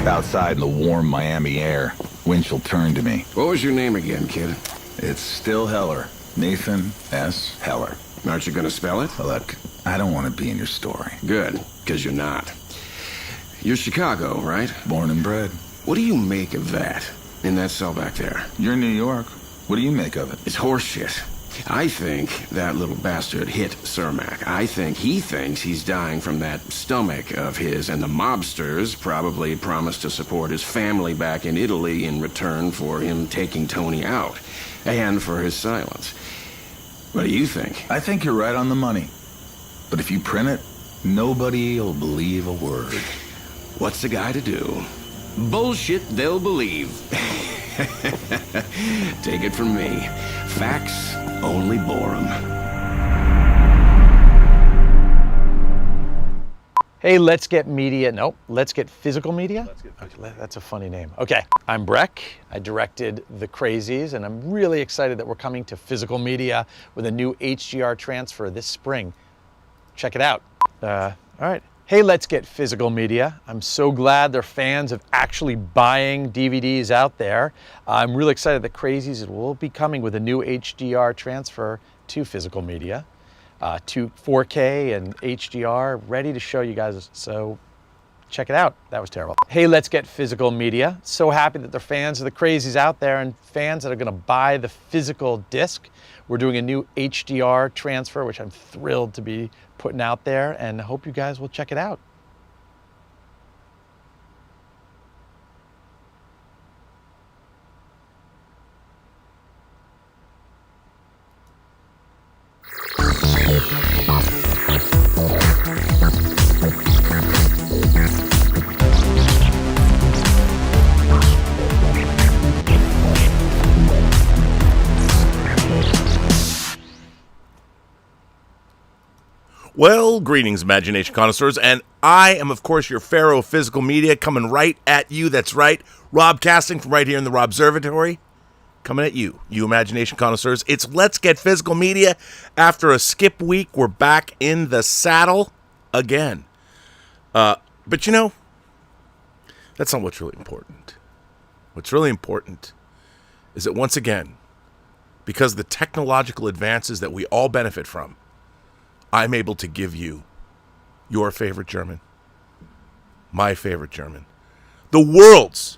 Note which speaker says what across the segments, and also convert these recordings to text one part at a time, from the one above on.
Speaker 1: Outside in the warm Miami air, wind will turn to me.
Speaker 2: What was your name again, kid?
Speaker 1: It's still Heller. Nathan S. Heller.
Speaker 2: Aren't you gonna spell it?
Speaker 1: Look, I don't want to be in your story.
Speaker 2: Good, because you're not. You're Chicago, right?
Speaker 1: Born and bred.
Speaker 2: What do you make of that, in that cell back there?
Speaker 1: You're New York. What do you make of it?
Speaker 2: It's horseshit. I think that little bastard hit Cermak. I think he thinks he's dying from that stomach of his, and the mobsters probably promised to support his family back in Italy in return for him taking Tony out, and for his silence. What do you think?
Speaker 1: I think you're right on the money. But if you print it, nobody will believe a word.
Speaker 2: What's the guy to do? Bullshit they'll believe. Take it from me. Facts only bore 'em.
Speaker 3: Hey, let's get media. Nope, let's get physical media. Okay, that's a funny name. Okay, I'm Breck. I directed The Crazies, and I'm really excited that we're coming to physical media with a new HDR transfer this spring. Check it out. All right. Hey, let's get physical media. I'm so glad there are fans of actually buying DVDs out there. I'm really excited that Crazies will be coming with a new HDR transfer to physical media, to 4K and HDR, ready to show you guys. So check it out. That was terrible. Hey, let's get physical media. So happy that there are fans of the Crazies out there and fans that are going to buy the physical disc. We're doing a new HDR transfer, which I'm thrilled to be putting out there, and I hope you guys will check it out.
Speaker 4: Well, greetings, imagination connoisseurs, and I am, of course, your pharaoh of physical media, coming right at you. That's right, Rob Casting from right here in the Robservatory, coming at you, you imagination connoisseurs. It's Let's Get Physical Media. After a skip week, we're back in the saddle again. But you know, that's not what's really important. What's really important is that once again, because of the technological advances that we all benefit from, I'm able to give you your favorite German, my favorite German, the world's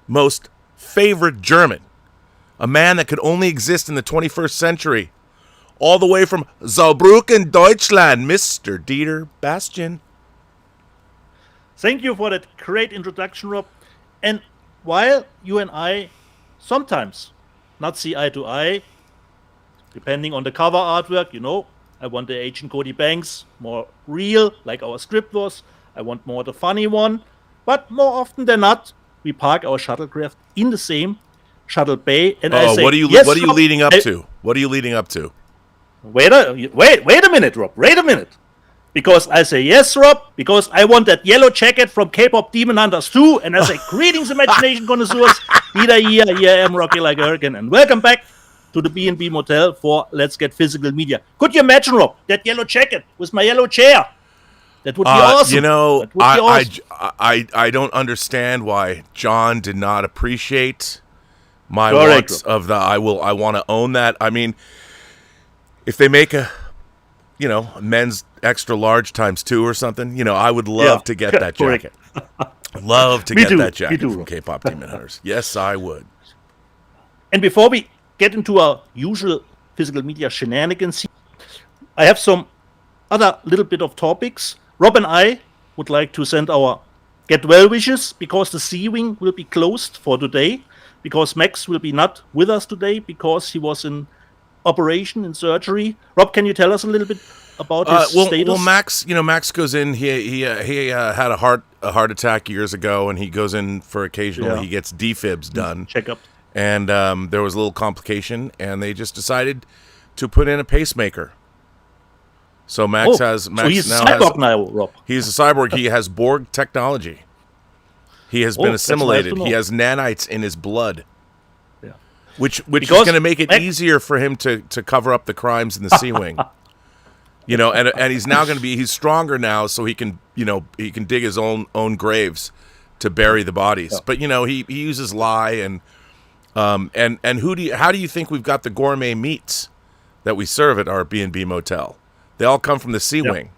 Speaker 4: most favorite German, a man that could only exist in the 21st century, all the way from Saarbrücken, Deutschland, Mr. Dieter Bastian.
Speaker 5: Thank you for that great introduction, Rob. And while you and I sometimes not see eye to eye, depending on the cover artwork, you know, I want the Agent Cody Banks more real, like our script was. I want more the funny one. But more often than not, we park our shuttlecraft in the same shuttle bay. And I say,
Speaker 4: what are you leading up to? What are you leading up to?
Speaker 5: Wait a minute, Rob. Wait a minute. Because I say, yes, Rob, because I want that yellow jacket from K-pop Demon Hunters 2. And I say, greetings, imagination connoisseurs. Peter here I am Rocky like a hurricane. And welcome back to the B&B Motel for Let's Get Physical Media. Could you imagine, Rob, that yellow jacket with my yellow chair? That would be awesome.
Speaker 4: You know, I don't understand why John did not appreciate my wants of the I want to own that. I mean, if they make a men's extra large ×2 or something, I would love to get that jacket. Love to get that jacket from K-pop Demon Hunters. Yes, I would.
Speaker 5: And before we get into our usual physical media shenanigans, I have some other little bit of topics. Rob and I would like to send our get well wishes because the C-Wing will be closed for today, because Max will be not with us today because he was in operation, in surgery. Rob, can you tell us a little bit about his status?
Speaker 4: Well, Max goes in. He had a heart attack years ago, and he goes in for occasionally. He gets defibs done.
Speaker 5: Checkup.
Speaker 4: And there was a little complication, and they just decided to put in a pacemaker. So Max has.
Speaker 5: So he's a cyborg now, Rob.
Speaker 4: He's a cyborg. He has Borg technology. He has been assimilated. Nice. He has nanites in his blood. Yeah. Which is going to make it easier for him to cover up the crimes in the C-Wing. And he's now going to be. He's stronger now, so he can dig his own graves. to bury the bodies.
Speaker 5: Yeah.
Speaker 4: But he uses lye and how do you think we've got the gourmet meats that we serve at our B&B motel? They all come from the Sea Wing.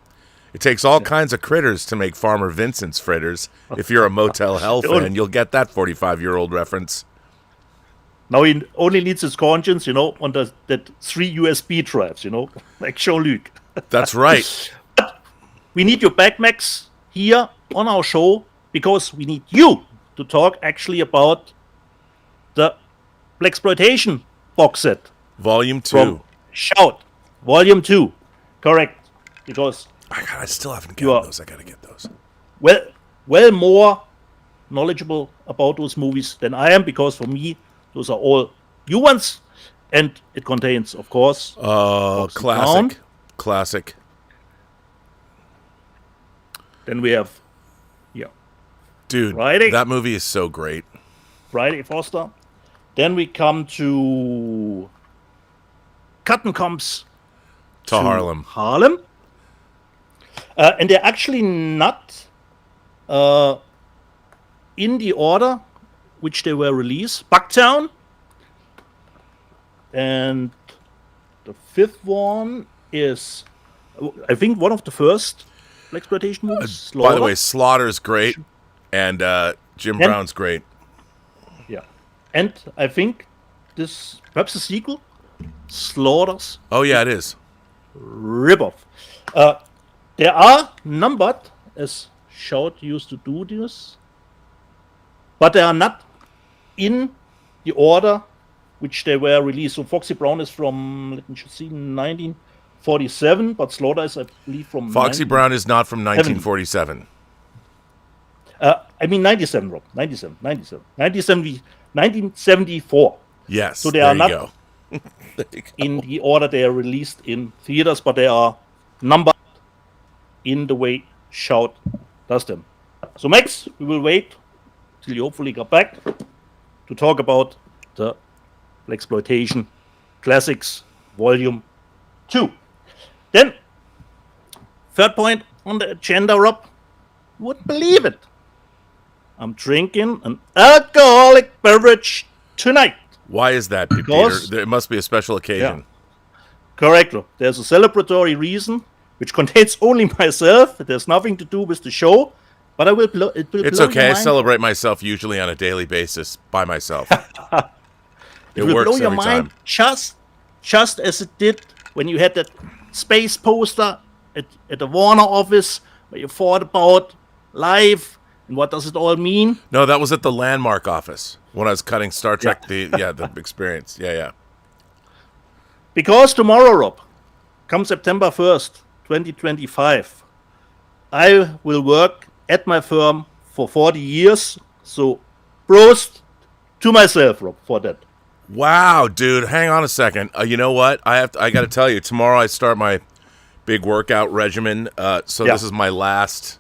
Speaker 4: It takes all kinds of critters to make Farmer Vincent's fritters. If you're a Motel Hell fan, you'll get that 45-year-old reference.
Speaker 5: Now he only needs his conscience, on that 3 USB drives, like Jean-Luc.
Speaker 4: That's right.
Speaker 5: But we need you back, Max, here on our show, because we need you to talk actually about the Blaxploitation box set.
Speaker 4: Volume 2.
Speaker 5: From Shout. Volume 2. Correct. Because
Speaker 4: I still haven't gotten those. I got to get those.
Speaker 5: well more knowledgeable about those movies than I am, because for me, those are all new ones. And it contains, of course,
Speaker 4: classic. Classic.
Speaker 5: Then we have,
Speaker 4: dude,
Speaker 5: Friday.
Speaker 4: That movie is so great.
Speaker 5: Friday Foster. Then we come to Cotton Comes
Speaker 4: to Harlem.
Speaker 5: And they're actually not in the order which they were released. Bucktown. And the fifth one is, I think, one of the first Blaxploitation movies.
Speaker 4: By the way, Slaughter's great, and Jim Brown's great.
Speaker 5: Yeah. And I think this, perhaps a sequel, Slaughter's.
Speaker 4: Oh, yeah, it is.
Speaker 5: Ripoff. They are numbered, as Shout used to do this, but they are not in the order which they were released. So Foxy Brown is from, let me just see, 1947, but Slaughter is, I believe, from...
Speaker 4: Foxy Brown is not from 1947.
Speaker 5: I mean 97, Rob. 1974.
Speaker 4: Yes,
Speaker 5: so they are not
Speaker 4: go.
Speaker 5: in the order they are released in theaters, but they are numbered in the way Shout does them. So Max, we will wait till you hopefully get back to talk about the Blaxploitation Classics Volume 2. Then, third point on the agenda, Rob, you wouldn't believe it. I'm drinking an alcoholic beverage tonight.
Speaker 4: Why is that,
Speaker 5: Because-
Speaker 4: Peter? There must be a special occasion.
Speaker 5: Correct, Rob. There's a celebratory reason, which contains only myself. It has nothing to do with the show, but it will
Speaker 4: It's
Speaker 5: blow
Speaker 4: okay.
Speaker 5: your
Speaker 4: I
Speaker 5: mind.
Speaker 4: celebrate myself usually on a daily basis by myself.
Speaker 5: It will
Speaker 4: works
Speaker 5: blow your
Speaker 4: every
Speaker 5: mind
Speaker 4: time.
Speaker 5: just as it did when you had that space poster at the Warner office where you thought about life and what does it all mean.
Speaker 4: No, that was at the Landmark office when I was cutting Star Trek. The experience. Yeah.
Speaker 5: Because tomorrow, Rob, come September 1st, 2025, I will work at my firm for 40 years. So, prost to myself, Rob, for that.
Speaker 4: Wow, dude. Hang on a second. You know what? I got to tell you. Tomorrow I start my big workout regimen. So this is my last.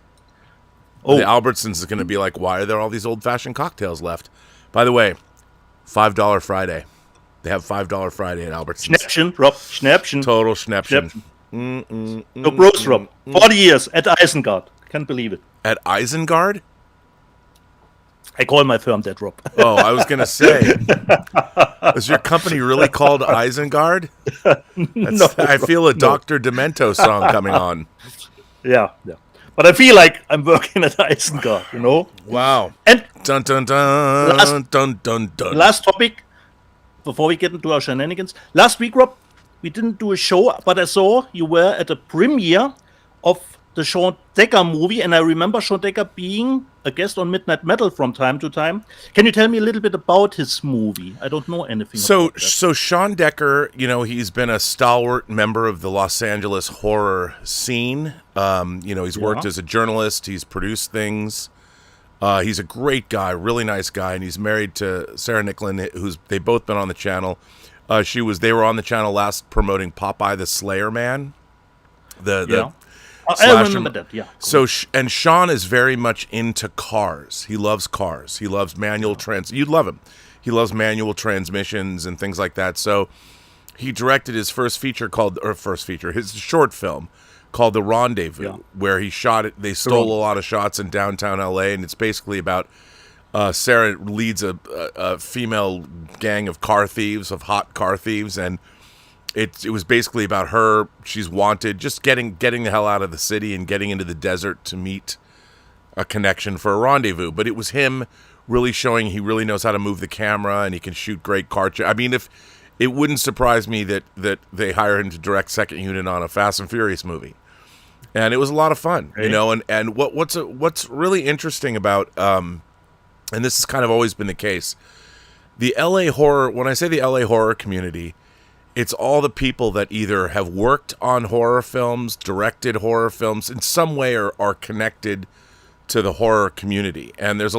Speaker 4: The Albertsons is going to be like, why are there all these old-fashioned cocktails left? By the way, $5 Friday. They have $5 Friday at Albertsons.
Speaker 5: Schnäppchen, Rob, Schnäppchen.
Speaker 4: Total Schnäppchen.
Speaker 5: So, prost, Rob. 40 years at Isengard. Can't believe it.
Speaker 4: At Isengard?
Speaker 5: I call my firm that, Rob.
Speaker 4: Oh, I was going to say. Is your company really called Isengard?
Speaker 5: No,
Speaker 4: I feel a Dr. Demento song coming on.
Speaker 5: Yeah. But I feel like I'm working at Isengard,
Speaker 4: Wow.
Speaker 5: And
Speaker 4: Dun, dun, dun,
Speaker 5: Last-
Speaker 4: dun, dun, dun.
Speaker 5: last topic, before we get into our shenanigans. Last week, Rob, we didn't do a show, but I saw you were at the premiere of the Sean Decker movie, and I remember Sean Decker being a guest on Midnight Metal from time to time. Can you tell me a little bit about his movie? I don't know anything about that.
Speaker 4: So Sean Decker, he's been a stalwart member of the Los Angeles horror scene. He's worked as a journalist. He's produced things. He's a great guy, really nice guy, and he's married to Sarah Nicklin, they've both been on the channel. They were on the channel last promoting Popeye the Slayer Man.
Speaker 5: I
Speaker 4: slasher-
Speaker 5: remember that, yeah.
Speaker 4: So, and Sean is very much into cars. He loves cars. He loves manual You'd love him. He loves manual transmissions and things like that. So, he directed his his short film called The Rendezvous,
Speaker 5: Yeah.
Speaker 4: where he shot it. They stole a lot of shots in downtown LA, and it's basically about Sarah leads a female gang of car thieves, of hot car thieves, and it was basically about her. She's wanted, just getting the hell out of the city and getting into the desert to meet a connection for a rendezvous. But it was him really showing he really knows how to move the camera, and he can shoot great car. I mean, if it wouldn't surprise me that they hire him to direct second unit on a Fast and Furious movie. And it was a lot of fun, you know. And what's really interesting about and this has kind of always been the case, the LA horror. When I say the LA horror community, it's all the people that either have worked on horror films, directed horror films in some way, or are connected to the horror community. And there's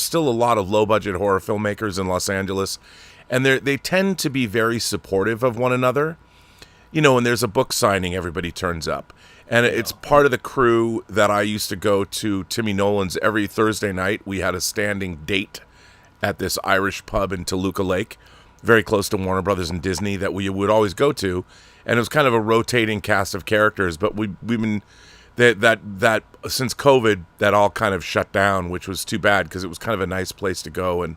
Speaker 4: still a lot of low budget horror filmmakers in Los Angeles, and they tend to be very supportive of one another. You know, when there's a book signing, everybody turns up. And it's part of the crew that I used to go to Timmy Nolan's every Thursday night. We had a standing date at this Irish pub in Toluca Lake, very close to Warner Brothers and Disney, that we would always go to. And it was kind of a rotating cast of characters, but we've been that since COVID, that all kind of shut down, which was too bad, because it was kind of a nice place to go and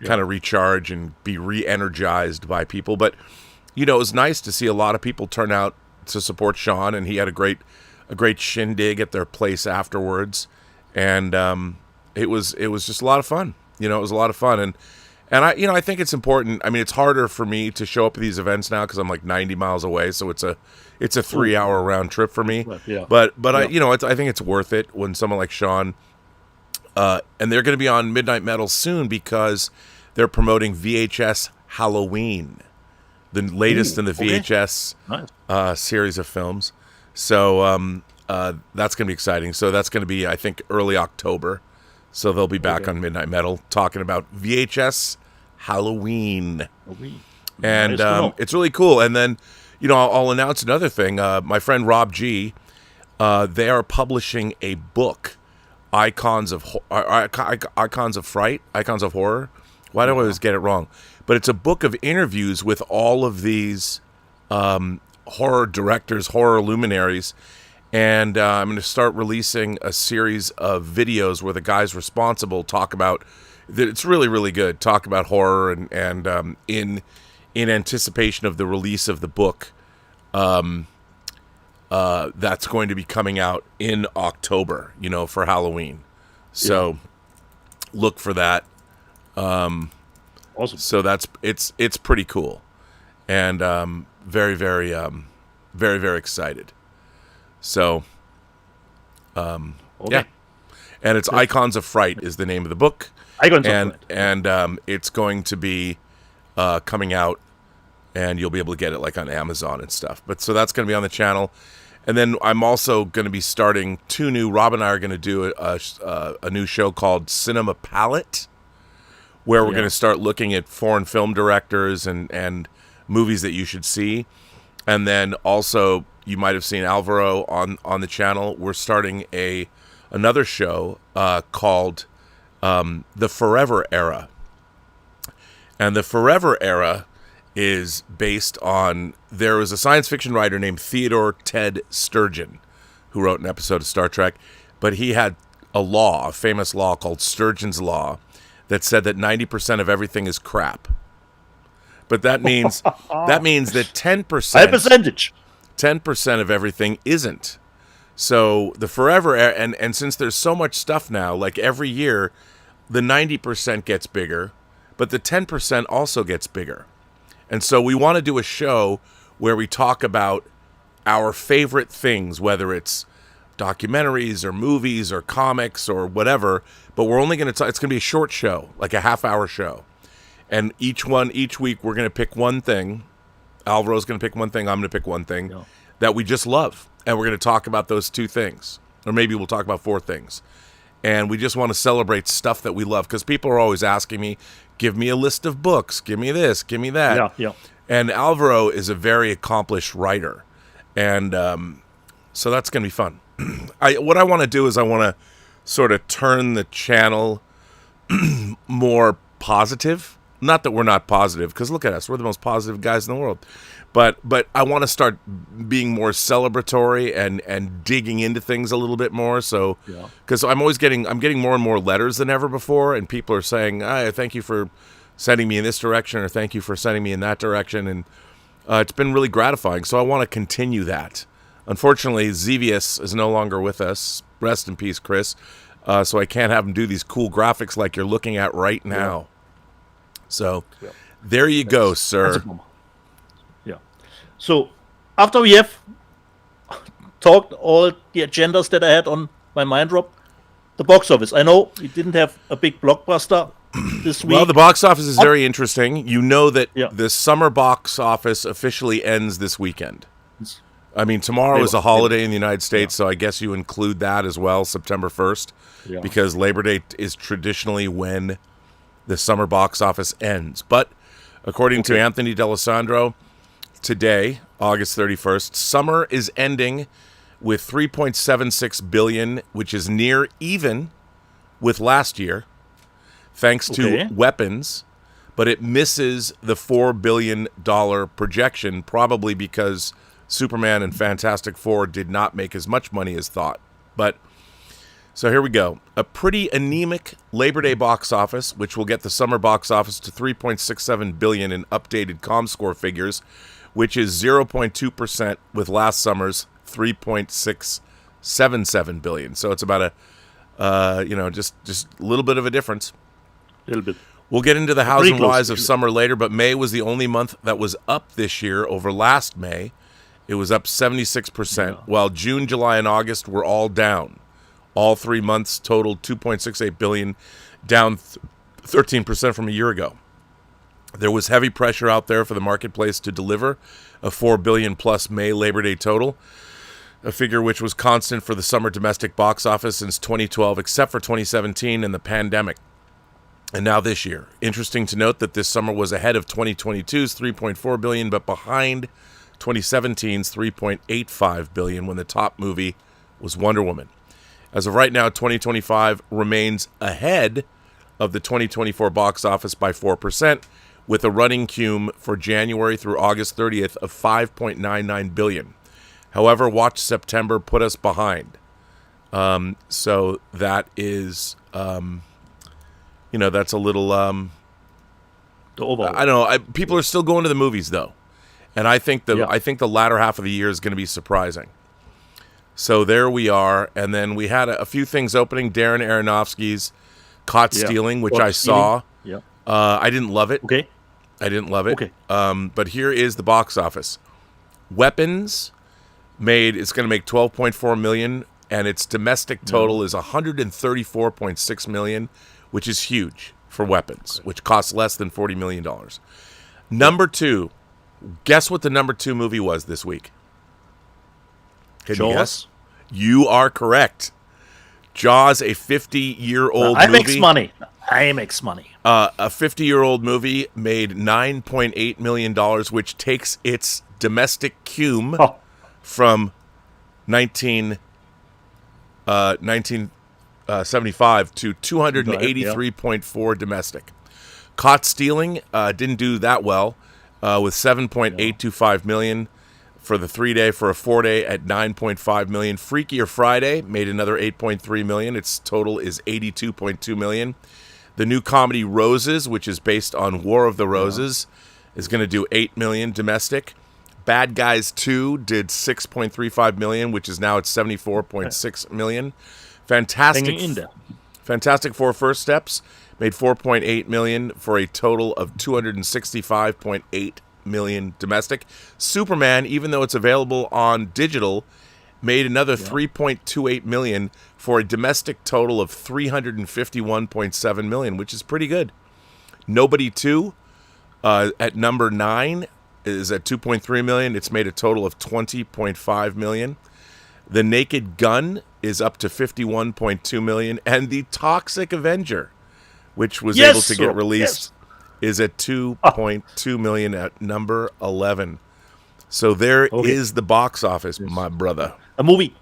Speaker 4: kind of recharge and be re-energized by people. But you know, it was nice to see a lot of people turn out to support Sean, and he had a great shindig at their place afterwards, and it was just a lot of fun. You know, it was a lot of fun, and I think it's important. I mean, it's harder for me to show up at these events now because I'm like 90 miles away, so it's a 3-hour round trip for me. But I think it's worth it when someone like Sean, and they're going to be on Midnight Metal soon because they're promoting VHS Halloween, the latest in the VHS series of films. So that's going to be exciting. So that's going to be, I think, early October. So they'll be back on Midnight Metal talking about VHS Halloween. And it's really cool. And then, you know, I'll announce another thing. My friend Rob G, they are publishing a book, Icons of Fright, Icons of Horror. Why do I always get it wrong? But it's a book of interviews with all of these horror directors, horror luminaries. And I'm going to start releasing a series of videos where the guys responsible talk about, it's really, really good, talk about horror, and in anticipation of the release of the book that's going to be coming out in October, you know, for Halloween. So look for that.
Speaker 5: Awesome.
Speaker 4: So it's pretty cool, and very, very, very, very excited. So, yeah, and it's Icons of Fright is the name of the book.
Speaker 5: Icons of Fright.
Speaker 4: And it's going to be coming out, and you'll be able to get it like on Amazon and stuff. But so that's going to be on the channel, and then I'm also going to be starting Rob and I are going to do a new show called Cinema Palette, where we're going to start looking at foreign film directors and movies that you should see. And then also, you might have seen Alvaro on the channel. We're starting another show called The Forever Era. And The Forever Era is based on, there was a science fiction writer named Theodore Ted Sturgeon who wrote an episode of Star Trek, but he had a famous law called Sturgeon's Law, that said that 90% of everything is crap. But that means that 10%,
Speaker 5: high percentage,
Speaker 4: 10% of everything isn't. So the forever, and since there's so much stuff now, like every year, the 90% gets bigger, but the 10% also gets bigger. And so we want to do a show where we talk about our favorite things, whether it's documentaries or movies or comics or whatever, but we're only going to it's going to be a short show, like a half-hour show. And each week we're going to pick one thing. Alvaro's going to pick one thing, I'm going to pick one thing that we just love, and we're going to talk about those two things, or maybe we'll talk about 4 things. And we just want to celebrate stuff that we love, because people are always asking me, give me a list of books, give me this, give me that. And Alvaro is a very accomplished writer, and so that's going to be fun. What I want to do is I want to sort of turn the channel more positive, not that we're not positive, because look at us, we're the most positive guys in the world. But I want to start being more celebratory and digging into things a little bit more. So, because I'm getting more and more letters than ever before, and people are saying, thank you for sending me in this direction, or thank you for sending me in that direction, and it's been really gratifying. So I want to continue that. Unfortunately, Xevious is no longer with us. Rest in peace, Chris. So I can't have him do these cool graphics like you're looking at right now. So there you go, sir.
Speaker 5: So after we have talked all the agendas that I had on my mind drop, the box office. I know we didn't have a big blockbuster this week.
Speaker 4: Well, the box office is very interesting. You know that the summer box office officially ends this weekend. I mean, tomorrow is a holiday in the United States, so I guess you include that as well, September 1st, because Labor Day is traditionally when the summer box office ends. But according to Anthony D'Alessandro, today, August 31st, summer is ending with $3.76 billion, which is near even with last year, thanks to Weapons, but it misses the $4 billion projection, probably because Superman and Fantastic Four did not make as much money as thought. But so here we go. A pretty anemic Labor Day box office, which will get the summer box office to $3.67 billion in updated ComScore figures, which is 0.2% with last summer's $3.677 billion. So it's about just a little bit of a difference.
Speaker 5: A little bit.
Speaker 4: We'll get into the hows and whys of summer later, but May was the only month that was up this year over last May. It was up 76%, while June, July, and August were all down. All 3 months totaled $2.68 billion, down 13% from a year ago. There was heavy pressure out there for the marketplace to deliver a $4 billion plus May Labor Day total, a figure which was constant for the summer domestic box office since 2012, except for 2017 and the pandemic. And now this year. Interesting to note that this summer was ahead of 2022's $3.4 billion, but behind 2017's $3.85 billion when the top movie was Wonder Woman. As of right now, 2025 remains ahead of the 2024 box office by 4%, with a running cum for January through August 30th of $5.99 billion. However, watch September put us behind. So that is, that's a little, I don't know. People are still going to the movies, though. And I think the latter half of the year is going to be surprising. So there we are. And then we had a few things opening. Darren Aronofsky's Caught Stealing, which I saw.
Speaker 5: Yeah.
Speaker 4: I didn't love it.
Speaker 5: Okay.
Speaker 4: I didn't love it.
Speaker 5: Okay.
Speaker 4: But here is the box office. Weapons it's going to make $12.4 million, and its domestic total is $134.6 million, which is huge for Weapons, which costs less than $40 million. Number two, guess what the number 2 movie was this week? Can you guess? You are correct. Jaws, a 50-year-old movie.
Speaker 5: I makes money.
Speaker 4: A 50-year-old movie made $9.8 million, which takes its domestic cum from 1975 to 283.4 domestic. Caught Stealing didn't do that well, with $7.825 million for the 3-day. For a 4-day at $9.5 million. Freakier Friday made another $8.3 million. Its total is $82.2 million. The new comedy Roses, which is based on War of the Roses, is going to do $8 million domestic. Bad Guys 2 did $6.35 million, which is now at $74.6 million. Fantastic Four First Steps made $4.8 million for a total of $265.8 million domestic. Superman, even though it's available on digital, made another $3.28 million for a domestic total of $351.7 million, which is pretty good. Nobody 2 at number 9 is at $2.3 million. It's made a total of $20.5 million. The Naked Gun is up to $51.2 million, and The Toxic Avenger, which was able to get released, is at $2.2 million at number 11. So there is the box office, my brother.
Speaker 5: A movie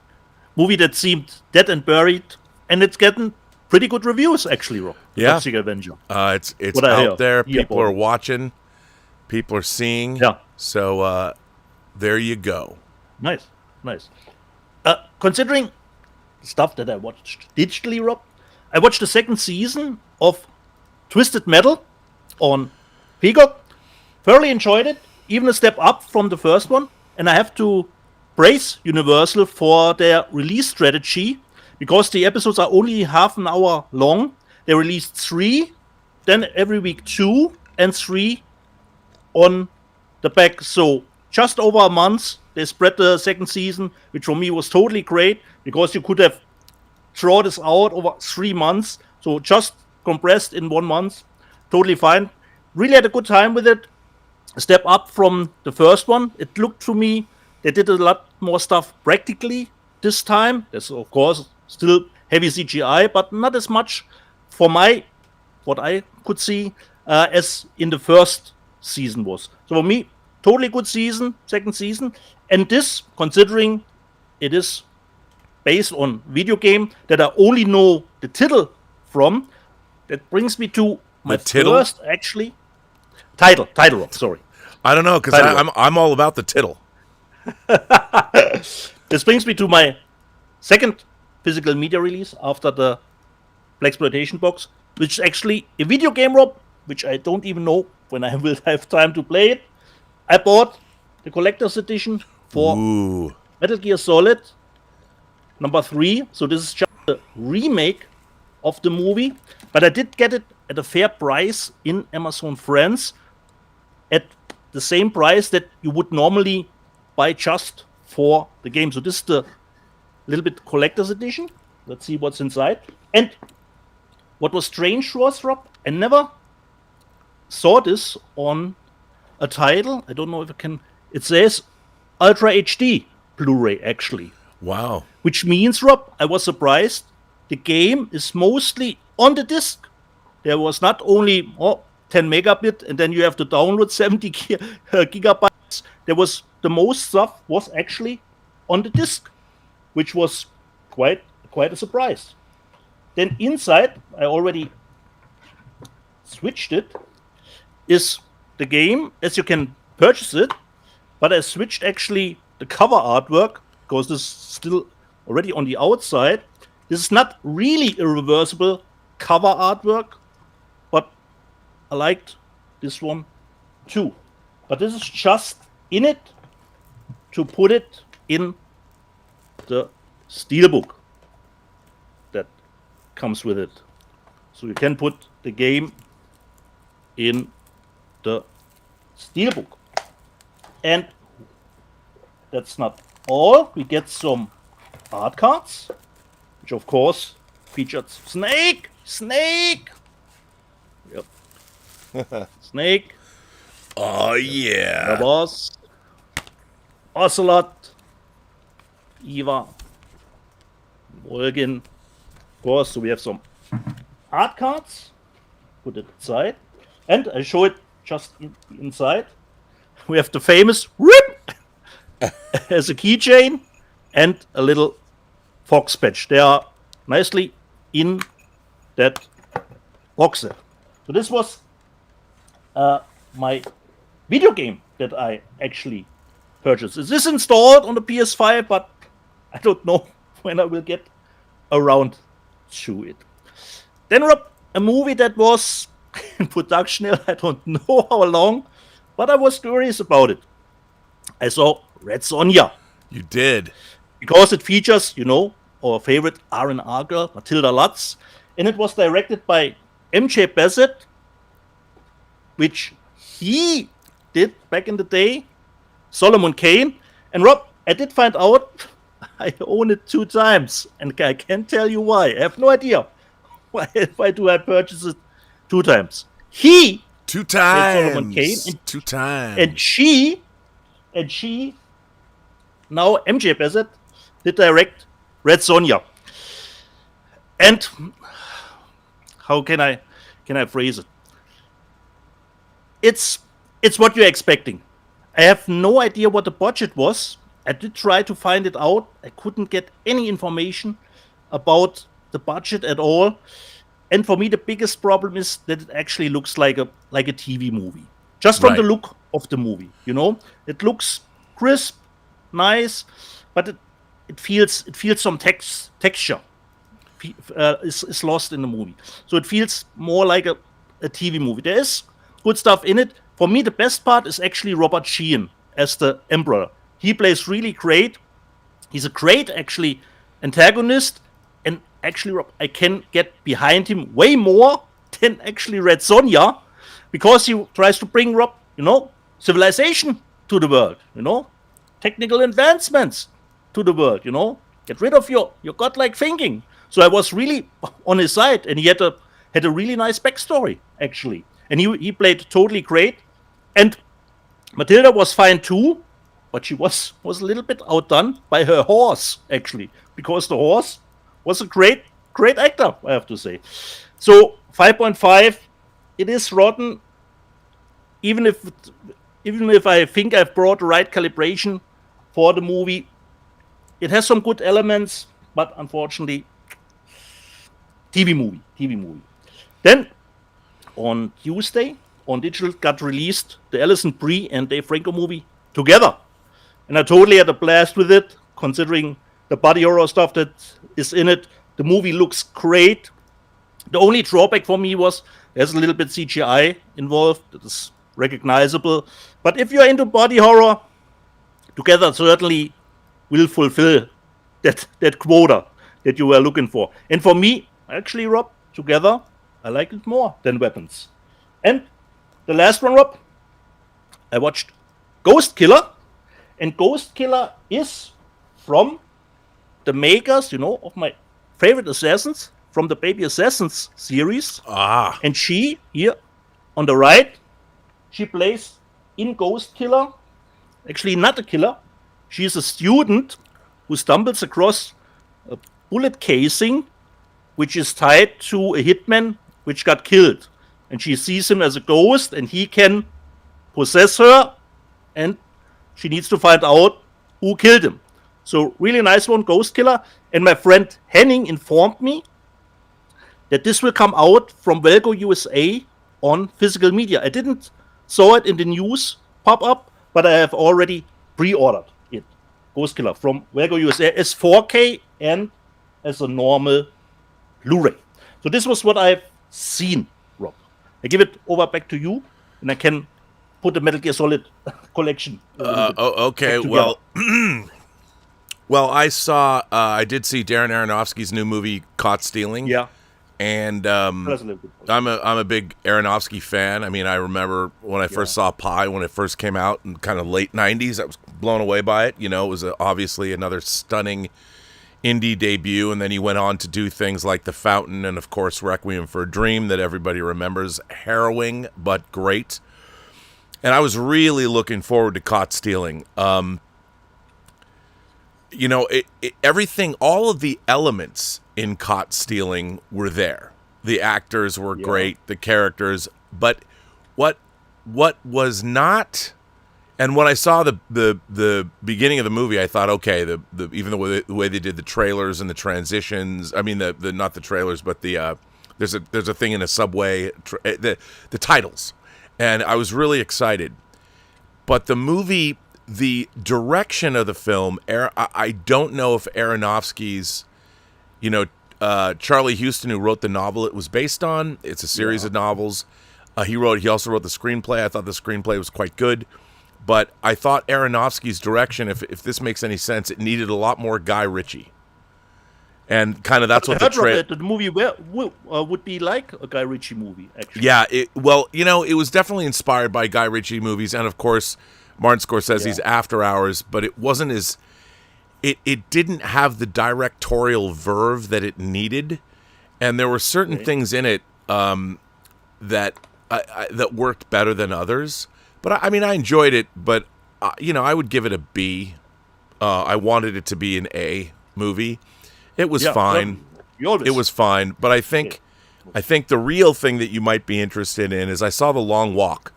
Speaker 5: that seemed dead and buried, and it's getting pretty good reviews, actually, Rob.
Speaker 4: Yeah.
Speaker 5: Toxic Avenger.
Speaker 4: It's
Speaker 5: What I
Speaker 4: out
Speaker 5: hear.
Speaker 4: there.
Speaker 5: Yeah,
Speaker 4: People are
Speaker 5: boy.
Speaker 4: watching. People are seeing.
Speaker 5: Yeah.
Speaker 4: So there you go.
Speaker 5: Nice. Considering stuff that I watched digitally, Rob, I watched the second season of Twisted Metal on Peacock. Thoroughly enjoyed it, even a step up from the first one. And I have to praise Universal for their release strategy, because the episodes are only half an hour long. They released 3, then every week 2, and 3 on the back. So just over a month, they spread the second season, which for me was totally great, because you could have drawn this out over 3 months. So just compressed in 1 month, totally fine. Really had a good time with it. A step up from the first one. It looked to me, they did a lot more stuff practically this time. There's of course still heavy CGI, but not as much for what I could see as in the first season was. So for me, totally good season, second season. And this, considering it is based on video game that I only know the title from, that brings me to my
Speaker 4: The title?
Speaker 5: first actually title, sorry.
Speaker 4: I don't know, because I'm all about the tittle.
Speaker 5: This brings me to my second physical media release after the Blaxploitation box, which is actually a video game, Rob, which I don't even know when I will have time to play it. I bought the collector's edition for
Speaker 4: Ooh.
Speaker 5: Metal Gear Solid number 3. So this is just a remake of the movie, but I did get it at a fair price in Amazon France, at the same price that you would normally buy just for the game. So this is the little bit collector's edition. Let's see what's inside. And what was strange was, Rob, I never saw this on a title. I don't know if I can. It says Ultra HD Blu-ray, actually.
Speaker 4: Wow.
Speaker 5: Which means, Rob, I was surprised. The game is mostly on the disc. There was not only 10 megabit, and then you have to download 70 gigabytes. There was the most stuff was actually on the disc, which was quite a surprise. Then inside, I already switched it, is the game as you can purchase it, but I switched actually the cover artwork, because this is still already on the outside. This is not really a reversible cover artwork, but I liked this one too. But this is just in it to put it in the Steelbook that comes with it. So you can put the game in the Steelbook. And that's not all. We get some art cards, which of course featured Snake. Yep. Snake.
Speaker 4: Oh, yeah.
Speaker 5: There was Ocelot, Eva, Morgan. Of course, so we have some art cards. Put it inside. And I show it just inside. We have the famous RIP as a keychain and a little fox patch. They are nicely in that box there. So this was my video game that I actually purchased. It is installed on the PS5, but I don't know when I will get around to it. Then Rob, a movie that was in production, I don't know how long, but I was curious about it. I saw Red Sonja.
Speaker 4: You did.
Speaker 5: Because it features, our favorite R&R girl, Matilda Lutz, and it was directed by MJ Bassett, which he did back in the day, Solomon Kane. And Rob, I did find out I own it 2 times, and I can't tell you why. I have no idea. Why do I purchase it 2 times? He
Speaker 4: 2 times.
Speaker 5: Solomon Kane,
Speaker 4: 2 times.
Speaker 5: and she, now MJ Bassett, did direct Red Sonja. And how can I phrase it? It's what you're expecting. I have no idea what the budget was. I did try to find it out. I couldn't get any information about the the budget at all. And for me, the biggest problem is that it actually looks like a TV movie. Just from the
Speaker 4: Right.
Speaker 5: look of the movie, it looks crisp, nice, but it feels some texture is lost in the movie. So it feels more like a TV movie. There is good stuff in it. For me, the best part is actually Robert Sheehan as the Emperor. He plays really great. He's a great, actually, antagonist. And actually, Rob, I can get behind him way more than actually Red Sonja, because he tries to bring, Rob, civilization to the world, technical advancements to the world, get rid of your godlike thinking. So I was really on his side, and he had a really nice backstory, actually. And he played totally great. And Matilda was fine too, but she was a little bit outdone by her horse, actually, because the horse was a great actor, I have to say. So 5.5, it is rotten, even if I think I've brought the right calibration for the movie. It has some good elements, but unfortunately, TV movie. Then, on Tuesday, on digital, got released the Alison Brie and Dave Franco movie Together. And I totally had a blast with it, considering the body horror stuff that is in it. The movie looks great. The only drawback for me was there's a little bit CGI involved. That is recognizable. But if you're into body horror, Together certainly will fulfill that quota that you were looking for. And for me, actually, Rob, Together, I like it more than Weapons. And the last one, Rob, I watched Ghost Killer. And Ghost Killer is from the makers, of my favorite assassins, from the Baby Assassins series.
Speaker 4: Ah.
Speaker 5: And she, here on the right, she plays in Ghost Killer, actually not a killer. She is a student who stumbles across a bullet casing which is tied to a hitman which got killed. And she sees him as a ghost, and he can possess her, and she needs to find out who killed him. So really nice one, Ghost Killer. And my friend Henning informed me that this will come out from Velgo USA on physical media. I didn't saw it in the news pop up, but I have already pre-ordered it. Ghost Killer from Velgo USA as 4K and as a normal Blu-ray. So this was what I've seen, Rob. I give it over back to you, and I can put the Metal Gear Solid collection.
Speaker 4: Okay, well, well, I did see Darren Aronofsky's new movie, Caught Stealing.
Speaker 5: Yeah.
Speaker 4: And
Speaker 5: That's a little bit.
Speaker 4: I'm a big Aronofsky fan. I mean, I remember when I first saw Pi when it first came out in kind of late 90s. I was blown away by it. It was obviously another stunning indie debut, and then he went on to do things like The Fountain and, of course, Requiem for a Dream that everybody remembers. Harrowing, but great. And I was really looking forward to Caught Stealing. Everything, all of the elements in Caught Stealing were there. The actors were great, the characters, but what was not, and when I saw the beginning of the movie, I thought, okay, even the way they did the trailers and the transitions. I mean, the not the trailers, but the there's a thing in a subway, the titles, and I was really excited. But the movie, the direction of the film, I don't know if Aronofsky's, Charlie Houston, who wrote the novel it was based on, it's a series of novels. He also wrote the screenplay. I thought the screenplay was quite good. But I thought Aronofsky's direction, if this makes any sense, it needed a lot more Guy Ritchie. And kind of that's what
Speaker 5: the movie would be like a Guy Ritchie movie, actually.
Speaker 4: Yeah, it was definitely inspired by Guy Ritchie movies, and of course Martin Scorsese's After Hours, but it wasn't as it didn't have the directorial verve that it needed, and there were certain things in it that worked better than others. But I mean, I enjoyed it, but I would give it a B. I wanted it to be an A movie. It was fine. It was fine, but I think the real thing that you might be interested in is I saw The Long Walk.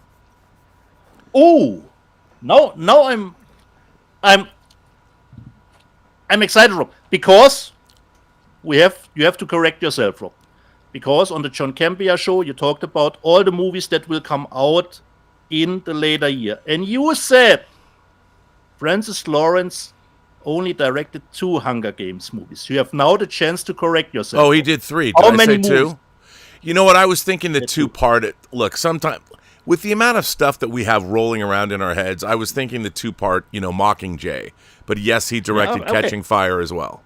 Speaker 5: Oh, now I'm excited, Rob, because you have to correct yourself, Rob. Because on the John Campea show, you talked about all the movies that will come out in the later year. And you said Francis Lawrence only directed 2 Hunger Games movies. You have now the chance to correct yourself.
Speaker 4: Oh, he did 3. Did
Speaker 5: How
Speaker 4: I
Speaker 5: many
Speaker 4: say
Speaker 5: movies?
Speaker 4: 2? You know what? I was thinking the 2-part. Look, sometimes with the amount of stuff that we have rolling around in our heads, I was thinking the 2-part, Mockingjay. But yes, he directed
Speaker 5: okay.
Speaker 4: Catching Fire as well.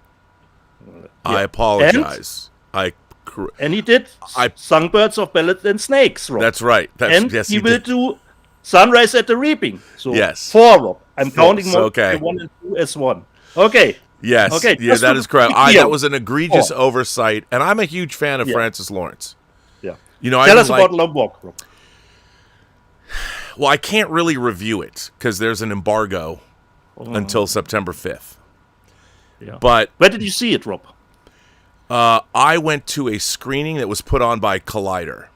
Speaker 4: I apologize.
Speaker 5: And he did Songbirds of Ballads and Snakes, Rob.
Speaker 4: That's right.
Speaker 5: Yes, he will do Sunrise at the Reaping. So
Speaker 4: yes.
Speaker 5: 4, Rob. I'm counting
Speaker 4: okay.
Speaker 5: 1 and 2 as 1. Okay.
Speaker 4: Yes.
Speaker 5: Okay.
Speaker 4: Yeah, that is correct. That was an egregious
Speaker 5: 4.
Speaker 4: oversight, and I'm a huge fan of Francis Lawrence.
Speaker 5: Yeah.
Speaker 4: Tell
Speaker 5: us about Long Walk, Rob.
Speaker 4: Well, I can't really review it because there's an embargo until September 5th.
Speaker 5: Yeah.
Speaker 4: But
Speaker 5: where did you see it, Rob?
Speaker 4: I went to a screening that was put on by Collider.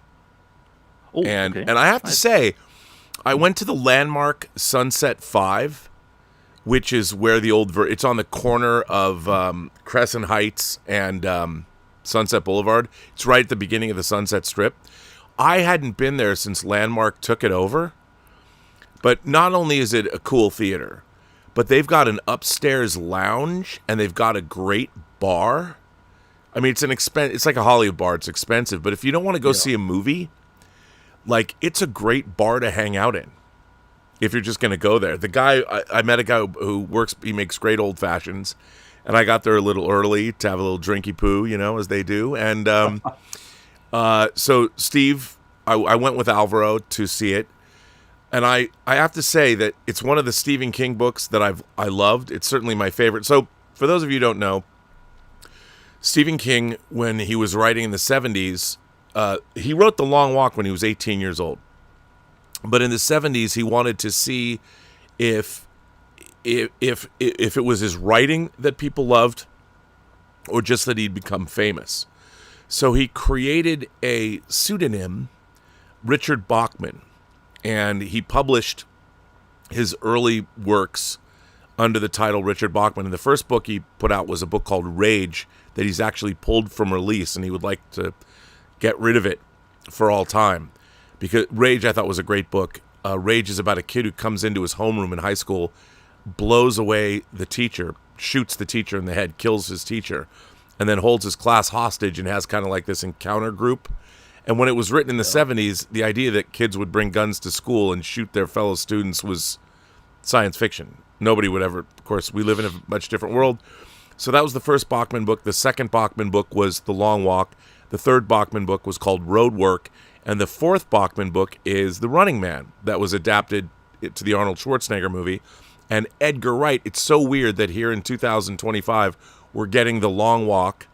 Speaker 5: Oh,
Speaker 4: and
Speaker 5: okay.
Speaker 4: and I have to say, I went to the landmark Sunset 5, which is where the old it's on the corner of Crescent Heights and Sunset Boulevard. It's right at the beginning of the Sunset Strip. I hadn't been there since Landmark took it over. But not only is it a cool theater, but they've got an upstairs lounge and they've got a great bar. I mean, it's like a Hollywood bar. It's expensive, but if you don't want to go see a movie, like, it's a great bar to hang out in. If you're just going to go there. The guy, I met a guy who he makes great old fashions, and I got there a little early to have a little drinky poo, as they do. And so Steve, I went with Alvaro to see it. And I have to say that it's one of the Stephen King books that I loved. It's certainly my favorite. So for those of you who don't know, Stephen King, when he was writing in the 70s, he wrote The Long Walk when he was 18 years old. But in the 70s, he wanted to see if it was his writing that people loved or just that he'd become famous. So he created a pseudonym, Richard Bachman, and he published his early works under the title Richard Bachman. And the first book he put out was a book called Rage that he's actually pulled from release, and he would like to get rid of it for all time. Because Rage, I thought, was a great book. Rage is about a kid who comes into his homeroom in high school, blows away the teacher, shoots the teacher in the head, kills his teacher, and then holds his class hostage and has kind of like this encounter group. And when it was written in the 70s, the idea that kids would bring guns to school and shoot their fellow students was science fiction. Nobody would ever, of course, we live in a much different world. So that was the first Bachman book. The second Bachman book was The Long Walk. The third Bachman book was called Roadwork. And the fourth Bachman book is The Running Man, that was adapted to the Arnold Schwarzenegger movie. And Edgar Wright, it's so weird that here in 2025, we're getting The Long Walk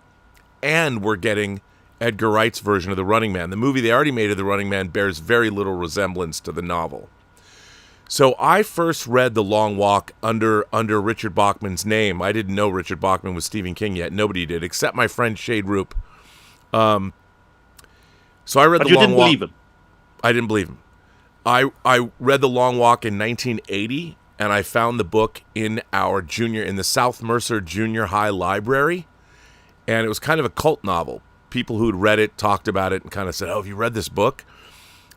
Speaker 4: and we're getting Edgar Wright's version of The Running Man. The movie they already made of The Running Man bears very little resemblance to the novel. So I first read The Long Walk under Richard Bachman's name. I didn't know Richard Bachman was Stephen King yet. Nobody did, except my friend Shade Roop. So I read The Long Walk.
Speaker 5: You didn't believe him?
Speaker 4: I didn't believe him. I read The Long Walk in 1980, and I found the book in the South Mercer Junior High Library, and it was kind of a cult novel. People who'd read it talked about it and kind of said, "Oh, have you read this book?"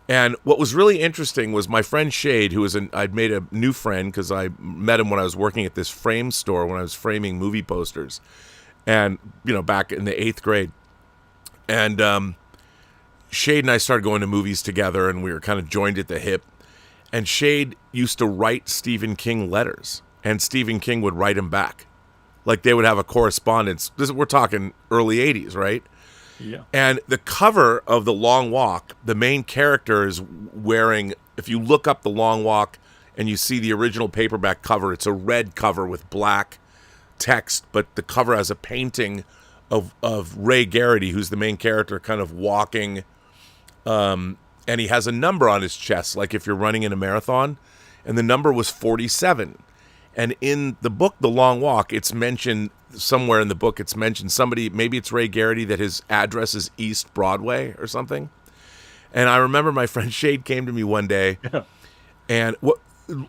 Speaker 4: And what was really interesting was my friend Shade, I'd made a new friend because I met him when I was working at this frame store when I was framing movie posters, and back in the 8th grade. And Shade and I started going to movies together, and we were kind of joined at the hip. And Shade used to write Stephen King letters, and Stephen King would write him back. Like they would have a correspondence. We're talking early 80s, right?
Speaker 5: Yeah.
Speaker 4: And the cover of The Long Walk, the main character is wearing, if you look up The Long Walk and you see the original paperback cover, it's a red cover with black text, but the cover has a painting of Ray Garrity, who's the main character, kind of walking, and he has a number on his chest, like if you're running in a marathon, and the number was 47. And in the book, The Long Walk, it's mentioned somewhere in the book, it's mentioned somebody, maybe it's Ray Garrity, that his address is East Broadway or something. And I remember my friend Shade came to me one day, and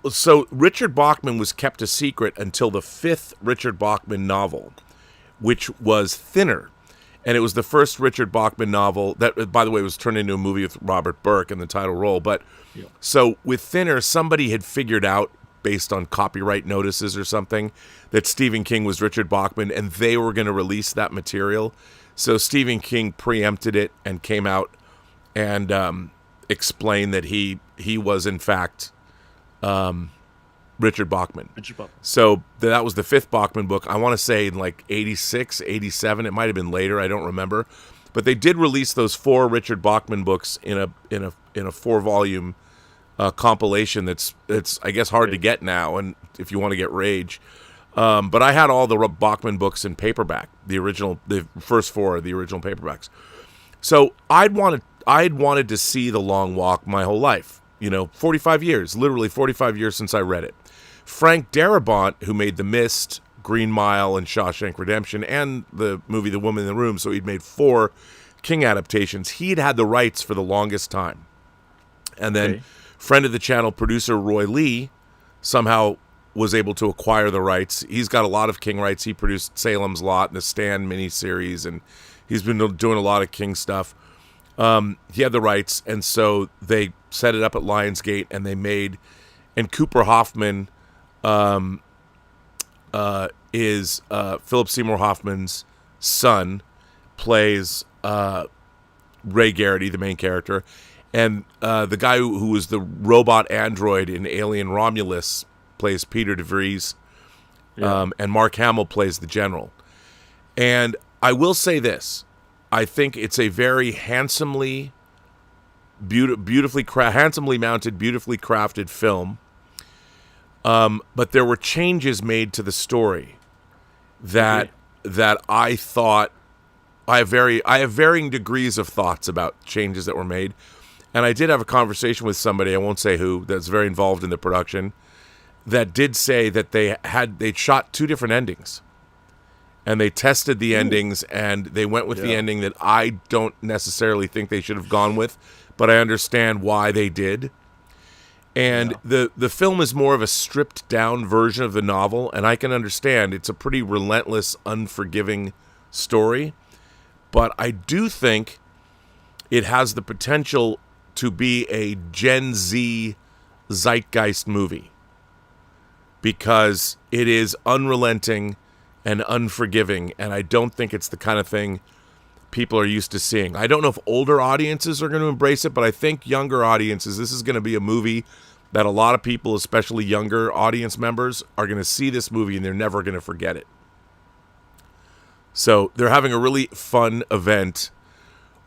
Speaker 4: so Richard Bachman was kept a secret until the 5th Richard Bachman novel, which was Thinner. And it was the first Richard Bachman novel that, by the way, was turned into a movie with Robert Burke in the title role. But so with Thinner, somebody had figured out, based on copyright notices or something, that Stephen King was Richard Bachman, and they were going to release that material. So Stephen King preempted it and came out and explained that he was, in fact, Richard Bachman. So that was the fifth Bachman book. I want to say in like 86, 87. It might have been later. I don't remember. But they did release those 4 Richard Bachman books in a 4-volume compilation that's I guess hard to get now, and if you want to get Rage. But I had all the Bachman books in paperback, the first 4 of the original paperbacks. So I'd wanted to see The Long Walk my whole life. 45 years, literally 45 years since I read it. Frank Darabont, who made The Mist, Green Mile, and Shawshank Redemption, and the movie The Woman in the Room, so he'd made 4 King adaptations. He'd had the rights for the longest time. And then friend of the channel, producer Roy Lee, somehow was able to acquire the rights. He's got a lot of King rights. He produced Salem's Lot and the Stand miniseries, and he's been doing a lot of King stuff. He had the rights, and so they set it up at Lionsgate, and they made, and Cooper Hoffman is Philip Seymour Hoffman's son, plays Ray Garrity, the main character, and the guy who was the robot android in Alien Romulus plays Peter DeVries, and Mark Hamill plays the general. And I will say this. I think it's a very handsomely mounted, beautifully crafted film. But there were changes made to the story that I thought I have varying degrees of thoughts about changes that were made. And I did have a conversation with somebody, I won't say who, that's very involved in the production, that did say that they'd shot 2 different endings. And they tested the endings, and they went with the ending that I don't necessarily think they should have gone with, but I understand why they did. And the film is more of a stripped-down version of the novel, and I can understand it's a pretty relentless, unforgiving story. But I do think it has the potential to be a Gen Z zeitgeist movie, because it is unrelenting and unforgiving, and I don't think it's the kind of thing people are used to seeing. I don't know if older audiences are going to embrace it, but I think younger audiences, this is going to be a movie that a lot of people, especially younger audience members, are going to see this movie and they're never going to forget it. So they're having a really fun event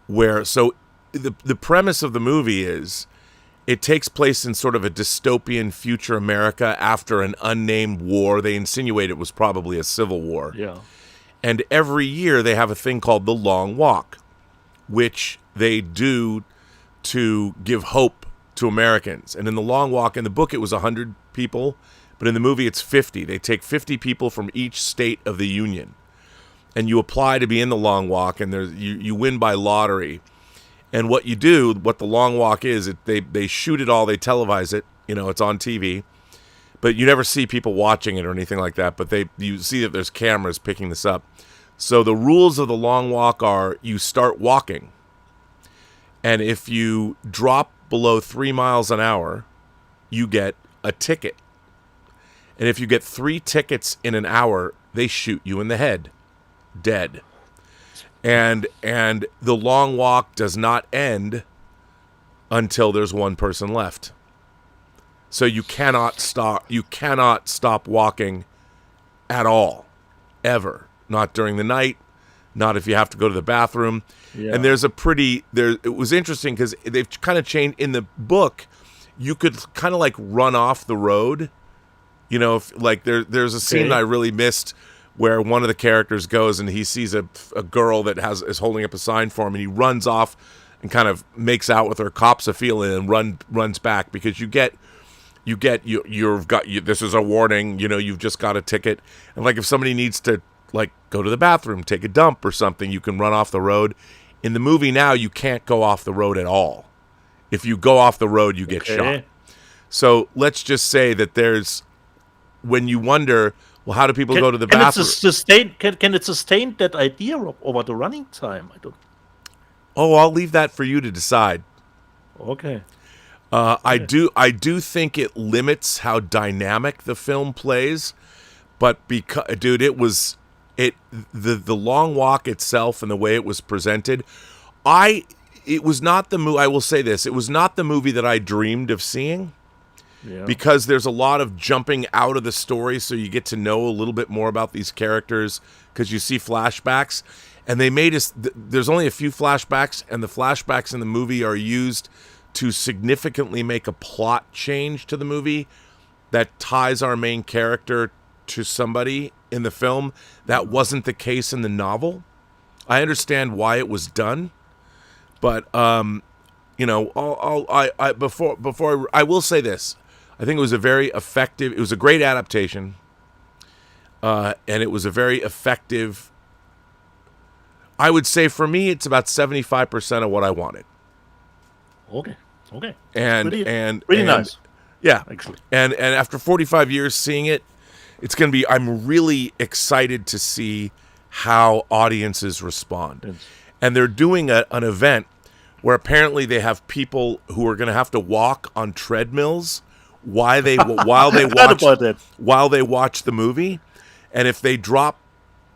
Speaker 4: where, so the premise of the movie is it takes place in sort of a dystopian future America after an unnamed war. They insinuate it was probably a civil war.
Speaker 5: Yeah.
Speaker 4: And every year they have a thing called the Long Walk, which they do to give hope to Americans. And in the Long Walk, in the book, it was 100 people, but in the movie, it's 50. They take 50 people from each state of the Union, and you apply to be in the Long Walk, and you win by lottery. And what you do, what the Long Walk is, they shoot it all, they televise it, it's on TV, but you never see people watching it or anything like that, but you see that there's cameras picking this up. So the rules of the Long Walk are you start walking, and if you drop below 3 miles an hour, you get a ticket. And if you get 3 tickets in an hour, they shoot you in the head, dead. And the Long Walk does not end until there's one person left. So you cannot stop walking at all, ever. Not during the night, not if you have to go to the bathroom. Yeah. And it was interesting because they've kind of changed. In the book, you could kind of like run off the road. There's a scene that I really missed where one of the characters goes and he sees a girl that is holding up a sign for him, and he runs off and kind of makes out with her, cops a feeling, and runs back because this is a warning, you've just got a ticket. And like if somebody needs to like go to the bathroom, take a dump or something, you can run off the road. In the movie now, you can't go off the road at all. If you go off the road, you get shot. So let's just say that when you wonder, Well, how do people go to the
Speaker 5: can
Speaker 4: bathroom?
Speaker 5: Can it sustain that idea, Rob, over the running time? I don't.
Speaker 4: Oh, I'll leave that for you to decide.
Speaker 5: Okay.
Speaker 4: I do think it limits how dynamic the film plays, but because, dude, the long walk itself and the way it was presented, it was not the movie. I will say this: it was not the movie that I dreamed of seeing.
Speaker 5: Yeah.
Speaker 4: Because there's a lot of jumping out of the story, so you get to know a little bit more about these characters because you see flashbacks, and they made us. There's only a few flashbacks, and the flashbacks in the movie are used to significantly make a plot change to the movie that ties our main character to somebody in the film. That wasn't the case in the novel. I understand why it was done, but you know, I will say this. I think it was a very effective. It was a great adaptation, and it was a very effective. I would say for me, it's about 75% of what I wanted.
Speaker 5: Okay.
Speaker 4: And
Speaker 5: pretty nice.
Speaker 4: Yeah,
Speaker 5: Actually.
Speaker 4: And after 45 years seeing it, it's going to be. I'm really excited to see how audiences respond.
Speaker 5: Yes.
Speaker 4: And they're doing an event where apparently they have people who are going to have to walk on treadmills while they watch the movie, and if they drop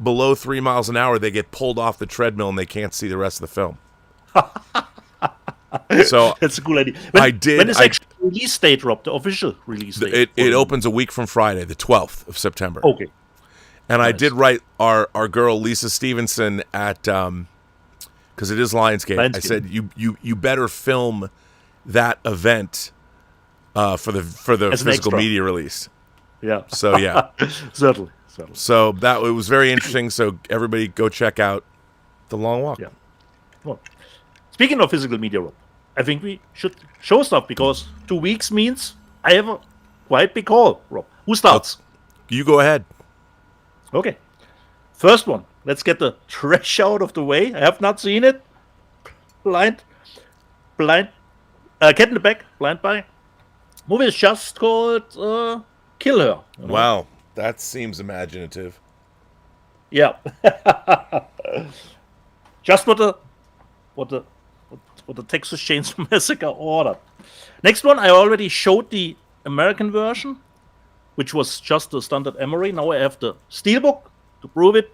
Speaker 4: below 3 miles an hour, they get pulled off the treadmill and they can't see the rest of the film. So
Speaker 5: that's a cool idea. When is actually the release date, Rob? The official release date?
Speaker 4: It opens a week from Friday, the 12th of September.
Speaker 5: Okay.
Speaker 4: And nice. I did write our girl Lisa Stevenson at because it is Lionsgate. I said you better film that event. For the physical media release.
Speaker 5: Yeah.
Speaker 4: So yeah.
Speaker 5: Certainly.
Speaker 4: So it was very interesting. So everybody go check out The Long Walk.
Speaker 5: Yeah. Well, speaking of physical media, Rob, I think we should show stuff because 2 weeks means I have a quite big haul, Rob. Who starts?
Speaker 4: You go ahead.
Speaker 5: Okay. First one. Let's get the trash out of the way. I have not seen it. Blind. Cat in the Bag. Blind Buy. Movie is just called Kill Her. You know?
Speaker 4: Wow, that seems imaginative.
Speaker 5: Yeah. Just what the Texas Chainsaw Massacre ordered. Next one, I already showed the American version, which was just the standard Emery. Now I have the Steelbook to prove it.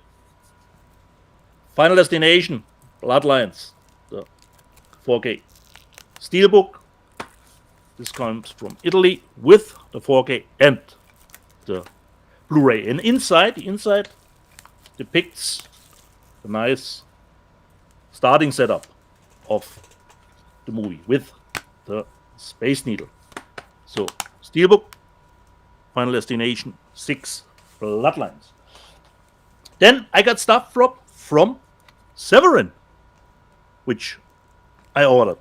Speaker 5: Final Destination, Bloodlines, the 4K Steelbook. This comes from Italy with the 4K and the Blu-ray. And the inside depicts the nice starting setup of the movie with the Space Needle. So, Steelbook, Final Destination 6, Bloodlines. Then I got stuff from Severin, which I ordered.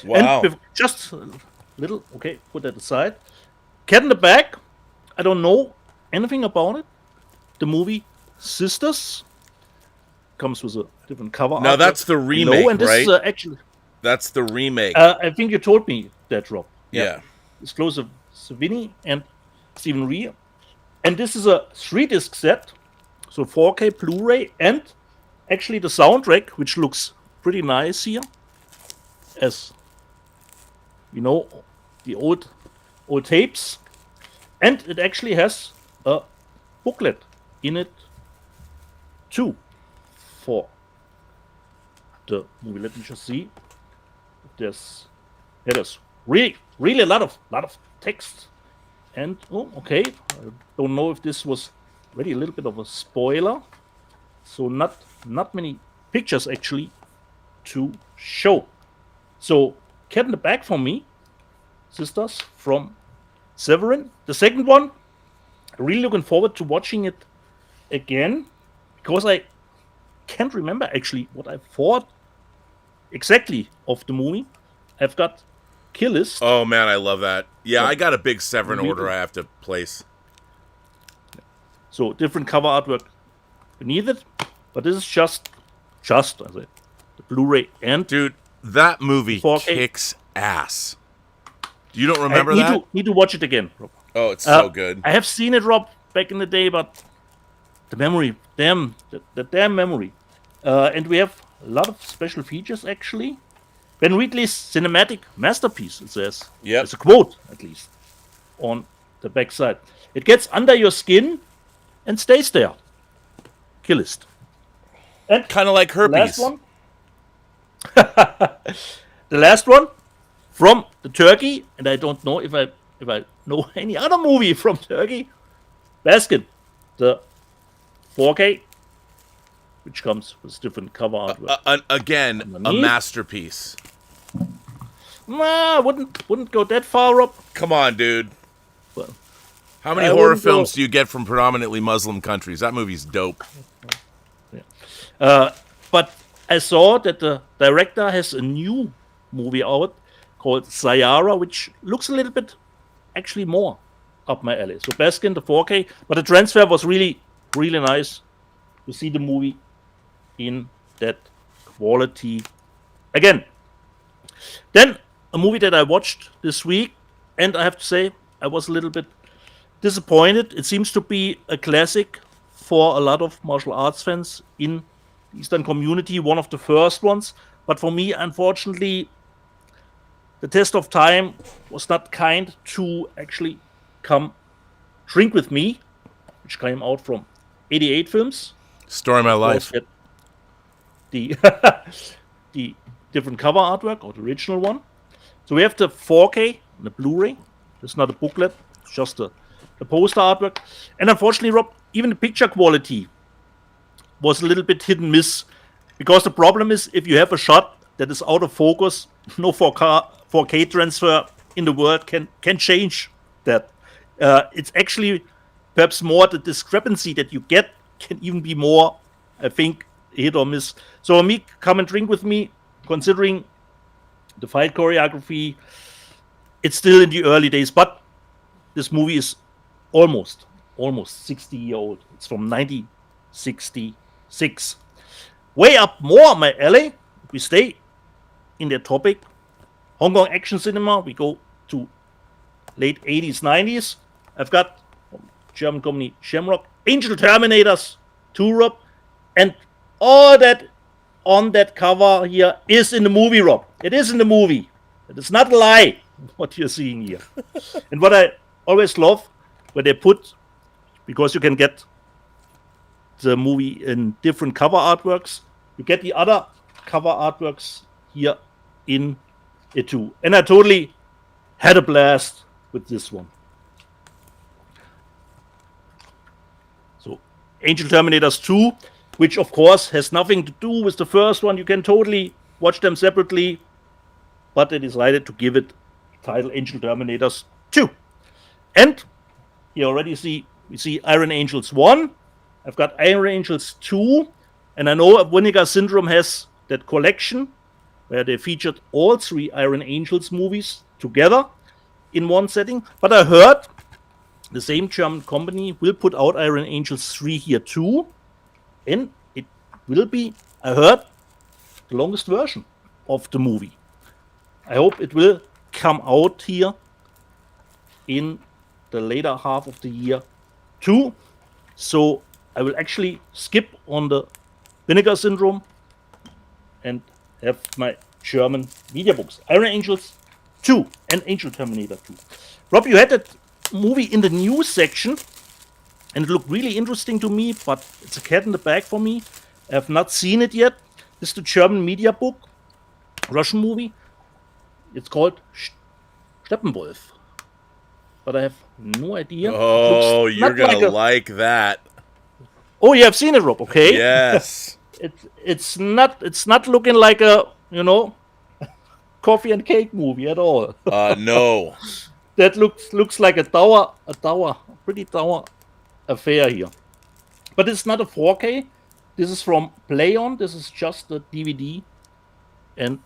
Speaker 4: Wow.
Speaker 5: And just little, okay, put that aside. Cat in the Bag, I don't know anything about it. The movie Sisters comes with a different cover.
Speaker 4: Now that's the remake,
Speaker 5: and this
Speaker 4: right?
Speaker 5: Is, actually,
Speaker 4: that's the remake.
Speaker 5: I think you told me that, Rob.
Speaker 4: Yeah.
Speaker 5: It's close of Savini and Stephen Rea. And this is a 3-disc set, so 4K Blu-ray, and actually the soundtrack, which looks pretty nice here, as you know, the old tapes, and it actually has a booklet in it too for the movie. Let me just see. There's really a lot of text, and okay, I don't know if this was already a little bit of a spoiler, so not many pictures actually to show. So Cat in the Bag for me, Sisters from Severin. The second one, really looking forward to watching it again, because I can't remember actually what I thought exactly of the movie. I've got Kill List.
Speaker 4: Oh man, I love that. Yeah, I got a big Severin order I have to place.
Speaker 5: So different cover artwork beneath it, but this is just I said, the Blu-ray and
Speaker 4: dude, that movie
Speaker 5: 4K.
Speaker 4: kicks ass. You don't remember that?
Speaker 5: Need to watch it again, Rob.
Speaker 4: Oh, it's so good.
Speaker 5: I have seen it, Rob, back in the day, but the memory, the damn memory. And we have a lot of special features, actually. Ben Wheatley's cinematic masterpiece, it says.
Speaker 4: Yep.
Speaker 5: It's a quote, at least, on the backside. It gets under your skin and stays there. Killist. And
Speaker 4: Kind of like herpes.
Speaker 5: last one. The last one from the Turkey, and I don't know if I know any other movie from Turkey. Bastian, the 4K, which comes with different cover artwork.
Speaker 4: Again, a
Speaker 5: Underneath.
Speaker 4: masterpiece.
Speaker 5: Nah, wouldn't go that far up.
Speaker 4: Come on, dude.
Speaker 5: Well,
Speaker 4: How many
Speaker 5: I
Speaker 4: horror
Speaker 5: wouldn't go-
Speaker 4: films do you get from predominantly Muslim countries? That movie's dope.
Speaker 5: But I saw that the director has a new movie out called Sayara, which looks a little bit actually more up my alley. So Bastian, the 4K, but the transfer was really, really nice to see the movie in that quality again. Then a movie that I watched this week, and I have to say I was a little bit disappointed. It seems to be a classic for a lot of martial arts fans in the Eastern community, one of the first ones. But for me, unfortunately, the test of time was not kind to actually come drink with me, which came out from 88 films.
Speaker 4: Story of my life.
Speaker 5: Get the the different cover artwork or the original one. So we have the 4K, the Blu-ray. It's not a booklet, it's just the poster artwork. And unfortunately, Rob, even the picture quality was a little bit hit and miss. Because the problem is, if you have a shot that is out of focus, no 4K transfer in the world can change that. It's actually perhaps more the discrepancy that you get can even be more, I think, hit or miss. So me, come and drink with me, considering the fight choreography, it's still in the early days, but this movie is almost 60-year-old. It's from 1966. Way up more my alley. We stay in the topic. Hong Kong action cinema. We go to late 80s, 90s. I've got German company Shamrock, Angel Terminators, Rob, and all that on that cover here is in the movie, Rob. It is in the movie. It is not a lie, what you're seeing here. And what I always love, when they put, because you can get the movie in different cover artworks, you get the other cover artworks here in it too. And I totally had a blast with this one. So, Angel Terminators 2, which of course has nothing to do with the first one. You can totally watch them separately, but they decided to give it the title Angel Terminators 2. And you already see, we see Iron Angels 1. I've got Iron Angels 2, and I know Vinegar Syndrome has that collection where they featured all three Iron Angels movies together in one setting. But I heard the same German company will put out Iron Angels 3 here too. And it will be, I heard, the longest version of the movie. I hope it will come out here in the later half of the year too. So I will actually skip on the Vinegar Syndrome and have my German media books. Iron Angels 2 and Angel Terminator 2. Rob, you had that movie in the news section, and it looked really interesting to me, but it's a cat in the bag for me. I have not seen it yet. This is the German media book, Russian movie. It's called Steppenwolf. But I have no idea.
Speaker 4: Oh, you're going to like that.
Speaker 5: Oh, you have seen it, Rob, okay?
Speaker 4: Yes.
Speaker 5: It's not looking like a, coffee and cake movie at all.
Speaker 4: No.
Speaker 5: That looks like a pretty dour affair here. But it's not a 4K. This is from Play-On. This is just the DVD and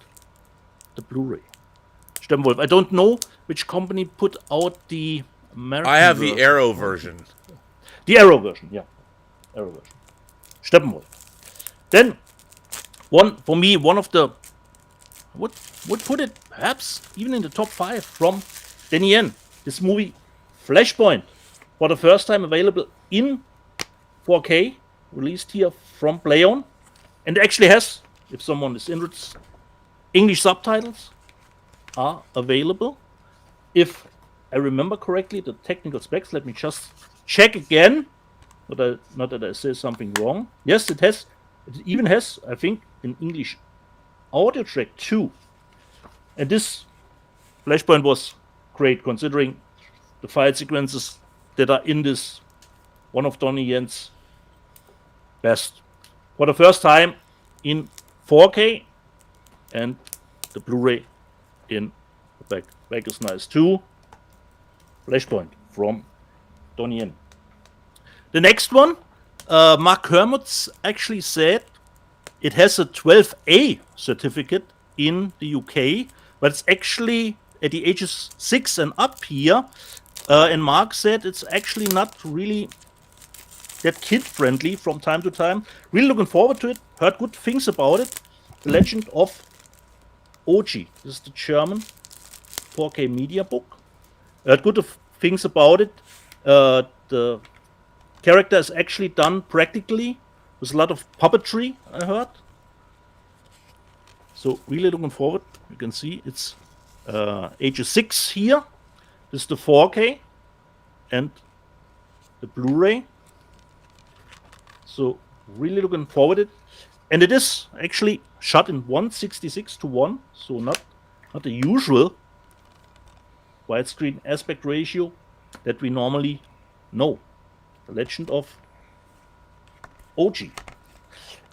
Speaker 5: the Blu-ray. Steppenwolf. I don't know which company put out the American
Speaker 4: I have
Speaker 5: version.
Speaker 4: the Arrow version.
Speaker 5: The Arrow version, yeah. Arrow version. Steppenwolf. Then, one of the, would put it perhaps even in the top 5 from Danny Yen. This movie, Flashpoint, for the first time available in 4K released here from PlayOn, and actually has, if someone is interested, English subtitles are available. If I remember correctly, the technical specs, let me just check again. Not that I say something wrong. Yes, it has. It even has, I think, an English audio track too. And this Flashpoint was great, considering the fight sequences that are in this, one of Donnie Yen's best. For the first time in 4K, and the Blu-ray in the back is nice too. Flashpoint from Donnie Yen. The next one, Mark Kermott's actually said it has a 12A certificate in the UK, but it's actually at the ages 6 and up here. And Mark said it's actually not really that kid-friendly from time to time. Really looking forward to it. Heard good things about it. The Legend of OG. This is the German 4K media book. Heard good things about it. The character is actually done practically with a lot of puppetry, I heard. So really looking forward. You can see it's ages 6 here. This is the 4K and the Blu-ray. So really looking forward to it. And it is actually shot in 1:66:1, so not the usual widescreen aspect ratio that we normally know. The Legend of OG.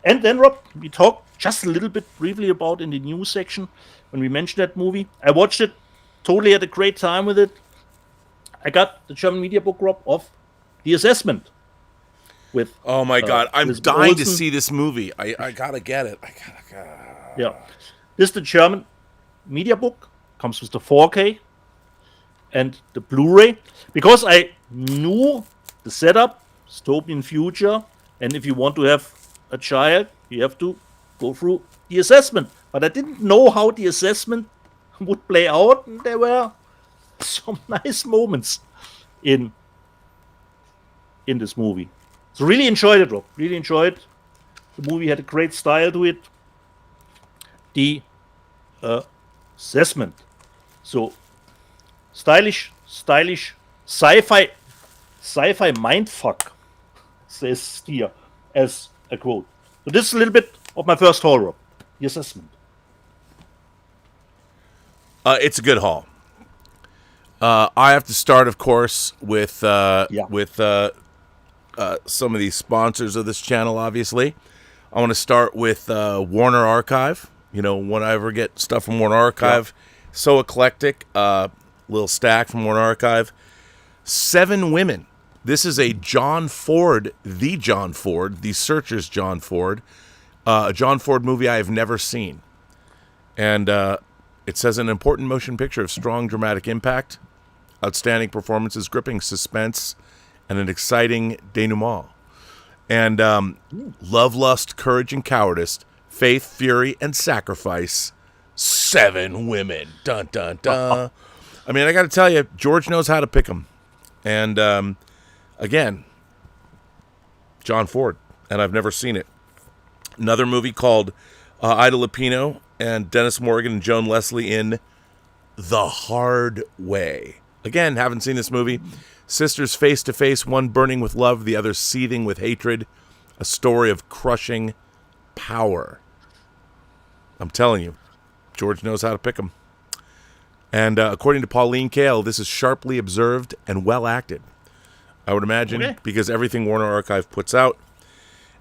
Speaker 5: And then, Rob, we talked just a little bit briefly about in the news section when we mentioned that movie. I watched it, totally had a great time with it. I got the German media book, Rob, of The Assessment. With
Speaker 4: oh my God, I'm
Speaker 5: Elizabeth
Speaker 4: dying to
Speaker 5: Olsen.
Speaker 4: see this movie. I gotta get it.
Speaker 5: Yeah. This is the German media book. Comes with the 4K and the Blu-ray. Because I knew the setup, dystopian future, and if you want to have a child, you have to go through The Assessment. But I didn't know how The Assessment would play out, and there were some nice moments in this movie. So really enjoyed it, Rob. Really enjoyed. The movie had a great style to it. The Assessment. So stylish sci-fi mindfuck, says here as a quote. So this is a little bit of my first haul, Rob. The Assessment.
Speaker 4: It's a good haul. I have to start, of course, with some of these sponsors of this channel, obviously. I want to start with Warner Archive. You know, when I ever get stuff from Warner Archive, so eclectic. Little stack from Warner Archive. 7 Women. This is a John Ford, the Searchers John Ford. A John Ford movie I have never seen. And it says an important motion picture of strong dramatic impact, outstanding performances, gripping suspense, and an exciting denouement. And love, lust, courage, and cowardice, faith, fury, and sacrifice. 7 women. Dun, dun, dun. I mean, I got to tell you, George knows how to pick them. And again, John Ford, and I've never seen it. Another movie called Ida Lupino and Dennis Morgan and Joan Leslie in The Hard Way. Again, haven't seen this movie. Sisters face to face, one burning with love, the other seething with hatred. A story of crushing power. I'm telling you, George knows how to pick them. And according to Pauline Kael, this is sharply observed and well acted. I would imagine, because everything Warner Archive puts out.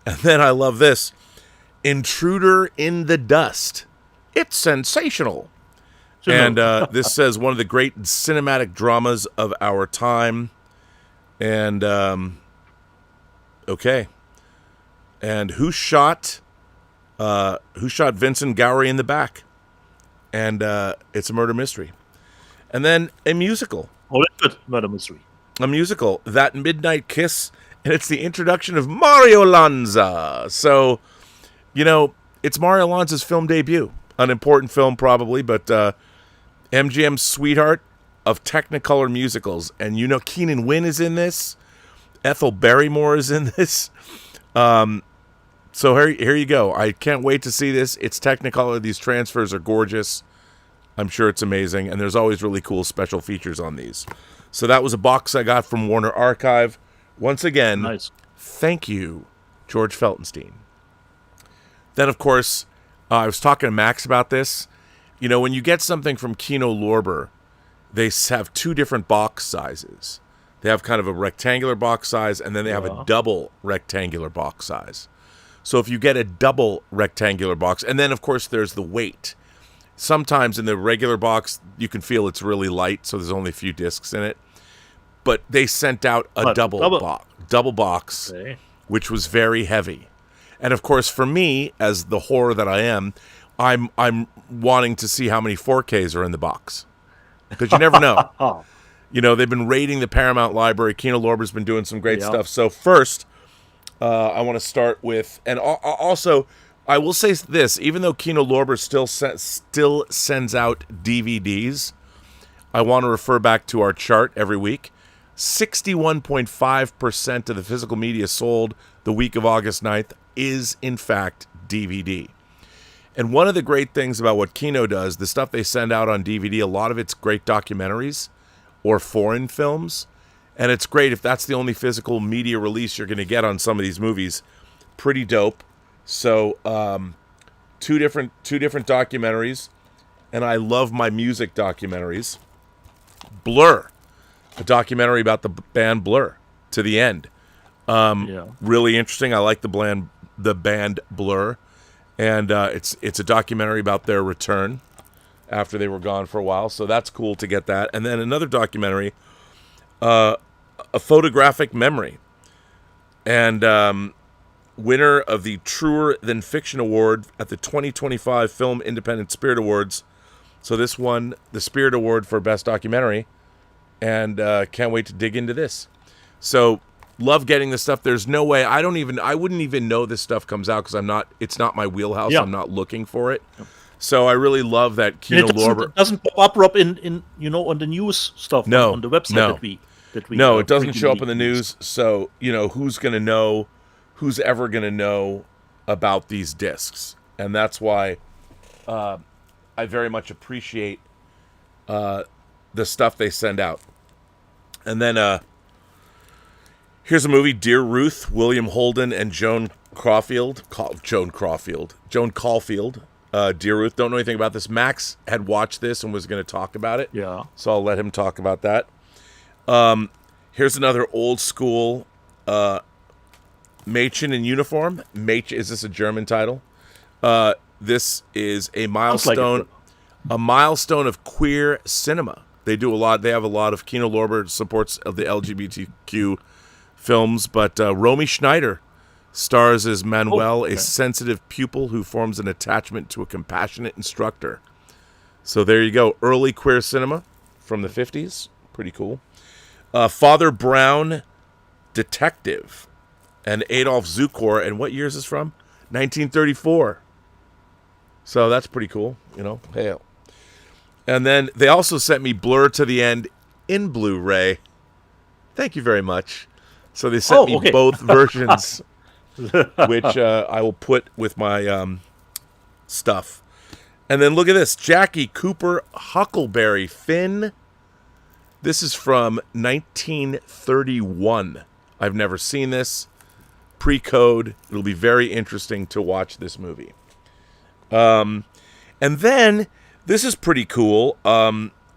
Speaker 4: And then I love this. Intruder in the Dust. It's sensational. And this says one of the great cinematic dramas of our time. And, okay. And who shot Vincent Gowry in the back? And it's a murder mystery. And then a musical.
Speaker 5: Oh, that's good. Murder mystery.
Speaker 4: A musical, That Midnight Kiss, and it's the introduction of Mario Lanza. So, you know, it's Mario Lanza's film debut. An important film, probably, but MGM's sweetheart of Technicolor musicals. And you know, Keenan Wynn is in this. Ethel Barrymore is in this. So here you go. I can't wait to see this. It's Technicolor. These transfers are gorgeous. I'm sure it's amazing. And there's always really cool special features on these. So that was a box I got from Warner Archive. Once again,
Speaker 5: Nice.
Speaker 4: Thank you, George Feltenstein. Then, of course, I was talking to Max about this. You know, when you get something from Kino Lorber, they have two different box sizes. They have kind of a rectangular box size, and then they have a double rectangular box size. So if you get a double rectangular box, and then, of course, there's the weight. Sometimes in the regular box, you can feel it's really light, so there's only a few discs in it. But they sent out a double box,
Speaker 5: Okay.
Speaker 4: which was very heavy. And, of course, for me, as the horror that I am, I'm wanting to see how many 4Ks are in the box. Because you never know. You know, they've been raiding the Paramount library. Kino Lorber's been doing some great stuff. So first, I want to start with, and also, I will say this, even though Kino Lorber still sends out DVDs, I want to refer back to our chart every week. 61.5% of the physical media sold the week of August 9th is, in fact, DVD. And one of the great things about what Kino does, the stuff they send out on DVD, a lot of it's great documentaries or foreign films. And it's great if that's the only physical media release you're going to get on some of these movies. Pretty dope. So, two different documentaries. And I love my music documentaries. Blur, a documentary about the band Blur, to the end. Really interesting. I like the band Blur. And it's a documentary about their return after they were gone for a while. So that's cool to get that. And then another documentary, A Photographic Memory. And winner of the Truer Than Fiction Award at the 2025 Film Independent Spirit Awards. So this won the Spirit Award for Best Documentary. And can't wait to dig into this. So love getting this stuff. There's no way I wouldn't even know this stuff comes out because it's not my wheelhouse. I'm not looking for it. So I really love that Kino Lorber.
Speaker 5: It doesn't pop up, Rob, in on the news stuff on the website that we
Speaker 4: No, it doesn't show up in the news. So, who's ever going to know about these discs? And that's why I very much appreciate the stuff they send out. And then here's a movie, Dear Ruth, William Holden and Joan Caulfield. Dear Ruth, don't know anything about this. Max had watched this and was going to talk about it.
Speaker 5: Yeah.
Speaker 4: So I'll let him talk about that. Here's another old school Mädchen in Uniform. Is this a German title? This is a milestone, of queer cinema. They have a lot of Kino Lorber supports of the LGBTQ films, but Romy Schneider stars as Manuel, a sensitive pupil who forms an attachment to a compassionate instructor. So there you go. Early queer cinema from the 50s. Pretty cool. Father Brown, Detective, and Adolf Zukor. And what year is this from? 1934. So that's pretty cool. Hey. And then they also sent me Blur to the End in Blu-ray. Thank you very much. So they sent me both versions, which I will put with my stuff. And then look at this. Jackie Cooper Huckleberry Finn. This is from 1931. I've never seen this. Pre-code. It'll be very interesting to watch this movie. And then, this is pretty cool.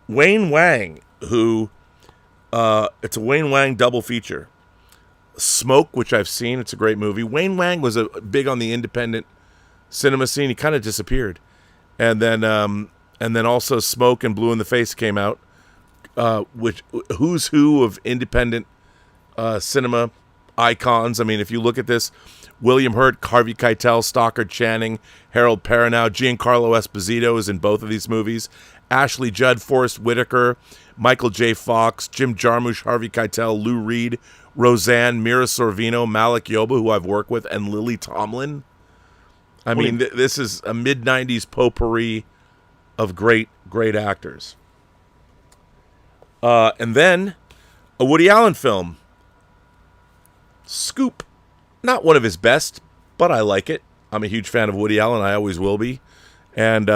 Speaker 4: Wayne Wang, who... it's a Wayne Wang double feature. Smoke, which I've seen. It's a great movie. Wayne Wang was big on the independent cinema scene. He kind of disappeared. And then also Smoke and Blue in the Face came out. Which who's who of independent cinema icons. I mean, if you look at this, William Hurt, Harvey Keitel, Stockard Channing, Harold Perrineau, Giancarlo Esposito is in both of these movies. Ashley Judd, Forrest Whitaker, Michael J. Fox, Jim Jarmusch, Harvey Keitel, Lou Reed, Roseanne, Mira Sorvino, Malik Yoba, who I've worked with, and Lily Tomlin. I mean, this is a mid-90s potpourri of great actors. And then a Woody Allen film, Scoop. Not one of his best, but I like it. I'm a huge fan of Woody Allen. I always will be. And,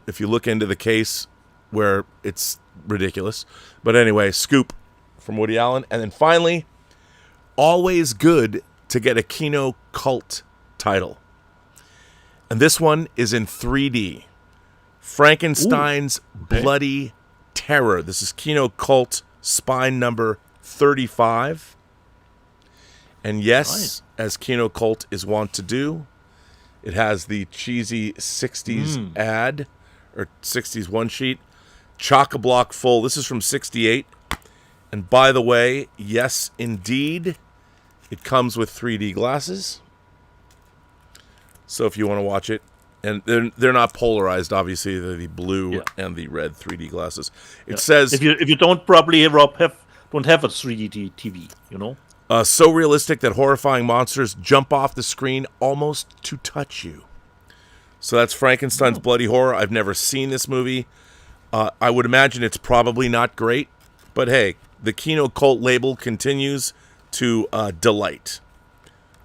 Speaker 4: if you look into the case where it's ridiculous. But anyway, Scoop from Woody Allen. And then finally, always good to get a Kino Cult title. And this one is in 3D. Frankenstein's Bloody Terror. This is Kino Cult spine number 35. And yes, as Kino Cult is wont to do, it has the cheesy 60s ad, or 60s one sheet, chock-a-block full. This is from 68. And by the way, yes, indeed, it comes with 3D glasses. So if you want to watch it, and they're not polarized, obviously, they're the blue and the red 3D glasses. It says...
Speaker 5: If you don't probably, Rob, don't have a 3D TV, you know?
Speaker 4: So realistic that horrifying monsters jump off the screen almost to touch you. So that's Frankenstein's Bloody Horror. I've never seen this movie. I would imagine it's probably not great. But hey, the Kino Cult label continues to delight.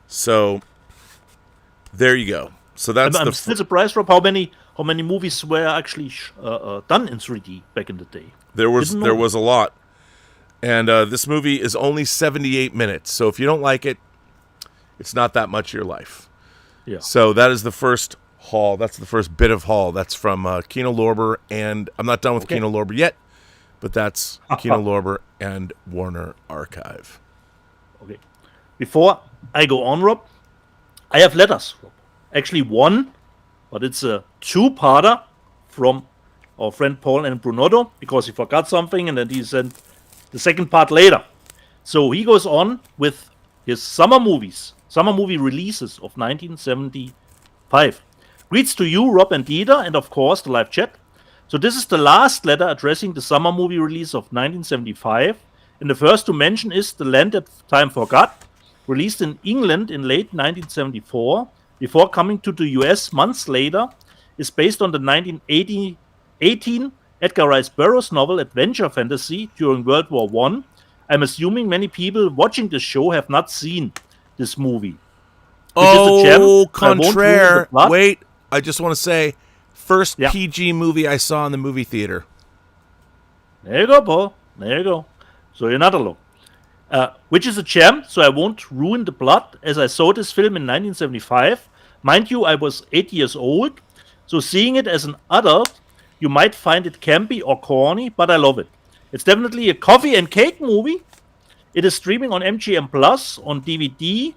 Speaker 4: So there you go. So that's
Speaker 5: I'm still surprised, Rob, how many movies were actually done in 3D back in the day.
Speaker 4: There was a lot. And this movie is only 78 minutes. So if you don't like it, it's not that much of your life.
Speaker 5: Yeah.
Speaker 4: So that is the first haul. That's the first bit of haul. That's from Kino Lorber. And I'm not done with Kino Lorber yet, but that's Kino Lorber and Warner Archive.
Speaker 5: Okay. Before I go on, Rob, I have letters, Rob. Actually one, but it's a two-parter from our friend Paul and Brunotto, because he forgot something and then he sent the second part later. So he goes on with his summer movie releases of 1975. Greets to you, Rob and Dieter, and of course the live chat. So this is the last letter addressing the summer movie release of 1975. And the first to mention is The Land That Time Forgot, released in England in late 1974, before coming to the US months later, is based on the 1918 Edgar Rice Burroughs novel Adventure Fantasy during World War I. I'm assuming many people watching this show have not seen this movie.
Speaker 4: Oh, contraire. Wait, I just want to say, first PG movie I saw in the movie theater.
Speaker 5: There you go, Paul. There you go. So you're not alone. Which is a gem, so I won't ruin the plot, as I saw this film in 1975. Mind you, I was 8 years old, so seeing it as an adult, you might find it campy or corny, but I love it. It's definitely a coffee and cake movie. It is streaming on MGM Plus on DVD.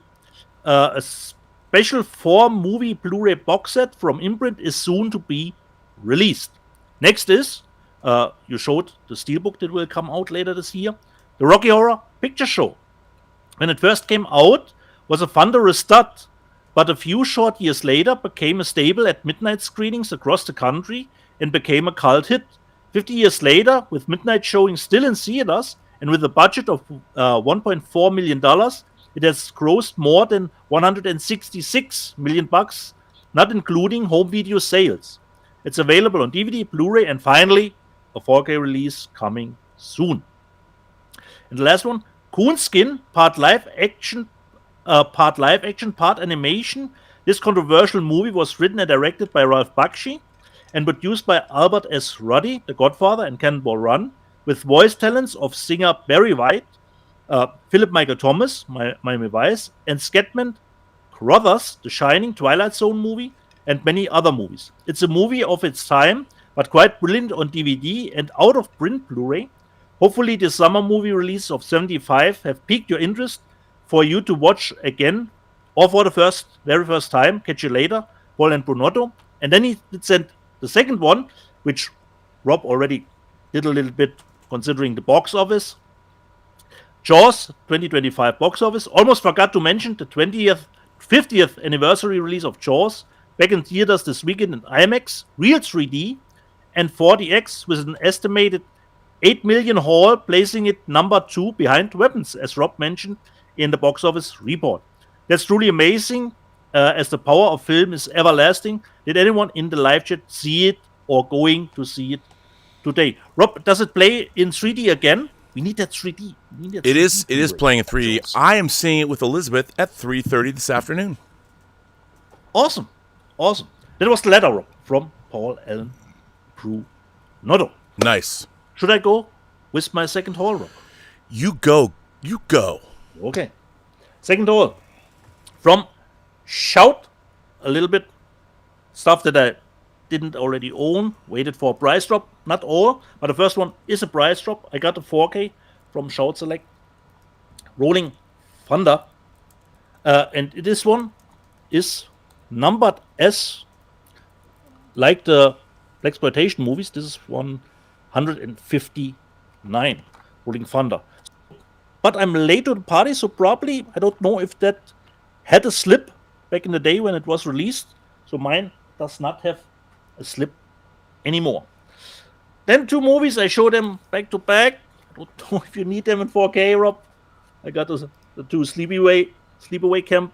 Speaker 5: A special 4-movie Blu-ray box set from Imprint is soon to be released. Next is, you showed the Steelbook that will come out later this year, the Rocky Horror Picture Show. When it first came out, was a thunderous stud, but a few short years later became a staple at midnight screenings across the country and became a cult hit. 50 years later, with midnight showing still in theaters, and with a budget of $1.4 million, it has grossed more than $166 million, not including home video sales. It's available on DVD, Blu-ray, and finally, a 4K release coming soon. And the last one, Coonskin, part live action, part animation. This controversial movie was written and directed by Ralph Bakshi and produced by Albert S. Ruddy, The Godfather, and Cannonball Run, with voice talents of singer Barry White, Philip Michael Thomas, Miami Vice, and Scatman Crothers, The Shining, Twilight Zone movie, and many other movies. It's a movie of its time, but quite brilliant on DVD and out-of-print Blu-ray. Hopefully the summer movie release of 75 have piqued your interest for you to watch again, or for the very first time. Catch you later, Paul and Brunotto. And then he sent the second one, which Rob already did a little bit considering the box office. Jaws 2025 box office. Almost forgot to mention the 50th anniversary release of Jaws, back in theaters this weekend in IMAX, real 3D, and 4DX with an estimated 8 million haul, placing it number 2 behind Weapons, as Rob mentioned in the box office report. That's truly amazing, as the power of film is everlasting. Did anyone in the live chat see it or going to see it today? Rob, does it play in 3D again? We need that 3D. We need that
Speaker 4: It
Speaker 5: 3D
Speaker 4: is
Speaker 5: Blu-ray.
Speaker 4: playing in 3D. I am seeing it with Elizabeth at 3:30 this afternoon.
Speaker 5: Awesome. That was the letter from Paul Allen Promotional.
Speaker 4: Nice.
Speaker 5: Should I go with my second haul, Rob?
Speaker 4: You go.
Speaker 5: Okay. Second haul from Shout. A little bit stuff that I didn't already own. Waited for a price drop. Not all, but the first one is a price drop. I got the 4K from Shout Select. Rolling Thunder. And this one is numbered as like the exploitation movies. This is 159. Rolling Thunder. But I'm late to the party, so probably I don't know if that had a slip back in the day when it was released. So mine does not have a slip anymore. Then 2 movies, I show them back to back. I don't know if you need them in 4K, Rob. I got the 2 Sleepaway Camp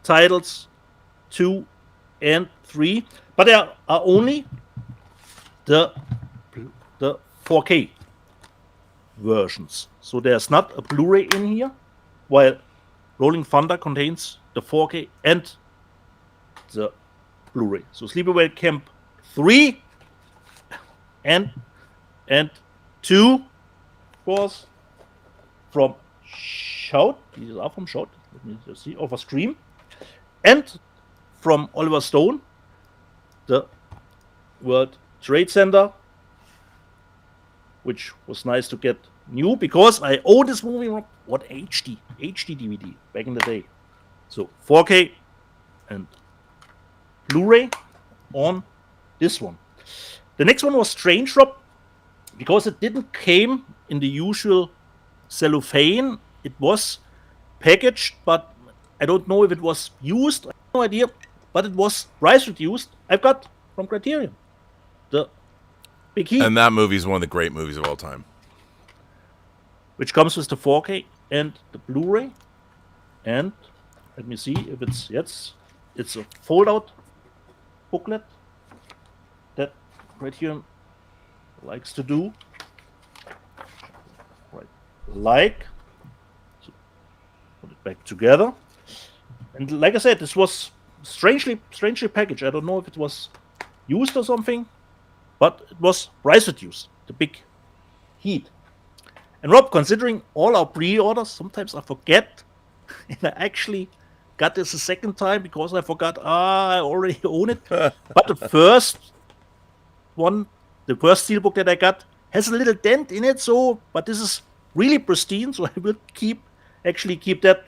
Speaker 5: titles, 2 and 3. But there are only the 4K versions. So there's not a Blu-ray in here, while Rolling Thunder contains the 4K and the Blu-ray. So Sleepaway Camp 3 and 2 was from Shout. These are from Shout. Let me just see. Over Stream. And from Oliver Stone, the World Trade Center, which was nice to get new because I own this movie. What HD DVD back in the day. So 4K and Blu-ray on this one. The next one was Strange Drop because it didn't came in the usual cellophane. It was packaged, but I don't know if it was used. I have no idea, but it was price reduced. I've got from Criterion the Big Heat,
Speaker 4: And that movie is one of the great movies of all time.
Speaker 5: which comes with the 4K and the Blu-ray. And let me see if it's it's a fold-out booklet that Criterion likes to do. Right, so put it back together. And like I said, this was strangely packaged. I don't know if it was used or something, but it was price reduced. The Big Heat. And Rob, considering all our pre-orders, sometimes I forget, and I actually got this a second time because I forgot. I already own it. But the first one, the first steelbook that I got, has a little dent in it. So, but this is really pristine. So I will keep that.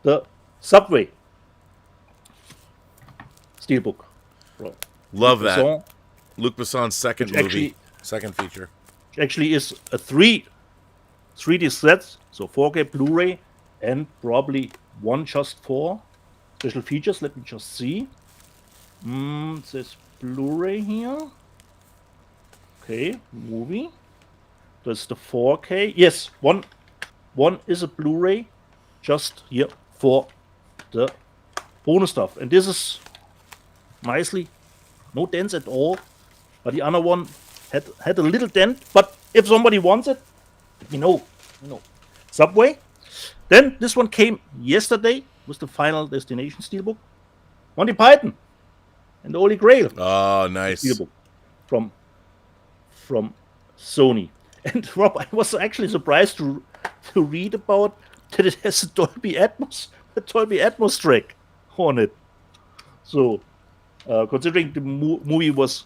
Speaker 5: The Subway steelbook.
Speaker 4: Love that.
Speaker 5: Besson,
Speaker 4: Luc Besson's second
Speaker 5: Which
Speaker 4: movie, second feature.
Speaker 5: which actually is a 3D set, so 4K Blu-ray, and probably one just for special features. Let me just see. It says Blu-ray here. Okay, movie. That's the 4K. Yes, one is a Blu-ray, just here for the bonus stuff. And this is nicely, no dents at all. But the other one had a little dent. But if somebody wants it, let me know. Subway. Then this one came yesterday with the Final Destination steelbook. Monty Python and the Holy Grail
Speaker 4: Oh, nice.
Speaker 5: steelbook from Sony. And Rob, I was actually surprised to read about that it has a Dolby Atmos track on it. So, considering the movie was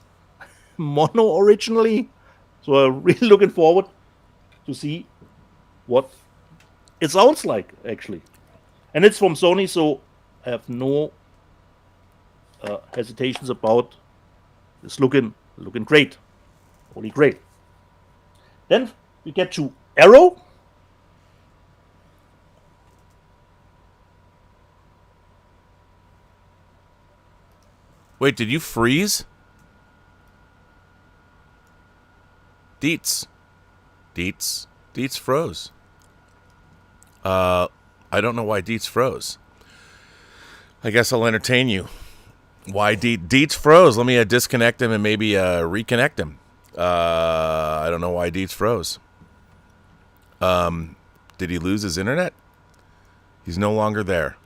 Speaker 5: mono originally, so I'm really looking forward to see what it sounds like, actually. And it's from Sony, so I have no hesitations about this looking great. Holy great. Then we get to Arrow.
Speaker 4: Wait, did you freeze? Dietz froze. I don't know why Dietz froze. I guess I'll entertain you. Why Dietz froze? Let me disconnect him and maybe reconnect him. I don't know why Dietz froze. Did he lose his internet? He's no longer there.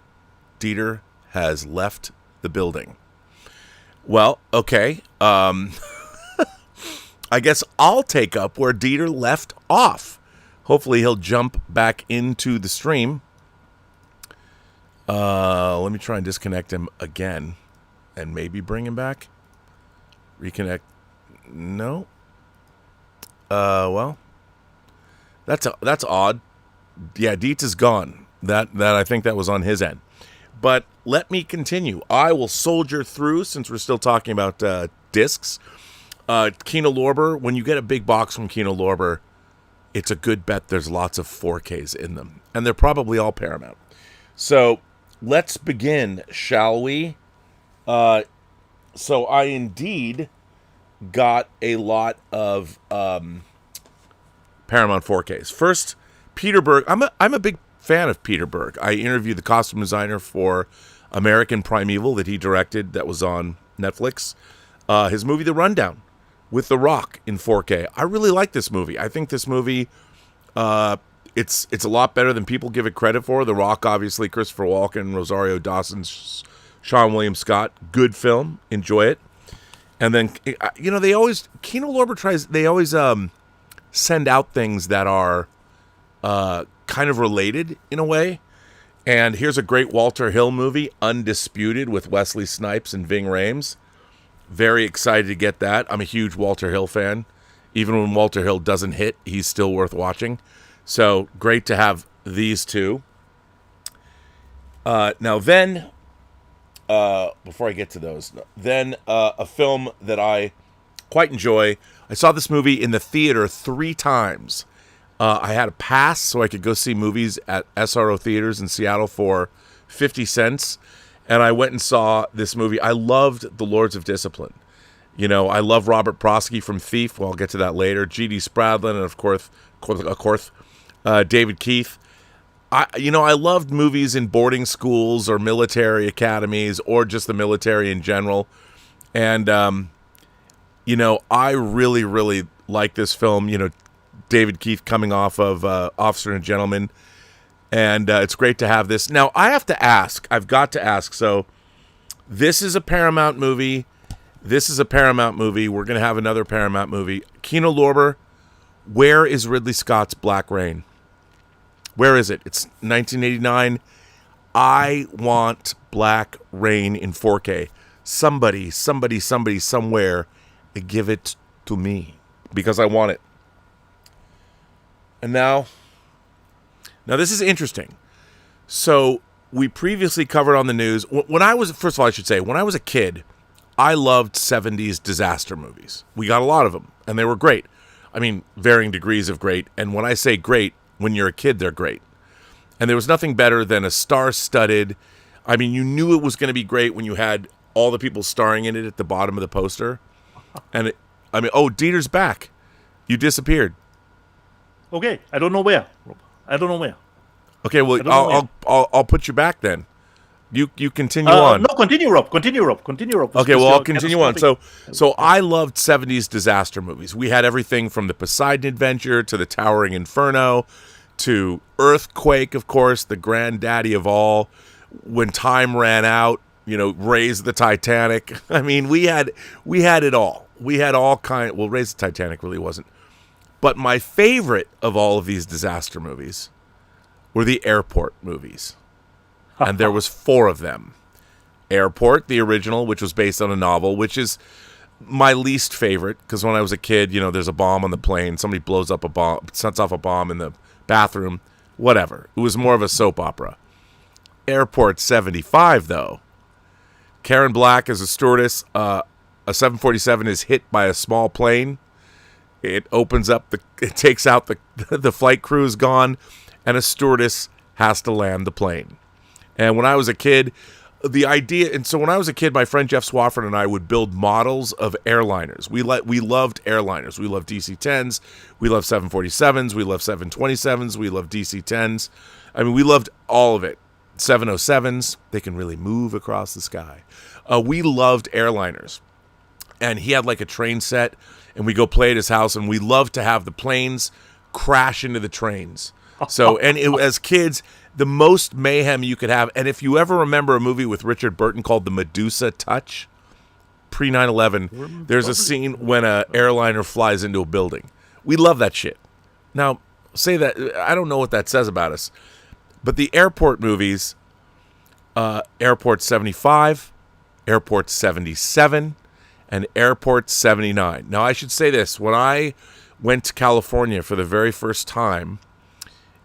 Speaker 4: Dieter has left the building. Well, okay. I guess I'll take up where Dieter left off. Hopefully he'll jump back into the stream. Let me try and disconnect him again and maybe bring him back. Reconnect. No. Well, that's odd. Yeah, Dietz is gone. That I think that was on his end. But let me continue. I will soldier through since we're still talking about discs. Kino Lorber, when you get a big box from Kino Lorber, it's a good bet there's lots of 4Ks in them. And they're probably all Paramount. So let's begin, shall we? So I indeed got a lot of Paramount 4Ks. First, Peter Berg. I'm a big fan of Peter Berg. I interviewed the costume designer for American Primeval that he directed that was on Netflix. His movie The Rundown with The Rock in 4K. I really like this movie. I think this movie, it's a lot better than people give it credit for. The Rock, obviously, Christopher Walken, Rosario Dawson, Sean William Scott. Good film. Enjoy it. And then, they always, Kino Lorber they always send out things that are kind of related in a way. And here's a great Walter Hill movie, Undisputed, with Wesley Snipes and Ving Rhames. Very excited to get that. I'm a huge Walter Hill fan. Even when Walter Hill doesn't hit, he's still worth watching. So great to have these two. Now then, before I get to those, then a film that I quite enjoy. I saw this movie in the theater 3 times. I had a pass so I could go see movies at SRO theaters in Seattle for 50 cents. And I went and saw this movie. I loved The Lords of Discipline. I love Robert Prosky from Thief. Well, I'll get to that later. G.D. Spradlin and, of course, David Keith. I loved movies in boarding schools or military academies or just the military in general. And, I really, really like this film. David Keith coming off of Officer and Gentleman. And it's great to have this. Now, I've got to ask. So, this is a Paramount movie. We're going to have another Paramount movie. Kino Lorber, where is Ridley Scott's Black Rain? Where is it? It's 1989. I want Black Rain in 4K. Somebody, somewhere, give it to me. Because I want it. And now this is interesting. So we previously covered on the news. First of all, I should say, when I was a kid, I loved 70s disaster movies. We got a lot of them, and they were great. I mean, varying degrees of great. And when I say great, when you're a kid, they're great. And there was nothing better than a star-studded. I mean, you knew it was going to be great when you had all the people starring in it at the bottom of the poster. And Dieter's back. You disappeared.
Speaker 5: Okay, I don't know where.
Speaker 4: Okay, well, I'll put you back then. You continue on.
Speaker 5: No, continue, Rob. Okay,
Speaker 4: well, I'll continue on. So I loved 70s disaster movies. We had everything from the Poseidon Adventure to the Towering Inferno to Earthquake, of course, the granddaddy of all. When Time Ran Out, Raise the Titanic. I mean, we had it all. We had all well, Raise the Titanic really wasn't. But my favorite of all of these disaster movies were the airport movies. And there was 4 of them. Airport, the original, which was based on a novel, which is my least favorite, because when I was a kid, there's a bomb on the plane, somebody sets off a bomb in the bathroom, whatever. It was more of a soap opera. Airport 75, though. Karen Black is a stewardess. A 747 is hit by a small plane. It opens up, it takes out the flight crew is gone, and a stewardess has to land the plane. And when I was a kid, when I was a kid, my friend Jeff Swafford and I would build models of airliners. We loved airliners. We loved DC-10s. We loved 747s. We loved 727s. We loved DC-10s. I mean, we loved all of it. 707s, they can really move across the sky. We loved airliners. And he had like a train set, and we go play at his house, and we loved to have the planes crash into the trains. So, and as kids, the most mayhem you could have. And if you ever remember a movie with Richard Burton called The Medusa Touch, pre 9/11, there's a scene when an airliner flies into a building. We love that shit. Now, say that, I don't know what that says about us, but the airport movies, Airport 75, Airport 77, and Airport 79. Now, I should say this. When I went to California for the very first time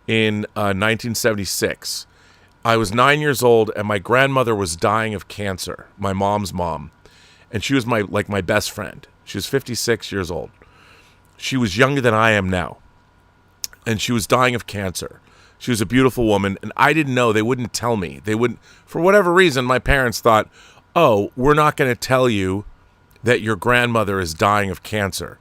Speaker 4: in 1976, I was 9 years old, and my grandmother was dying of cancer, my mom's mom. And she was my best friend. She was 56 years old. She was younger than I am now. And she was dying of cancer. She was a beautiful woman, and I didn't know. They wouldn't tell me. They wouldn't, for whatever reason, my parents thought, oh, we're not going to tell you that your grandmother is dying of cancer.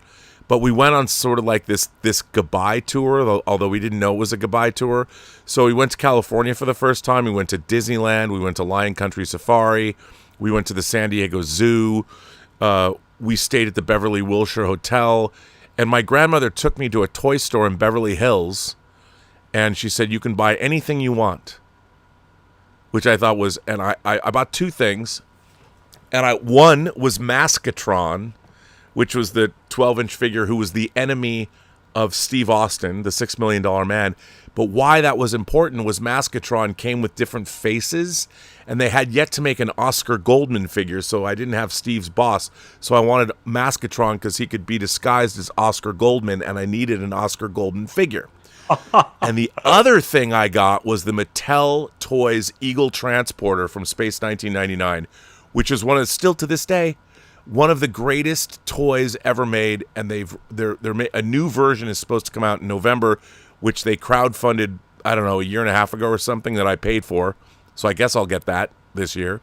Speaker 4: But we went on sort of like this goodbye tour, although we didn't know it was a goodbye tour. So we went to California for the first time. We went to Disneyland. We went to Lion Country Safari. We went to the San Diego Zoo. We stayed at the Beverly Wilshire Hotel. And my grandmother took me to a toy store in Beverly Hills. And she said, you can buy anything you want. Which I thought was, and I bought two things. And one was Maskatron, which was the 12-inch figure who was the enemy of Steve Austin, the $6 million man. But why that was important was Maskatron came with different faces, and they had yet to make an Oscar Goldman figure, so I didn't have Steve's boss. So I wanted Maskatron because he could be disguised as Oscar Goldman, and I needed an Oscar Goldman figure. And the other thing I got was the Mattel Toys Eagle Transporter from Space 1999, which is still to this day, one of the greatest toys ever made, and a new version is supposed to come out in November, which they crowdfunded, I don't know, a year and a half ago or something that I paid for. So I guess I'll get that this year.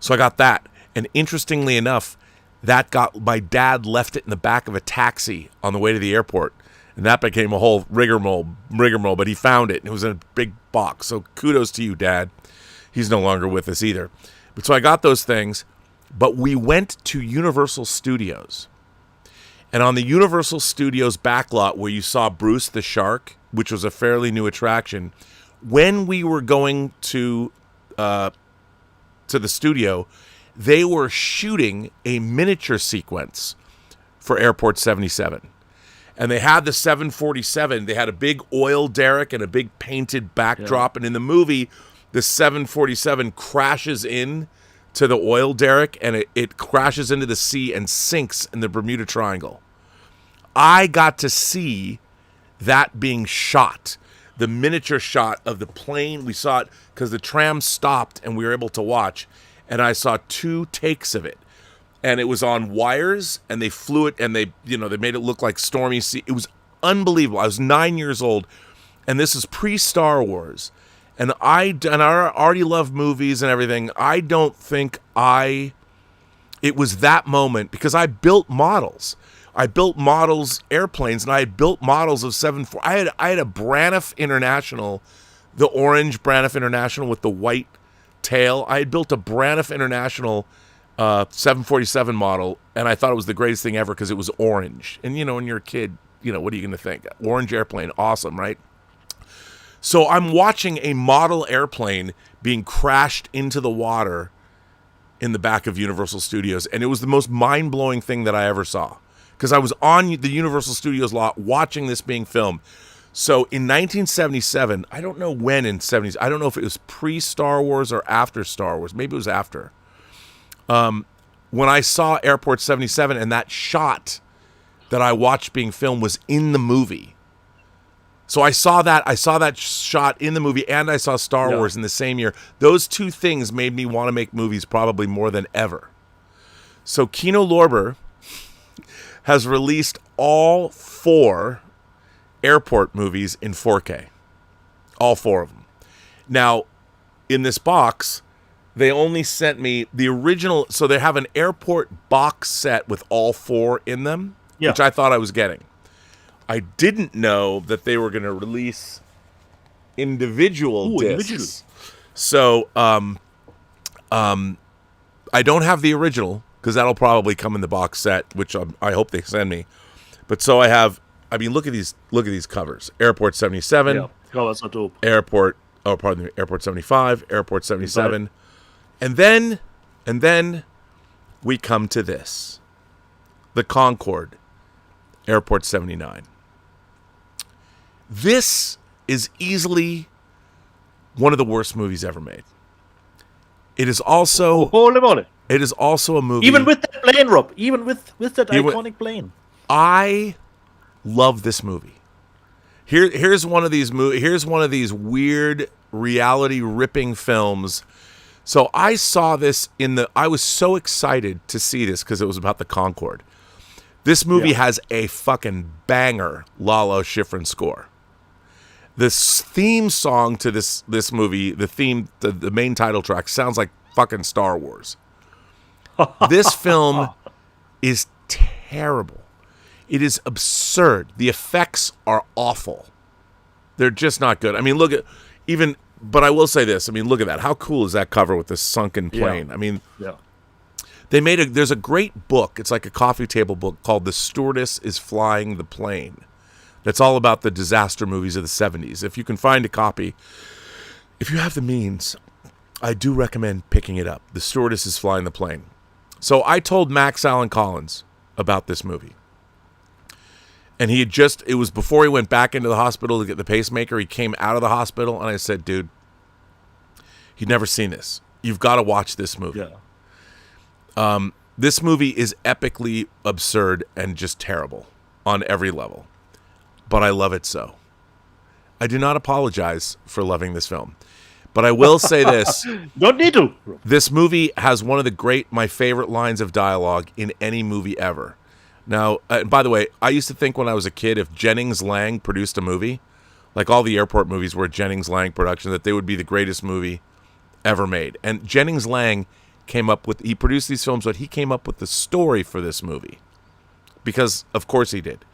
Speaker 4: So I got that. And interestingly enough, my dad left it in the back of a taxi on the way to the airport. And that became a whole rigmarole, but he found it. And it was in a big box. So kudos to you, Dad. He's no longer with us either. But so I got those things. But we went to Universal Studios. And on the Universal Studios backlot where you saw Bruce the Shark, which was a fairly new attraction, when we were going to the studio, they were shooting a miniature sequence for Airport 77. And they had the 747. They had a big oil derrick and a big painted backdrop. Yeah. And in the movie, the 747 crashes in to the oil derrick, and it crashes into the sea and sinks in the Bermuda Triangle. I got to see that being shot, the miniature shot of the plane. We saw it because the tram stopped, and we were able to watch, and I saw 2 takes of it. And it was on wires, and they flew it, and they made it look like stormy sea. It was unbelievable. I was 9 years old, and this is pre-Star Wars. And I already love movies and everything. I don't think it was that moment, because I built models. I built models, airplanes, and I had built models of 747. I had a Braniff International, the orange Braniff International with the white tail. I had built a Braniff International 747 model, and I thought it was the greatest thing ever because it was orange. And, when you're a kid, what are you going to think? Orange airplane, awesome, right? So I'm watching a model airplane being crashed into the water in the back of Universal Studios, and it was the most mind-blowing thing that I ever saw, because I was on the Universal Studios lot watching this being filmed. So in 1977, I don't know when in 70s, I don't know if it was pre-Star Wars or after Star Wars. Maybe it was after. When I saw Airport 77, and that shot that I watched being filmed was in the movie. So I saw that shot in the movie, and I saw Star Wars in the same year. Those two things made me want to make movies probably more than ever. So Kino Lorber has released all 4 airport movies in 4K. All 4 of them. Now, in this box, they only sent me the original. So they have an airport box set with all 4 in them, which I thought I was getting. I didn't know that they were going to release individual discs. So I don't have the original, because that'll probably come in the box set, which I hope they send me. But so I have I mean, look at these covers. Airport 77.
Speaker 5: Yeah, covers are dope.
Speaker 4: Airport 75, Airport 77. And then we come to this. The Concorde, Airport 79. This is easily one of the worst movies ever made. It is also
Speaker 5: Holy moly.
Speaker 4: It is also a movie.
Speaker 5: Even with that plane, Rob. Even with that iconic plane.
Speaker 4: I love this movie. Here's one of these weird reality ripping films. So I saw this I was so excited to see this because it was about the Concorde. This movie has a fucking banger Lalo Schifrin score. This theme song to this movie, the main title track, sounds like fucking Star Wars. This film is terrible. It is absurd. The effects are awful. They're just not good. I mean, but I will say this. I mean, look at that. How cool is that cover with the sunken plane?
Speaker 5: Yeah.
Speaker 4: I mean,
Speaker 5: Yeah.
Speaker 4: there's a great book. It's like a coffee table book called The Stewardess is Flying the Plane. That's all about the disaster movies of the 70s. If you can find a copy, if you have the means, I do recommend picking it up. The Stewardess is Flying the Plane. So I told Max Allen Collins about this movie. And it was before he went back into the hospital to get the pacemaker. He came out of the hospital, and I said, dude, he'd never seen this. You've got to watch this movie.
Speaker 5: Yeah.
Speaker 4: This movie is epically absurd and just terrible on every level. But I love it so. I do not apologize for loving this film. But I will say this.
Speaker 5: Don't need to.
Speaker 4: This movie has one of my favorite lines of dialogue in any movie ever. Now, by the way, I used to think when I was a kid, if Jennings Lang produced a movie, like all the airport movies were Jennings Lang production, that they would be the greatest movie ever made. And Jennings Lang he produced these films, but he came up with the story for this movie. Because, of course, he did.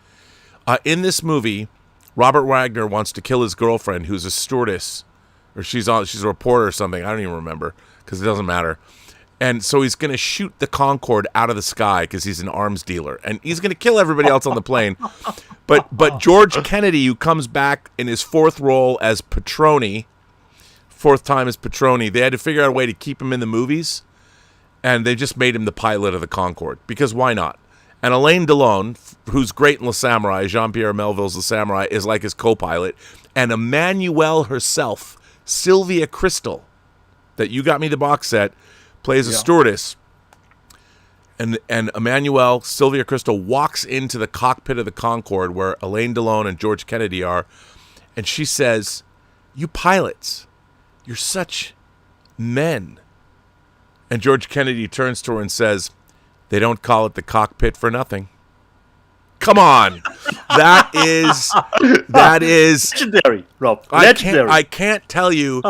Speaker 4: In this movie, Robert Wagner wants to kill his girlfriend, who's a stewardess, or she's a reporter or something. I don't even remember, because it doesn't matter. And so he's going to shoot the Concorde out of the sky because he's an arms dealer. And he's going to kill everybody else on the plane. But George Kennedy, who comes back in his fourth role as Petroni, fourth time as Petroni, they had to figure out a way to keep him in the movies. And they just made him the pilot of the Concorde. Because why not? And Alain Delon, who's great in Le Samurai, Jean-Pierre Melville's Le Samurai, is like his co-pilot. And Emmanuelle herself, Sylvia Crystal, that you got me the box set, plays a stewardess. And Emmanuelle, Sylvia Crystal, walks into the cockpit of the Concorde where Alain Delon and George Kennedy are. And she says, "You pilots, you're such men." And George Kennedy turns to her and says, "They don't call it the cockpit for nothing." Come on. That is
Speaker 5: Legendary, Rob. Legendary.
Speaker 4: I can't tell you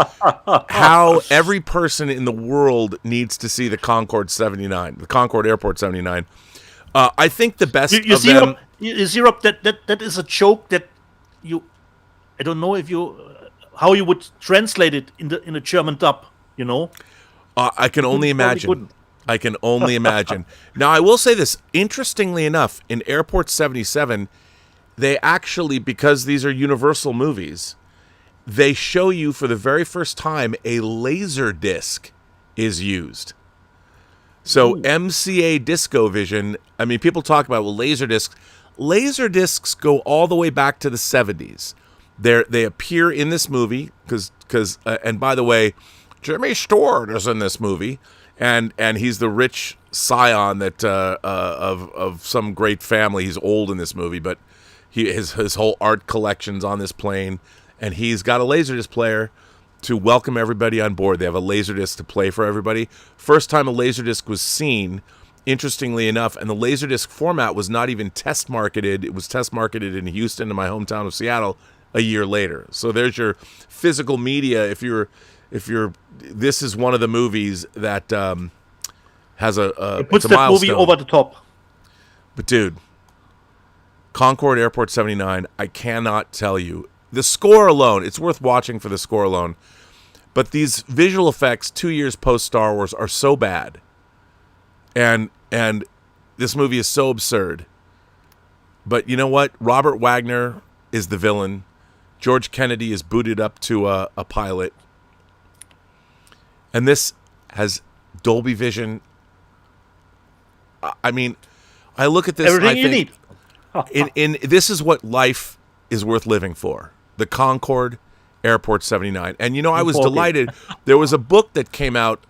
Speaker 4: how every person in the world needs to see the Concorde 79, the Concorde Airport 79. I think the best
Speaker 5: you
Speaker 4: of
Speaker 5: see,
Speaker 4: them...
Speaker 5: Rob, you see, Rob, that is a joke that I don't know how you would translate it in a German dub, you know?
Speaker 4: I can only imagine. I can only imagine. Now, I will say this. Interestingly enough, in Airport 77, they actually, because these are Universal movies, they show you for the very first time a laser disc is used. So MCA Discovision, I mean, people talk about, well, laser discs. Laser discs go all the way back to the 70s. They appear in this movie, because and by the way, Jimmy Stewart is in this movie. And he's the rich scion that of some great family. He's old in this movie, but his whole art collection's on this plane, and he's got a Laserdisc player to welcome everybody on board. They have a Laserdisc to play for everybody. First time a Laserdisc was seen, interestingly enough, and the Laserdisc format was not even test marketed. It was test marketed in Houston, in my hometown of Seattle, a year later. So there's your physical media. If you're this is one of the movies that has
Speaker 5: it puts
Speaker 4: it's a
Speaker 5: that
Speaker 4: milestone.
Speaker 5: movie over the top.
Speaker 4: But dude, Concorde Airport 79, I cannot tell you. The score alone, it's worth watching for the score alone. But these visual effects 2 years post Star Wars are so bad. And this movie is so absurd. But you know what? Robert Wagner is the villain. George Kennedy is booted up to a pilot. And this has Dolby Vision. I mean, I look at this.
Speaker 5: Everything
Speaker 4: I
Speaker 5: you
Speaker 4: think
Speaker 5: need.
Speaker 4: This is what life is worth living for. The Concorde Airport 79. And you know, I was delighted. There was a book that came out.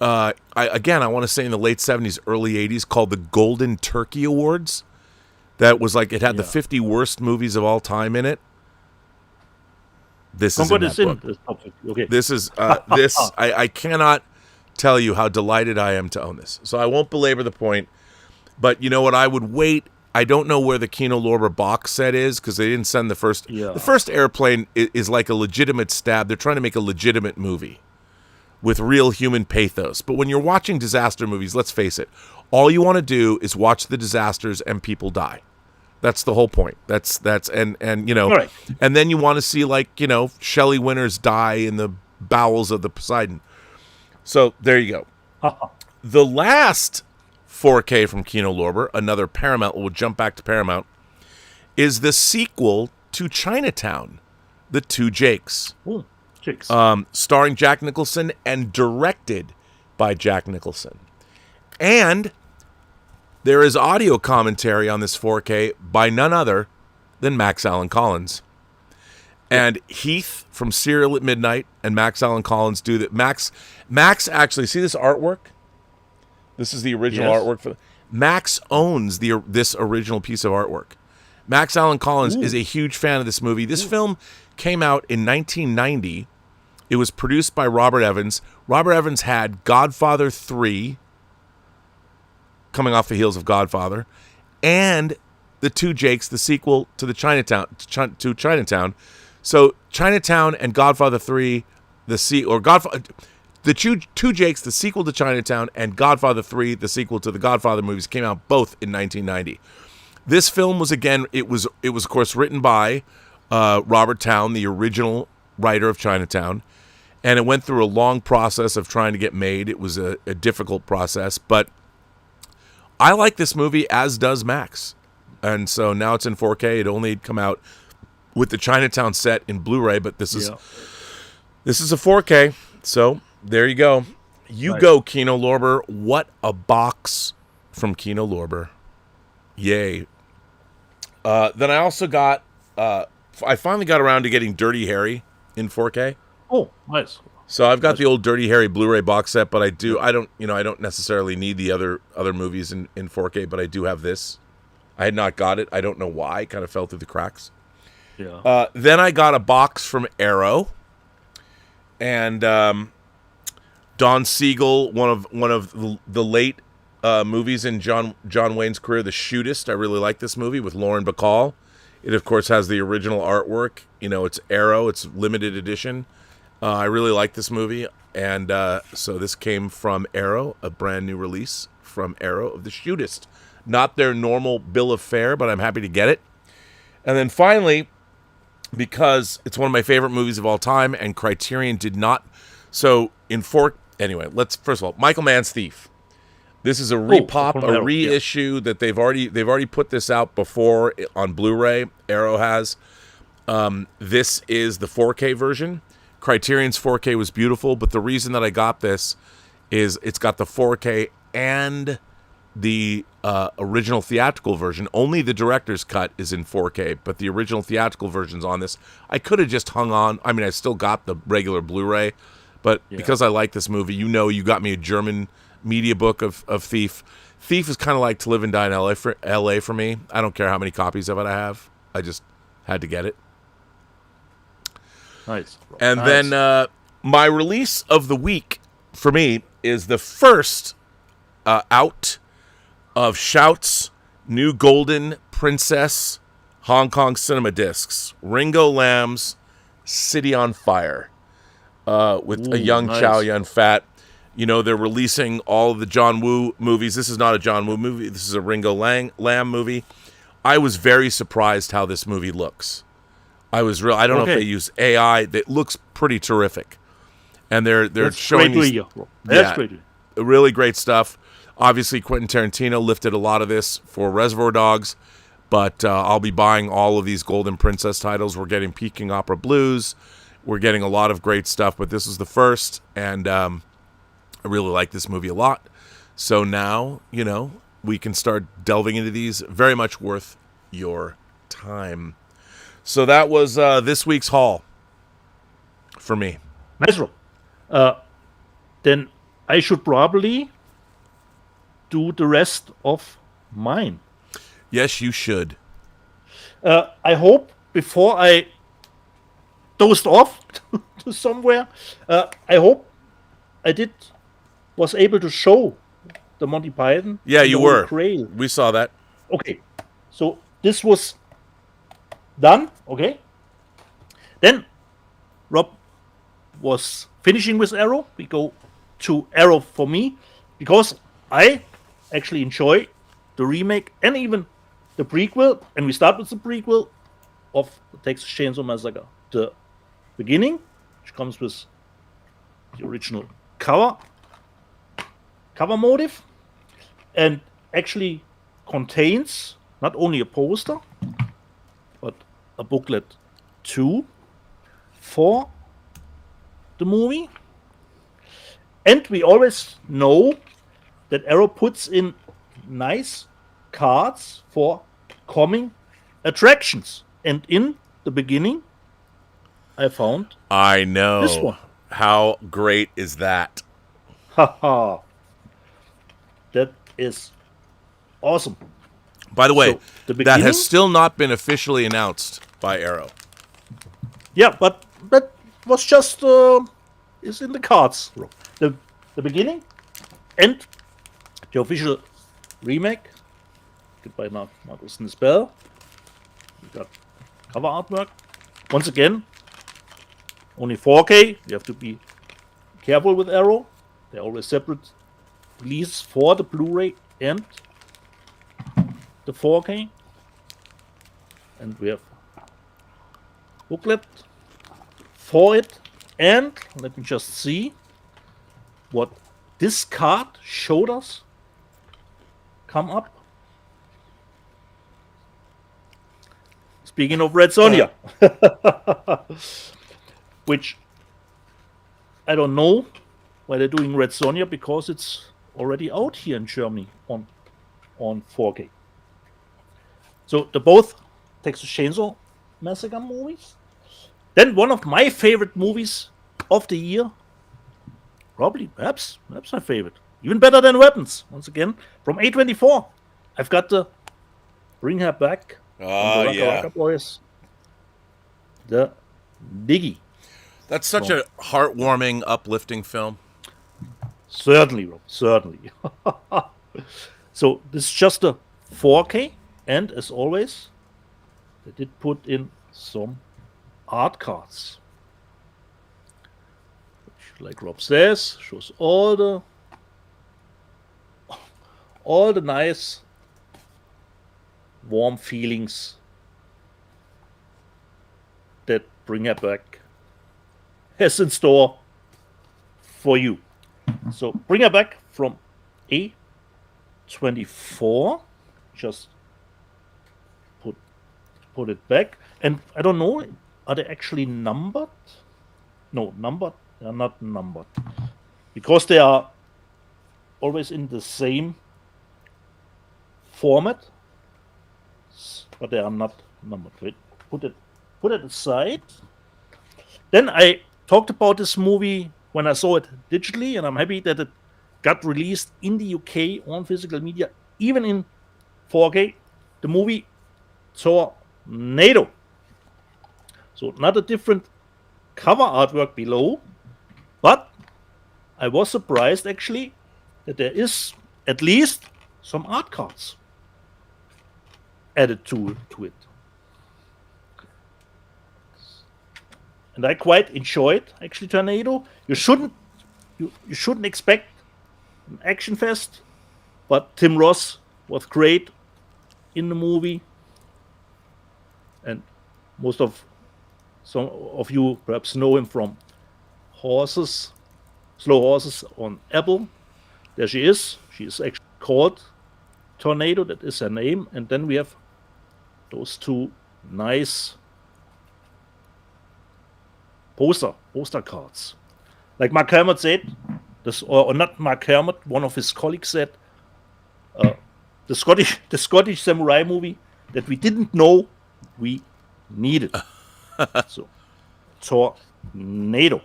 Speaker 4: I want to say in the late 70s, early 80s, called the Golden Turkey Awards. That was like, it had the 50 worst movies of all time in it. This is in that book.
Speaker 5: Okay.
Speaker 4: This is I cannot tell you how delighted I am to own this. So I won't belabor the point, but you know what? I would wait. I don't know where the Kino Lorber box set is because they didn't send the first.
Speaker 5: Yeah.
Speaker 4: The first Airplane is like a legitimate stab. They're trying to make a legitimate movie with real human pathos. But when you're watching disaster movies, let's face it, all you want to do is watch the disasters and people die. That's the whole point. That's and you know,
Speaker 5: right.
Speaker 4: And then you want to see, like, you know, Shelley Winters die in the bowels of the Poseidon. So there you go. The last 4K from Kino Lorber, another Paramount, we'll jump back to Paramount, is the sequel to Chinatown, The Two Jakes.
Speaker 5: Ooh, Jakes.
Speaker 4: Starring Jack Nicholson and directed by Jack Nicholson. And there is audio commentary on this 4K by none other than Max Allan Collins. And Heath from Serial at Midnight and Max Allan Collins do that. Max actually, see this artwork? This is the original artwork. Max owns this original piece of artwork. Max Allan Collins is a huge fan of this movie. This film came out in 1990. It was produced by Robert Evans. Robert Evans had Godfather 3, coming off the heels of Godfather, and The Two Jakes, the sequel to the Chinatown. So Chinatown and Godfather 3, the Two Jakes, the sequel to Chinatown, and Godfather 3, the sequel to the Godfather movies, came out both in 1990. This film was, again, it was of course written by Robert Towne, the original writer of Chinatown, and it went through a long process of trying to get made. It was a difficult process, but I like this movie, as does Max. And so now it's in 4K. It only had come out with the Chinatown set in Blu-ray, but this is a 4K. So there you go. You go, Kino Lorber. What a box from Kino Lorber. Yay. Then I also got, I finally got around to getting Dirty Harry in 4K.
Speaker 5: Oh, nice.
Speaker 4: So I've got the old Dirty Harry Blu-ray box set, but I don't necessarily need the other movies in 4K, but I do have this. I had not got it. I don't know why. It kind of fell through the cracks.
Speaker 5: Yeah.
Speaker 4: Then I got a box from Arrow, and Don Siegel, one of the late movies in John Wayne's career, The Shootist. I really like this movie with Lauren Bacall. It, of course, has the original artwork. You know, it's Arrow. It's limited edition. I really like this movie, and so this came from Arrow, a brand new release from Arrow of The Shootist. Not their normal bill of fare, but I'm happy to get it. And then finally, because it's one of my favorite movies of all time, and Criterion did not. So anyway, let's first of all, Michael Mann's Thief. This is a repop, a reissue that they've already put this out before on Blu-ray. Arrow has. This is the 4K version. Criterion's 4K was beautiful, but the reason that I got this is it's got the 4K and the original theatrical version. Only the director's cut is in 4K, but the original theatrical version's on this. I could have just hung on. I mean, I still got the regular Blu-ray, but because I like this movie, you got me a German media book of Thief. Thief is kind of like To Live and Die in LA for me. I don't care how many copies of it I have. I just had to get it.
Speaker 5: Nice.
Speaker 4: And then my release of the week for me is the first out of Shout's new Golden Princess Hong Kong cinema discs, Ringo Lam's City on Fire, with a young Chow Yun-Fat. You know, they're releasing all of the John Woo movies. This is not a John Woo movie. This is a Ringo Lam movie. I was very surprised how this movie looks. I don't know if they use AI. It looks pretty terrific. And they're showing really great stuff. Obviously, Quentin Tarantino lifted a lot of this for Reservoir Dogs. But I'll be buying all of these Golden Princess titles. We're getting Peking Opera Blues. We're getting a lot of great stuff, but this is the first, and I really like this movie a lot. So now, we can start delving into these. Very much worth your time. So that was this week's haul for me.
Speaker 5: Nice, Rob. Then I should probably do the rest of mine.
Speaker 4: Yes, you should.
Speaker 5: I hope before I dozed off to somewhere, I hope I was able to show the Monty Python.
Speaker 4: Yeah, you were.
Speaker 5: Grail.
Speaker 4: We saw that.
Speaker 5: Okay, so this was done. Okay, then Rob was finishing with Arrow. We go to Arrow for me because I actually enjoy the remake and even the prequel, and we start with the prequel of the Texas Chainsaw Massacre. The beginning, which comes with the original cover motive, and actually contains not only a poster, but a booklet too for the movie. And we always know that Arrow puts in nice cards for coming attractions. And in the beginning, I found
Speaker 4: I know.
Speaker 5: this one.
Speaker 4: How great is that?
Speaker 5: Haha. That is awesome.
Speaker 4: By the way,
Speaker 5: So, the
Speaker 4: that
Speaker 5: beginning-
Speaker 4: has still not been officially announced by Arrow.
Speaker 5: Yeah, but that was just is in the cards. The beginning and the official remake. Goodbye, Marcus Nispel. We got cover artwork. Once again, only 4K. You have to be careful with Arrow. They're always separate releases for the Blu-ray and the 4K. And we have booklet for it. And let me just see what this card showed us come up. Speaking of Red Sonja, which I don't know why they're doing Red Sonja, because it's already out here in Germany on 4K. So they're both Texas Chainsaw Massacre movies. Then one of my favorite movies of the year, probably, perhaps my favorite, even better than Weapons. Once again, from A24, I've got the Bring Her Back.
Speaker 4: Oh,
Speaker 5: the Raka Boys, the Diggy.
Speaker 4: That's such a heartwarming, uplifting film.
Speaker 5: Certainly, Rob. Certainly. So this is just a 4K, and as always, they did put in some art cards, which, like Rob says, shows all the nice, warm feelings that Bring Her Back has in store for you. So Bring Her Back from A24. Just put it back. And I don't know, are they actually numbered? No, numbered. They are not numbered. Because they are always in the same format. But they are not numbered. Wait, put it aside. Then I talked about this movie when I saw it digitally, and I'm happy that it got released in the UK on physical media, even in 4K. The movie Tornado. So not a different cover artwork below, but I was surprised actually that there is at least some art cards added to it. And I quite enjoyed actually Tornado. You shouldn't expect an action fest, but Tim Ross was great in the movie, and some of you perhaps know him from Slow Horses on Apple. There she is. She is actually called Tornado. That is her name. And then we have those two nice poster cards. Like Mark Kermit said, or not Mark Kermit, one of his colleagues said, the Scottish samurai movie that we didn't know we needed. So, Tornado.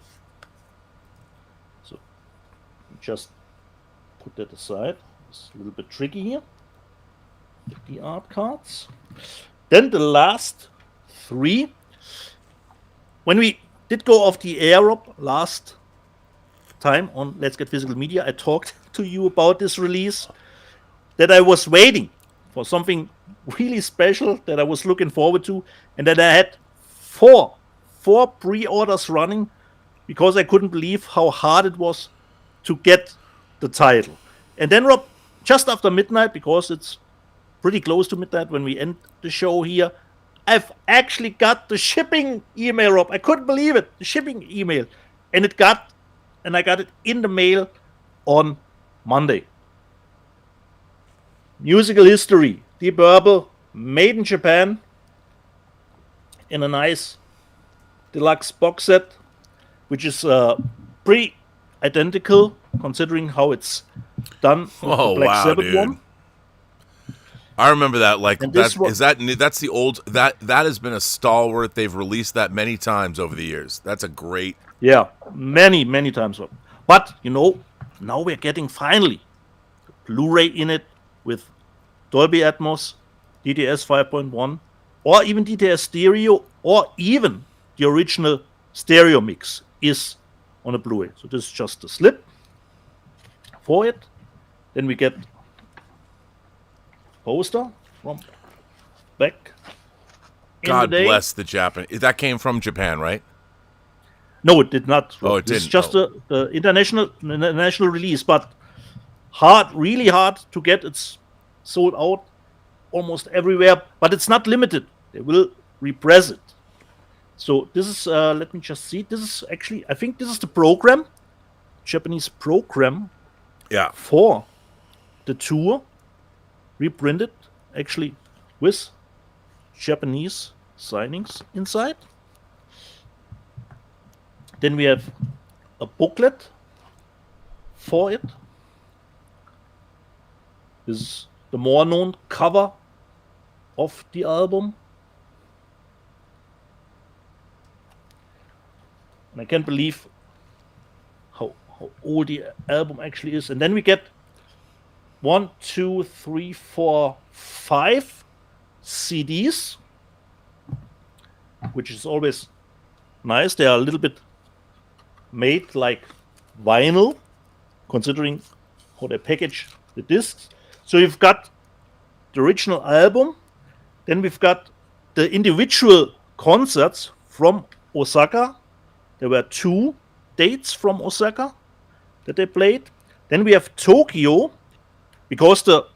Speaker 5: So, just put that aside. It's a little bit tricky here. The art cards. Then the last three. When we did go off the air last time on Let's Get Physical Media, I talked to you about this release, that I was waiting for something really special that I was looking forward to, and that I had four pre-orders running because I couldn't believe how hard it was to get the title. And then, Rob, just after midnight, because it's pretty close to midnight when we end the show here, I've actually got the shipping email, Rob. I couldn't believe it. The shipping email. And I got it in the mail on Monday. Musical History, Deep Purple, made in Japan, in a nice deluxe box set, which is pretty identical considering how it's done with the Black Sabbath
Speaker 4: dude.
Speaker 5: one.
Speaker 4: I remember that. Like
Speaker 5: And
Speaker 4: that's
Speaker 5: this one-
Speaker 4: is that that's the old that has been a stalwart. They've released that many times over the years. That's a great.
Speaker 5: Yeah, many times. But, now we're getting finally Blu-ray in it with Dolby Atmos, DTS 5.1, or even DTS Stereo, or even the original stereo mix is on a Blu-ray. So this is just a slip for it. Then we get poster from back in
Speaker 4: God
Speaker 5: the day.
Speaker 4: bless the Japanese. That came from Japan, right?
Speaker 5: No, it did not.
Speaker 4: Oh, it
Speaker 5: It's
Speaker 4: didn't.
Speaker 5: just
Speaker 4: Oh.
Speaker 5: the international release, but really hard to get. It's sold out almost everywhere, but it's not limited. They will repress it. So this is, let me just see. This is actually, I think this is the program, Japanese program
Speaker 4: Yeah.
Speaker 5: for the tour, reprinted actually with Japanese signings inside. Then we have a booklet for it. This is the more known cover of the album. And I can't believe how old the album actually is. And then we get 1, 2, 3, 4, 5 CDs, which is always nice. They are a little bit made like vinyl, considering how they package the discs. So you've got the original album, then we've got the individual concerts from Osaka. There were 2 dates from Osaka that they played. Then we have Tokyo, because the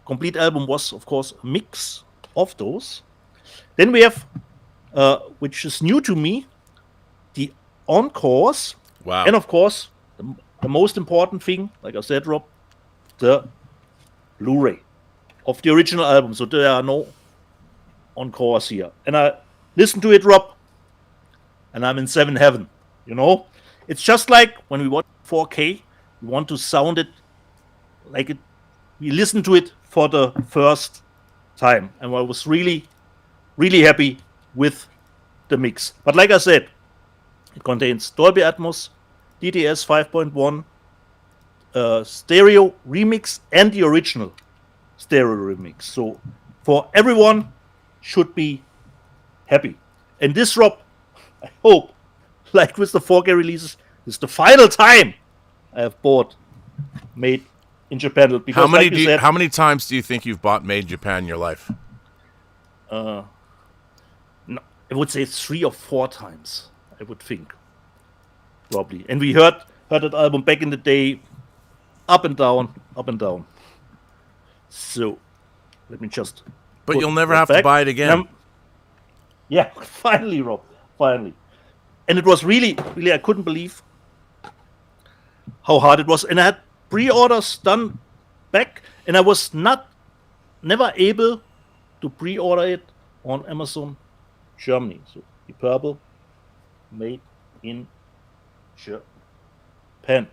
Speaker 5: complete album was, of course, a mix of those. Then we have, which is new to me, the encores.
Speaker 4: Wow.
Speaker 5: And of course, the most important thing, like I said, Rob, the Blu-ray of the original album. So there are no encores here. And I listened to it, Rob, and I'm in 7 heaven. It's just like when we watch 4K, we want to sound it like it. We listen to it for the first time, and I was really, really happy with the mix. But like I said, it contains Dolby Atmos, DTS 5.1, stereo remix, and the original stereo remix. So for everyone, should be happy. And this, Rob, I hope, like with the 4K releases, is the final time I have bought Made in Japan. Because
Speaker 4: How many times do you think you've bought Made in Japan in your life?
Speaker 5: No, I would say 3 or 4 times, I would think. Probably. And we heard that album back in the day, up and down. So, let me just...
Speaker 4: But
Speaker 5: put
Speaker 4: you'll never
Speaker 5: that
Speaker 4: have to
Speaker 5: back.
Speaker 4: buy it again.
Speaker 5: Yeah, finally, Rob. Finally. And it was really, I couldn't believe how hard it was. And I had pre-orders done back, and I was never able to pre-order it on Amazon Germany. So the purple made in Japan.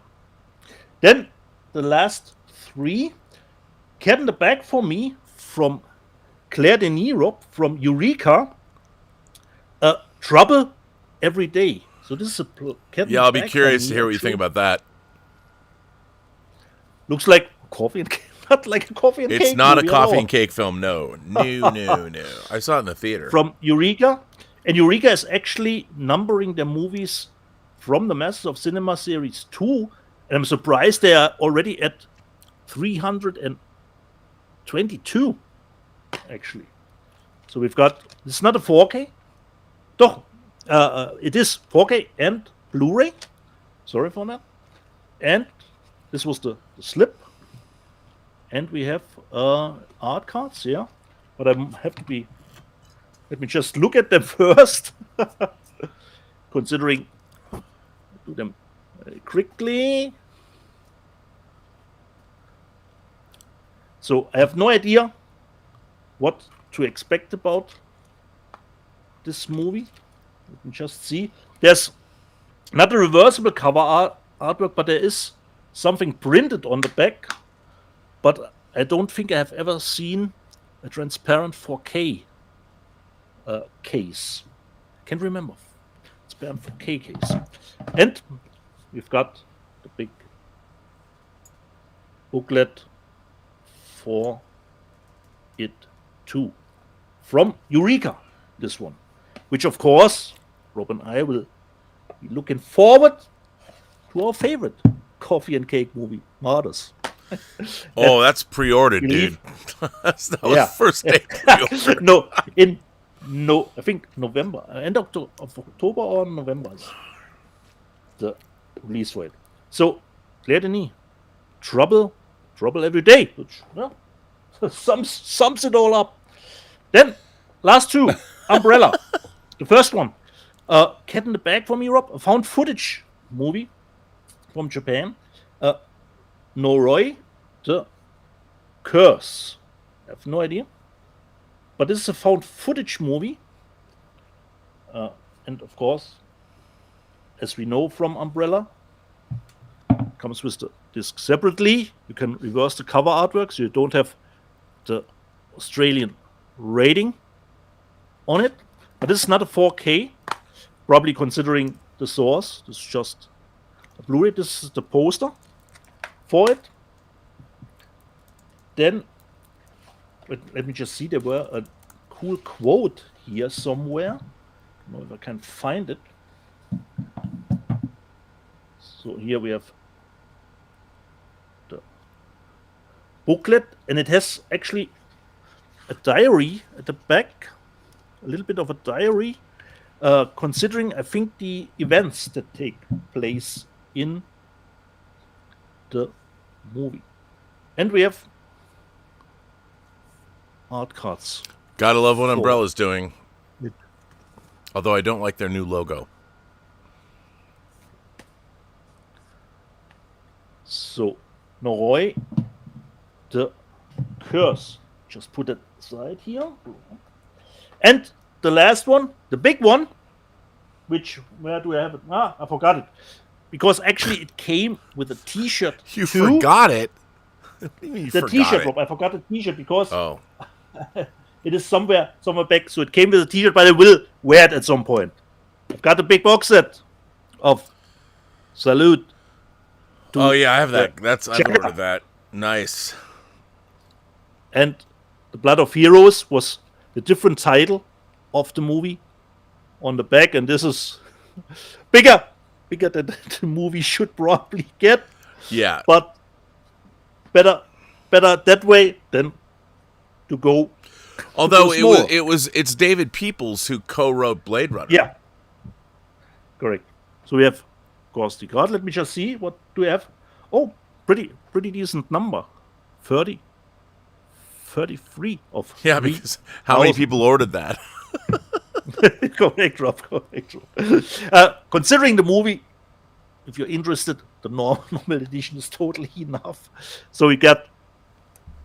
Speaker 5: Then the last 3, Cat in the Bag for Me from Claire Denis, Rob, from Eureka. Trouble Every Day. So this is a Cat in the
Speaker 4: I'll
Speaker 5: Bag
Speaker 4: be curious
Speaker 5: for
Speaker 4: to
Speaker 5: me,
Speaker 4: hear what you
Speaker 5: actually.
Speaker 4: think about that.
Speaker 5: Looks like coffee and cake. Not like a coffee and cake.
Speaker 4: It's not a
Speaker 5: movie at
Speaker 4: coffee
Speaker 5: all.
Speaker 4: and cake film. No. I saw it in the theater.
Speaker 5: From Eureka. And Eureka is actually numbering their movies from the Masters of Cinema Series 2. And I'm surprised they are already at 322, actually. So we've got, it's not a 4K. Doch, it is 4K and Blu-ray. Sorry for that. And this was the slip. And we have art cards, yeah. But I have to be... Let me just look at them first. Considering... Do them very quickly. So I have no idea what to expect about this movie. Let me just see. There's not a reversible cover artwork, but there is something printed on the back. But I don't think I have ever seen a transparent 4K case. Can't remember. Transparent 4K case. And we've got the big booklet for it too. From Eureka, this one. Which of course, Rob and I will be looking forward to our favorite coffee and cake movie, Martyrs.
Speaker 4: Oh, that's pre-ordered, dude. that was first day pre-order.
Speaker 5: I think November, end of October or November is the release for it. So, Claire Denis, Trouble Every Day, which sums it all up. Then, last 2, Umbrella. The first one, Cat in the Bag from Europe, a found footage movie from Japan. Noroi, The Curse. I have no idea. But this is a found footage movie. And of course, as we know from Umbrella, comes with the disc separately. You can reverse the cover artwork so you don't have the Australian rating on it. But this is not a 4K, probably considering the source. This is just a Blu-ray. This is the poster for it. Then, let me just see, there were a cool quote here somewhere. I don't know if I can find it. So here we have the booklet, and it has actually a diary at the back, a little bit of a diary, considering, I think, the events that take place in the movie. And we have art cards.
Speaker 4: Gotta love what Umbrella's doing. Although I don't like their new logo.
Speaker 5: So, Noroi, The Curse. Just put it aside here. And the last one, the big one, where do I have it? I forgot it. Because actually it came with a t-shirt.
Speaker 4: You forgot it? What do you mean you
Speaker 5: the
Speaker 4: forgot
Speaker 5: t-shirt,
Speaker 4: it?
Speaker 5: Rob. I forgot the t-shirt because
Speaker 4: it
Speaker 5: is somewhere back. So it came with a t-shirt, but I will wear it at some point. I've got a big box set of Salute.
Speaker 4: Oh yeah, I have that. I've ordered that. Nice.
Speaker 5: And The Blood of Heroes was the different title of the movie on the back, and this is bigger than the movie should probably get.
Speaker 4: Yeah.
Speaker 5: But better that way than to go.
Speaker 4: Although it's David Peoples who co-wrote Blade Runner.
Speaker 5: Yeah. Correct. So we have, of course, the card. Let me just see. What do we have? Oh, pretty decent number. 33 of.
Speaker 4: Yeah, because how many people ordered that?
Speaker 5: Correct, Rob. Correct. Considering the movie, if you're interested, the normal edition is totally enough. So we got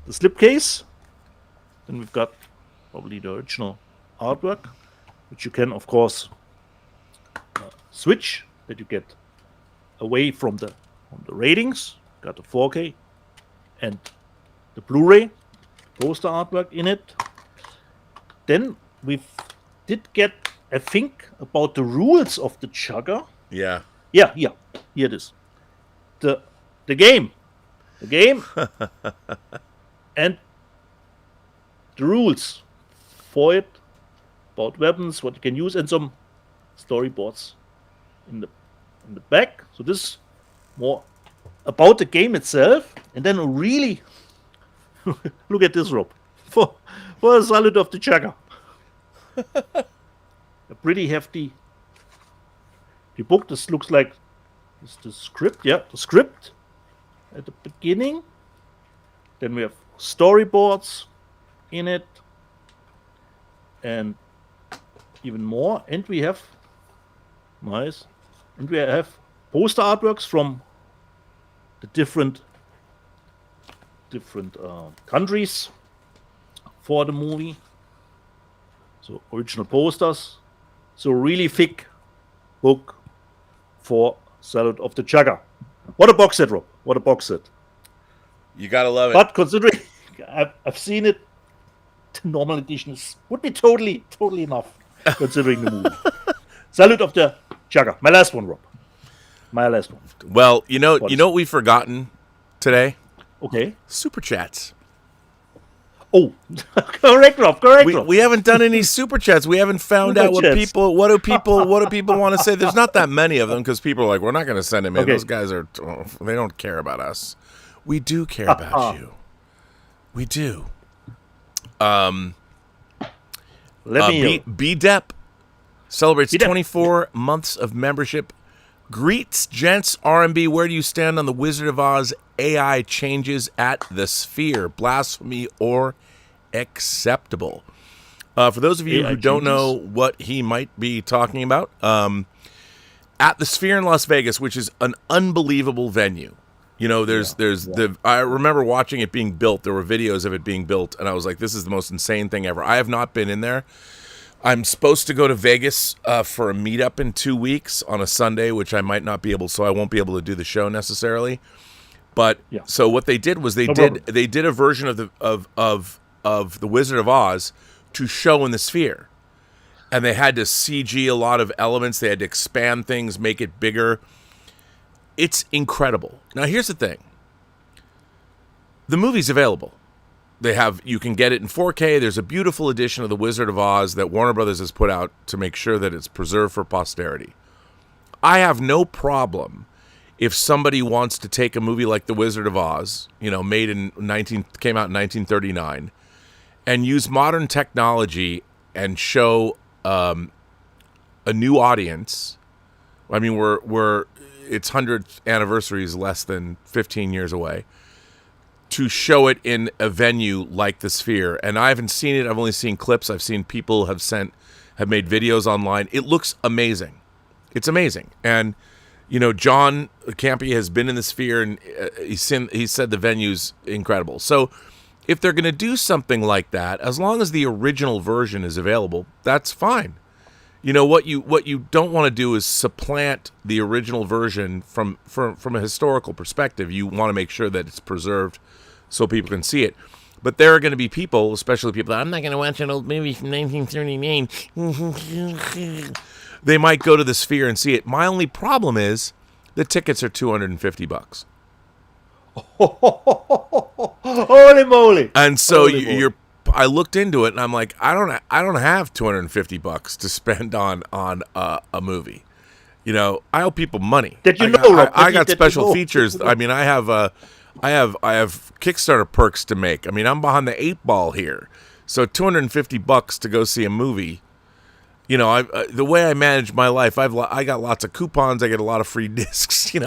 Speaker 5: the slipcase. Then we've got probably the original artwork, which you can, of course, switch, that you get away from the ratings. Got the 4K and the Blu-ray poster artwork in it. Then we did get, I think, about the rules of the Chugger.
Speaker 4: Yeah.
Speaker 5: Yeah, here it is. The game, and the rules for it, about weapons, what you can use, and some storyboards in the back. So this is more about the game itself, and then really look at this, Rob, for a Salute of the Chugger. A pretty hefty book. This looks like the script. Yeah, the script at the beginning. Then we have storyboards in it, and even more. And we have poster artworks from the different countries for the movie. So original posters. So really thick book for Salute of the Chugger. What a box set, Rob. What a box set.
Speaker 4: You gotta love it.
Speaker 5: But considering I've seen it, the normal edition would be totally enough, considering the movie. Salute of the Chugger. My last one, Rob. My last one.
Speaker 4: Well, you know what we've forgotten today?
Speaker 5: Okay.
Speaker 4: Superchats.
Speaker 5: Oh, correct, Rob. Rob.
Speaker 4: We haven't done any super chats. We haven't found out what do people want to say. There's not that many of them because people are like, we're not going to send them in.
Speaker 5: Okay.
Speaker 4: Those guys they don't care about us. We do care about you. We do.
Speaker 5: Let me hear.
Speaker 4: BDEP celebrates 24 months of membership. Greets, gents, R&B. Where do you stand on the Wizard of Oz AI changes at the Sphere? Blasphemy or acceptable? For those of you who don't know what he might be talking about, at the Sphere in Las Vegas, which is an unbelievable venue. You know, I remember watching it being built. There were videos of it being built, and I was like, this is the most insane thing ever. I have not been in there. I'm supposed to go to Vegas for a meetup in 2 weeks on a Sunday, which I might not be able, so I won't be able to do the show necessarily. But so what they did was they did a version of the Wizard of Oz to show in the Sphere, and they had to CG a lot of elements. They had to expand things, make it bigger. It's incredible. Now here's the thing: the movie's available. You can get it in 4K. There's a beautiful edition of The Wizard of Oz that Warner Brothers has put out to make sure that it's preserved for posterity. I have no problem if somebody wants to take a movie like The Wizard of Oz, came out in 1939, and use modern technology and show a new audience. I mean, its 100th anniversary is less than 15 years away. To show it in a venue like the Sphere. And I haven't seen it. I've only seen clips. I've seen people have made videos online. It looks amazing. It's amazing. And, John Campy has been in the Sphere, and he said the venue's incredible. So if they're going to do something like that, as long as the original version is available, that's fine. What you don't want to do is supplant the original version from a historical perspective. You want to make sure that it's preserved so people can see it. But there are going to be people, especially people that I'm not going to watch an old movie from 1939. They might go to the Sphere and see it. My only problem is the tickets are $250.
Speaker 5: Holy moly!
Speaker 4: And so I looked into it and I'm like, I don't have $250 to spend on a movie. I owe people money. I got special features. I mean, I have Kickstarter perks to make. I mean, I'm behind the 8 ball here. So $250 to go see a movie. The way I manage my life, I got lots of coupons. I get a lot of free discs. I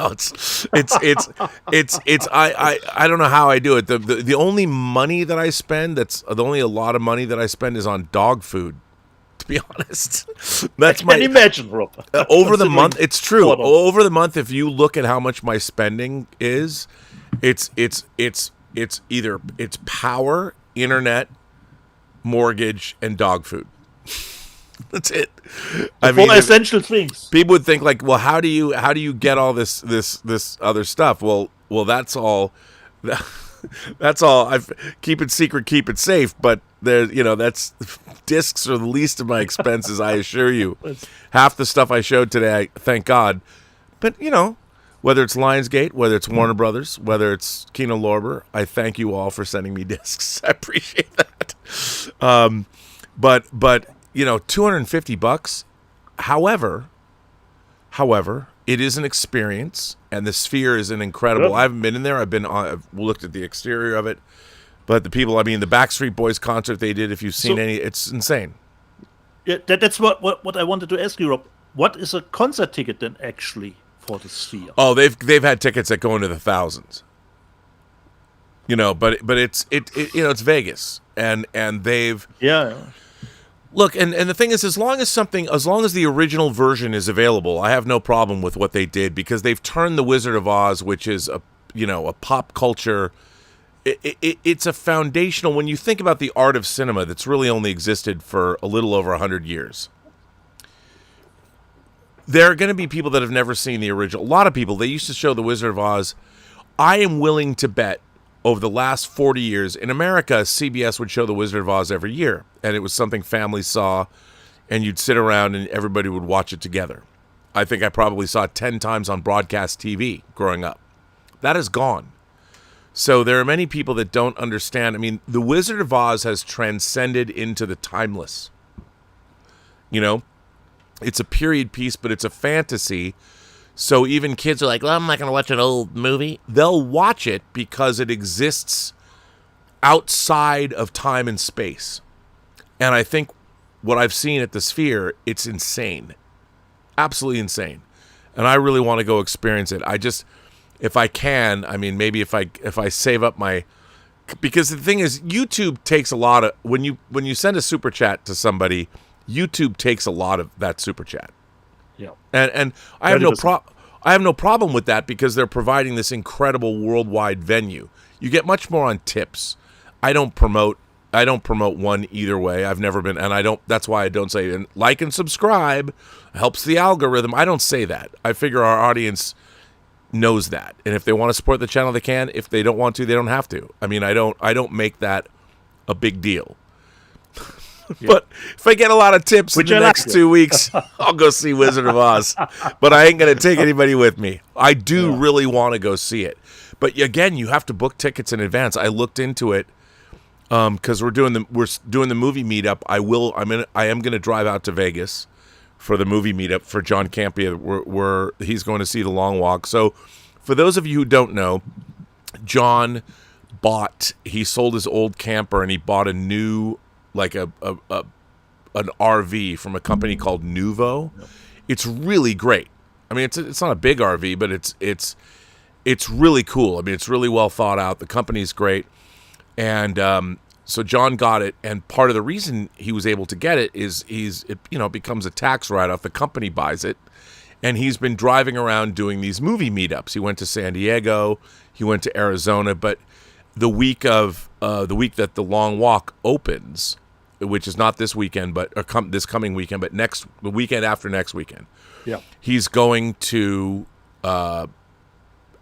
Speaker 4: don't know how I do it. The only money that I spend, a lot of money that I spend is on dog food. To be honest, that's
Speaker 5: I can imagine, Rob.
Speaker 4: Over the month. It's true. Over the month, if you look at how much my spending is, it's power, internet, mortgage, and dog food. That's it.
Speaker 5: The four essential things.
Speaker 4: People would think like, well, how do you get all this other stuff? Well, that's all. That's all. Keep it secret, keep it safe. But that's discs are the least of my expenses. I assure you. Half the stuff I showed today, thank God. But whether it's Lionsgate, whether it's Warner Brothers, whether it's Kino Lorber, I thank you all for sending me discs. I appreciate that. But $250. However, it is an experience, and the Sphere is an incredible. I haven't been in there. I've looked at the exterior of it, but the people. I mean, the Backstreet Boys concert they did. If you've seen any, it's insane.
Speaker 5: Yeah, that's what I wanted to ask you, Rob. What is a concert ticket then actually for the Sphere?
Speaker 4: Oh, they've had tickets that go into the thousands. But it's Vegas, and they've Look, and the thing is, as long as the original version is available, I have no problem with what they did, because they've turned The Wizard of Oz, which is a pop culture. It's a foundational. When you think about the art of cinema, that's really only existed for a little over 100 years. There are going to be people that have never seen the original. A lot of people. They used to show The Wizard of Oz. I am willing to bet, over the last 40 years, in America, CBS would show The Wizard of Oz every year. And it was something families saw, and you'd sit around and everybody would watch it together. I think I probably saw it 10 times on broadcast TV growing up. That is gone. So there are many people that don't understand. I mean, The Wizard of Oz has transcended into the timeless. It's a period piece, but it's a fantasy. So even kids are like, well, I'm not going to watch an old movie. They'll watch it because it exists outside of time and space. And I think what I've seen at the Sphere, it's insane. Absolutely insane. And I really want to go experience it. If I can, I mean, maybe if I save up my... Because the thing is, YouTube takes a lot of... When you send a super chat to somebody, YouTube takes a lot of that super chat.
Speaker 5: Yeah.
Speaker 4: And I have no problem with that, because they're providing this incredible worldwide venue. You get much more on tips. I don't promote one either way. I've never been, and that's why I don't say like and subscribe helps the algorithm. I don't say that. I figure our audience knows that. And if they want to support the channel, they can. If they don't want to, they don't have to. I mean, I don't make that a big deal. But if I get a lot of tips in the next 2 weeks, I'll go see Wizard of Oz. But I ain't going to take anybody with me. I do really want to go see it. But again, you have to book tickets in advance. I looked into it because we're doing the movie meetup. I am going to drive out to Vegas for the movie meetup for John Campia. He's going to see The Long Walk. So for those of you who don't know, John he sold his old camper and he bought a new, like an RV from a company called Nuvo. It's really great. I mean, it's not a big RV, but it's really cool. I mean, it's really well thought out. The company's great. And so John got it, and part of the reason he was able to get it is it becomes a tax write-off. The company buys it, and he's been driving around doing these movie meetups. He went to San Diego, he went to Arizona, but the week that The Long Walk opens, which is not this weekend, but this coming weekend, but the weekend after next weekend, he's going to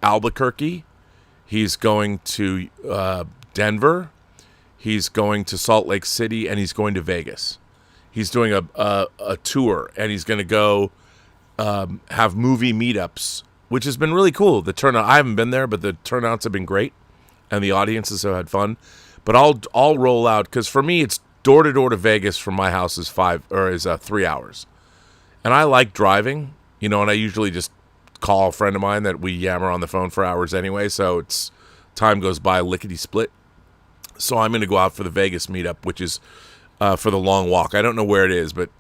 Speaker 4: Albuquerque, he's going to Denver, he's going to Salt Lake City, and he's going to Vegas. He's doing a tour, and he's going to go have movie meetups, which has been really cool. The turnout, I haven't been there, but the turnouts have been great, and the audiences have had fun. But I'll roll out, because for me, it's door to door to Vegas from my house is 3 hours, and I like driving, and I usually just call a friend of mine that we yammer on the phone for hours anyway, so time goes by lickety split. So I'm going to go out for the Vegas meetup, which is for The Long Walk. I don't know where it is, but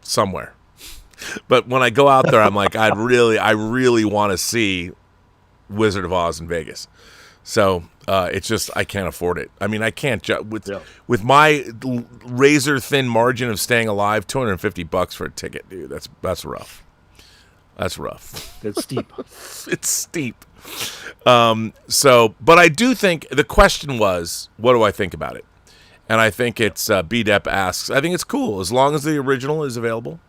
Speaker 4: somewhere. But when I go out there, I'm like, I really want to see Wizard of Oz in Vegas. So it's just, I can't afford it. I mean, I can't with my razor thin margin of staying alive. $250 for a ticket, dude. That's rough. That's rough.
Speaker 5: It's steep.
Speaker 4: It's steep. But I do think the question was, what do I think about it? And I think it's BDEP asks. I think it's cool as long as the original is available.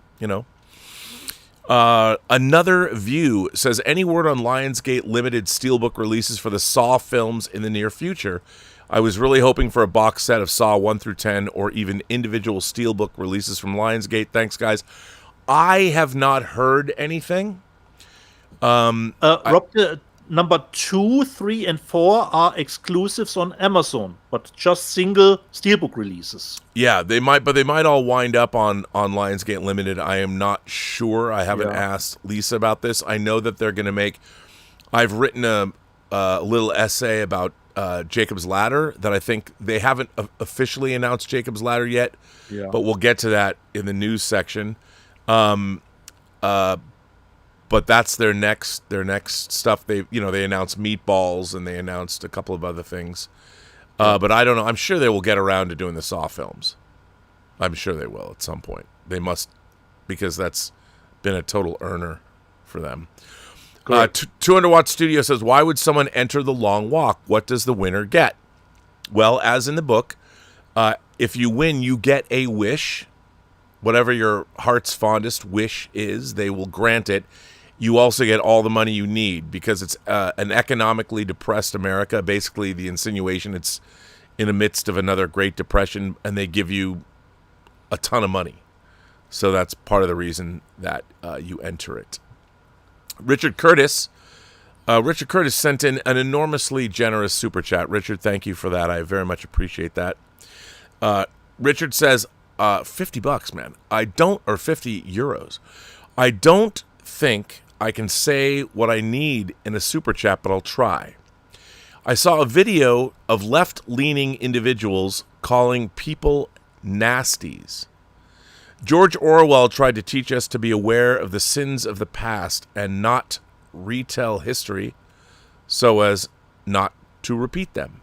Speaker 4: Another View says, any word on Lionsgate limited Steelbook releases for the Saw films in the near future? I was really hoping for a box set of Saw 1 through 10 or even individual Steelbook releases from Lionsgate. Thanks, guys. I have not heard anything.
Speaker 5: Rob, number 2, 3, and 4 are exclusives on Amazon, but just single Steelbook releases.
Speaker 4: Yeah, they might all wind up on Lionsgate Limited. I am not sure. I haven't asked Lisa about this. I know that they're going to make. I've written a little essay about Jacob's Ladder that I think they haven't officially announced Jacob's Ladder yet, but we'll get to that in the news section. But that's their next stuff. They announced Meatballs and they announced a couple of other things. But I don't know. I'm sure they will get around to doing the Saw films. I'm sure they will at some point. They must, because that's been a total earner for them. 200 Watt Studio says, why would someone enter the long walk? What does the winner get? Well, as in the book, if you win, you get a wish. Whatever your heart's fondest wish is, they will grant it. You also get all the money you need because it's an economically depressed America. Basically, the insinuation it's in the midst of another Great Depression, and they give you a ton of money. So that's part of the reason that you enter it. Richard Curtis sent in an enormously generous super chat. Richard, thank you for that. I very much appreciate that. Richard says, $50, man. Or 50 euros. I don't think I can say what I need in a super chat, but I'll try. I saw a video of left-leaning individuals calling people nasties. George Orwell tried to teach us to be aware of the sins of the past and not retell history so as not to repeat them.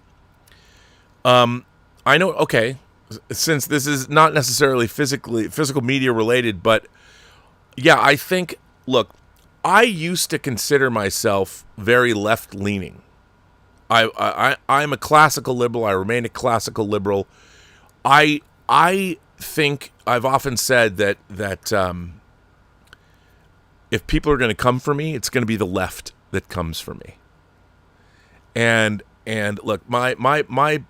Speaker 4: I know, okay, since this is not necessarily physical media related, but yeah, I think, look, I used to consider myself very left-leaning. I'm a classical liberal. I remain a classical liberal. I think I've often said that if people are going to come for me, it's going to be the left that comes for me. And look, my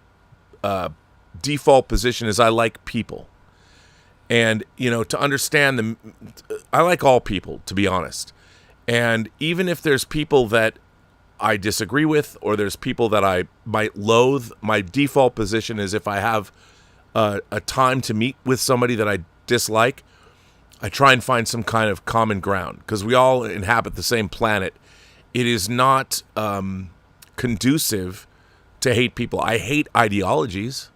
Speaker 4: default position is I like people. And, to understand I like all people, to be honest. And even if there's people that I disagree with or there's people that I might loathe, my default position is if I have a time to meet with somebody that I dislike, I try and find some kind of common ground because we all inhabit the same planet. It is not conducive to hate people. I hate ideologies.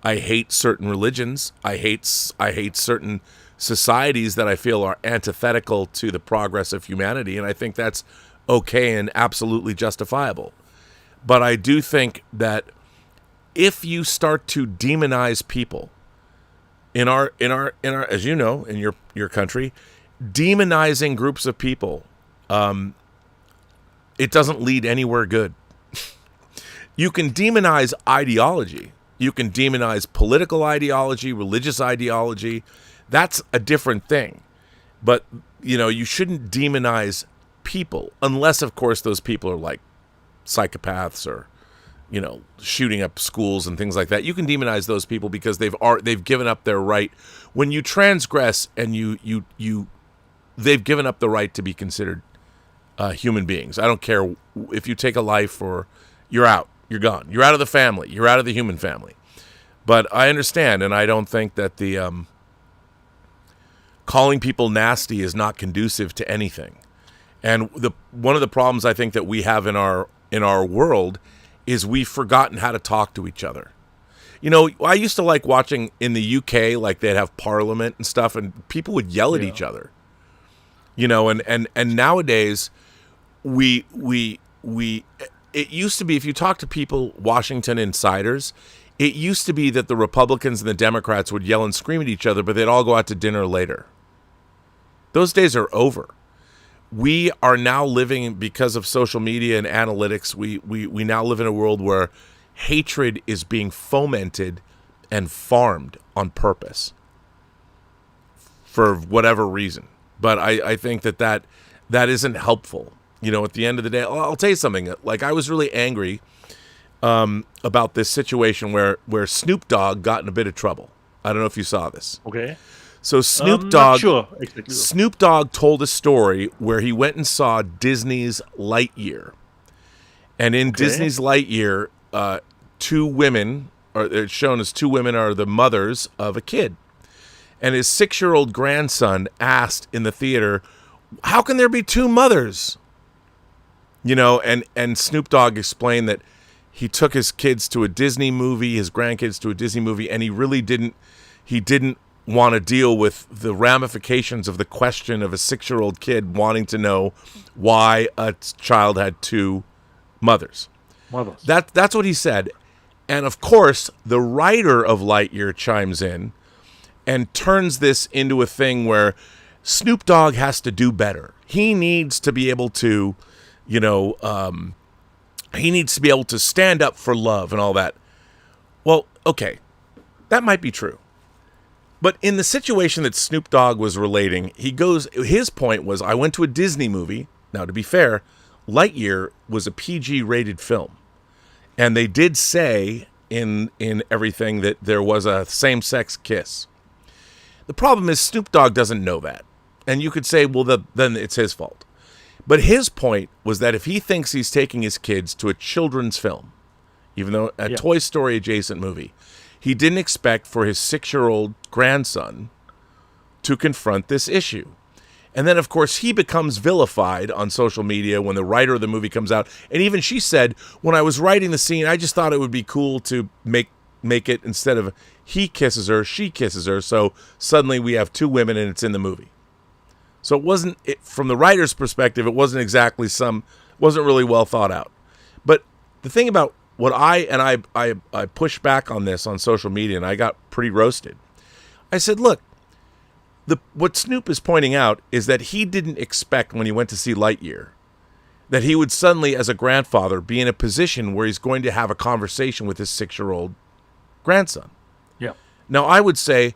Speaker 4: I hate certain religions. I hate certain societies that I feel are antithetical to the progress of humanity, and I think that's okay and absolutely justifiable. But I do think that if you start to demonize people in our as you know, in your country, demonizing groups of people, it doesn't lead anywhere good. You can demonize ideology. You can demonize political ideology, religious ideology. That's a different thing. But, you shouldn't demonize people unless, of course, those people are like psychopaths or, shooting up schools and things like that. You can demonize those people because they've given up their right. When you transgress and they've given up the right to be considered human beings. I don't care if you take a life or you're out. You're gone. You're out of the family. You're out of the human family. But I understand, and I don't think that the calling people nasty is not conducive to anything. And one of the problems I think that we have in our world is we've forgotten how to talk to each other. I used to like watching in the UK, like they'd have Parliament and stuff, and people would yell at each other. And nowadays we it used to be, if you talk to people, Washington insiders, it used to be that the Republicans and the Democrats would yell and scream at each other, but they'd all go out to dinner later. Those days are over. We are now living, because of social media and analytics, we now live in a world where hatred is being fomented and farmed on purpose for whatever reason. But I think that isn't helpful. You know, at the end of the day, I'll tell you something. Like, I was really angry about this situation where Snoop Dogg got in a bit of trouble. I don't know if you saw this.
Speaker 5: Okay.
Speaker 4: So Snoop
Speaker 5: Not
Speaker 4: Dogg,
Speaker 5: sure exactly.
Speaker 4: Snoop Dogg told a story where he went and saw Disney's Lightyear, and in Disney's Lightyear, two women, or it's shown as two women, are the mothers of a kid, and his 6-year-old grandson asked in the theater, "How can there be two mothers?" You know, and Snoop Dogg explained that he took his kids to a Disney movie, his grandkids to a Disney movie, and he really didn't want to deal with the ramifications of the question of a 6-year-old kid wanting to know why a child had two mothers. That's what he said. And of course, the writer of Lightyear chimes in and turns this into a thing where Snoop Dogg has to do better. He needs to be able to, he needs to be able to stand up for love and all that. Well, okay, that might be true. But in the situation that Snoop Dogg was relating, his point was, I went to a Disney movie. Now, to be fair, Lightyear was a PG-rated film. And they did say in everything that there was a same-sex kiss. The problem is Snoop Dogg doesn't know that. And you could say, well, then it's his fault. But his point was that if he thinks he's taking his kids to a children's film, even though a Toy Story adjacent movie, he didn't expect for his 6-year-old grandson to confront this issue. And then, of course, he becomes vilified on social media when the writer of the movie comes out. And even she said, when I was writing the scene, I just thought it would be cool to make it, instead of he kisses her, she kisses her. So suddenly we have two women and it's in the movie. So it wasn't, from the writer's perspective, it wasn't really well thought out. But the thing about what I pushed back on this on social media, and I got pretty roasted. I said, look, what Snoop is pointing out is that he didn't expect when he went to see Lightyear that he would suddenly, as a grandfather, be in a position where he's going to have a conversation with his 6-year-old grandson.
Speaker 5: Yeah.
Speaker 4: Now, I would say,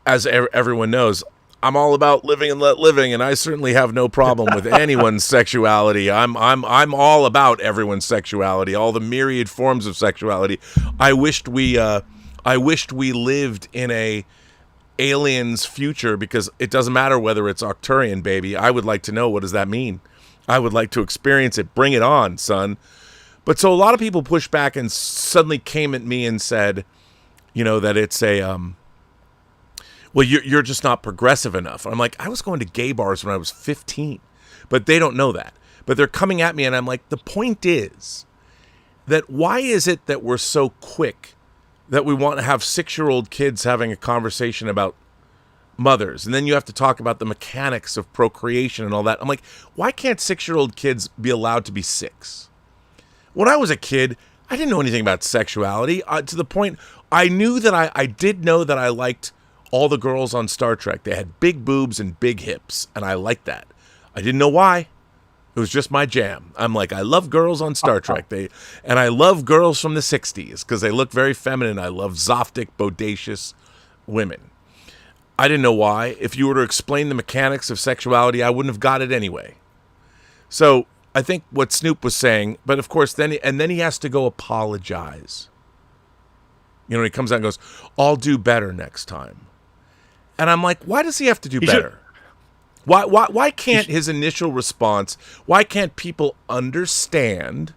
Speaker 4: as everyone knows, I'm all about living and let living, and I certainly have no problem with anyone's sexuality. I'm all about everyone's sexuality, all the myriad forms of sexuality. I wished we lived in a alien's future, because it doesn't matter whether it's Arcturian, baby. I would like to know, what does that mean? I would like to experience it. Bring it on, son. But so a lot of people pushed back and suddenly came at me and said, that it's a well, you're just not progressive enough. I'm like, I was going to gay bars when I was 15, but they don't know that. But they're coming at me, and I'm like, the point is that why is it that we're so quick that we want to have 6-year-old kids having a conversation about mothers, and then you have to talk about the mechanics of procreation and all that? I'm like, why can't 6-year-old kids be allowed to be 6? When I was a kid, I didn't know anything about sexuality, to the point I knew that I did know that I liked all the girls on Star Trek. They had big boobs and big hips, and I liked that. I didn't know why. It was just my jam. I'm like, I love girls on Star Trek. And I love girls from the 60s because they look very feminine. I love Zoftic, bodacious women. I didn't know why. If you were to explain the mechanics of sexuality, I wouldn't have got it anyway. So I think what Snoop was saying, but of course, then he has to go apologize. He comes out and goes, I'll do better next time. And I'm like, why does he have to do better? Why can't his initial response, why can't people understand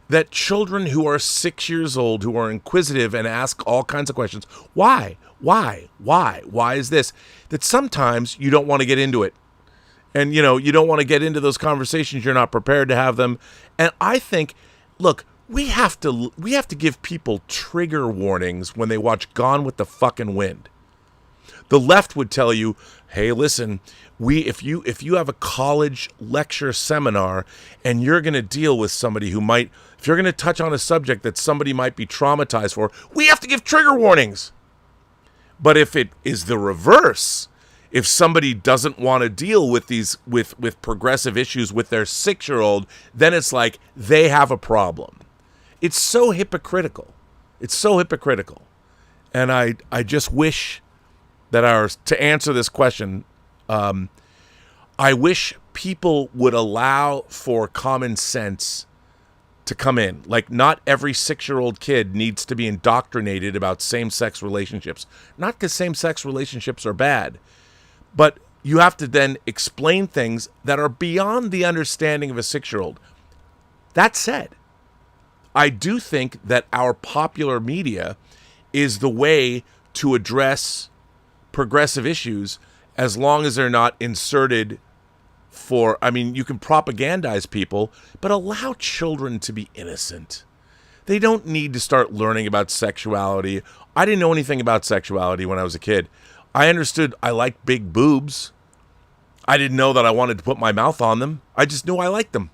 Speaker 4: that children who are 6 years old, who are inquisitive and ask all kinds of questions, why is this? That sometimes you don't want to get into it. And, you don't want to get into those conversations. You're not prepared to have them. And I think, look, we have to give people trigger warnings when they watch Gone with the fucking Wind. The left would tell you, hey, listen, if you have a college lecture seminar and you're going to deal with somebody if you're going to touch on a subject that somebody might be traumatized for, we have to give trigger warnings. But if it is the reverse, if somebody doesn't want to deal with these with progressive issues with their 6-year-old, then it's like they have a problem. It's so hypocritical. And I just wish that to answer this question, I wish people would allow for common sense to come in. Like, not every 6-year-old kid needs to be indoctrinated about same-sex relationships. Not because same-sex relationships are bad, but you have to then explain things that are beyond the understanding of a 6-year-old. That said, I do think that our popular media is the way to address progressive issues, as long as they're not inserted for, I mean, you can propagandize people, but allow children to be innocent. They don't need to start learning about sexuality. I didn't know anything about sexuality when I was a kid. I understood I liked big boobs. I didn't know that I wanted to put my mouth on them. I just knew I liked them.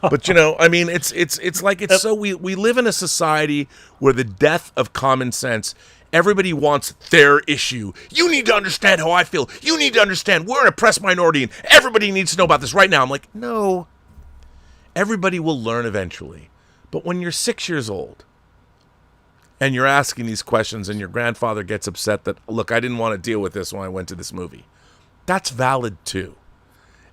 Speaker 4: But, you know, I mean, it's like, it's so, we live in a society where the death of common sense, everybody wants their issue. You need to understand how I feel. You need to understand we're an oppressed minority and everybody needs to know about this right now. I'm like, no, everybody will learn eventually. But when you're 6 years old and you're asking these questions and your grandfather gets upset that, look, I didn't want to deal with this when I went to this movie, that's valid too.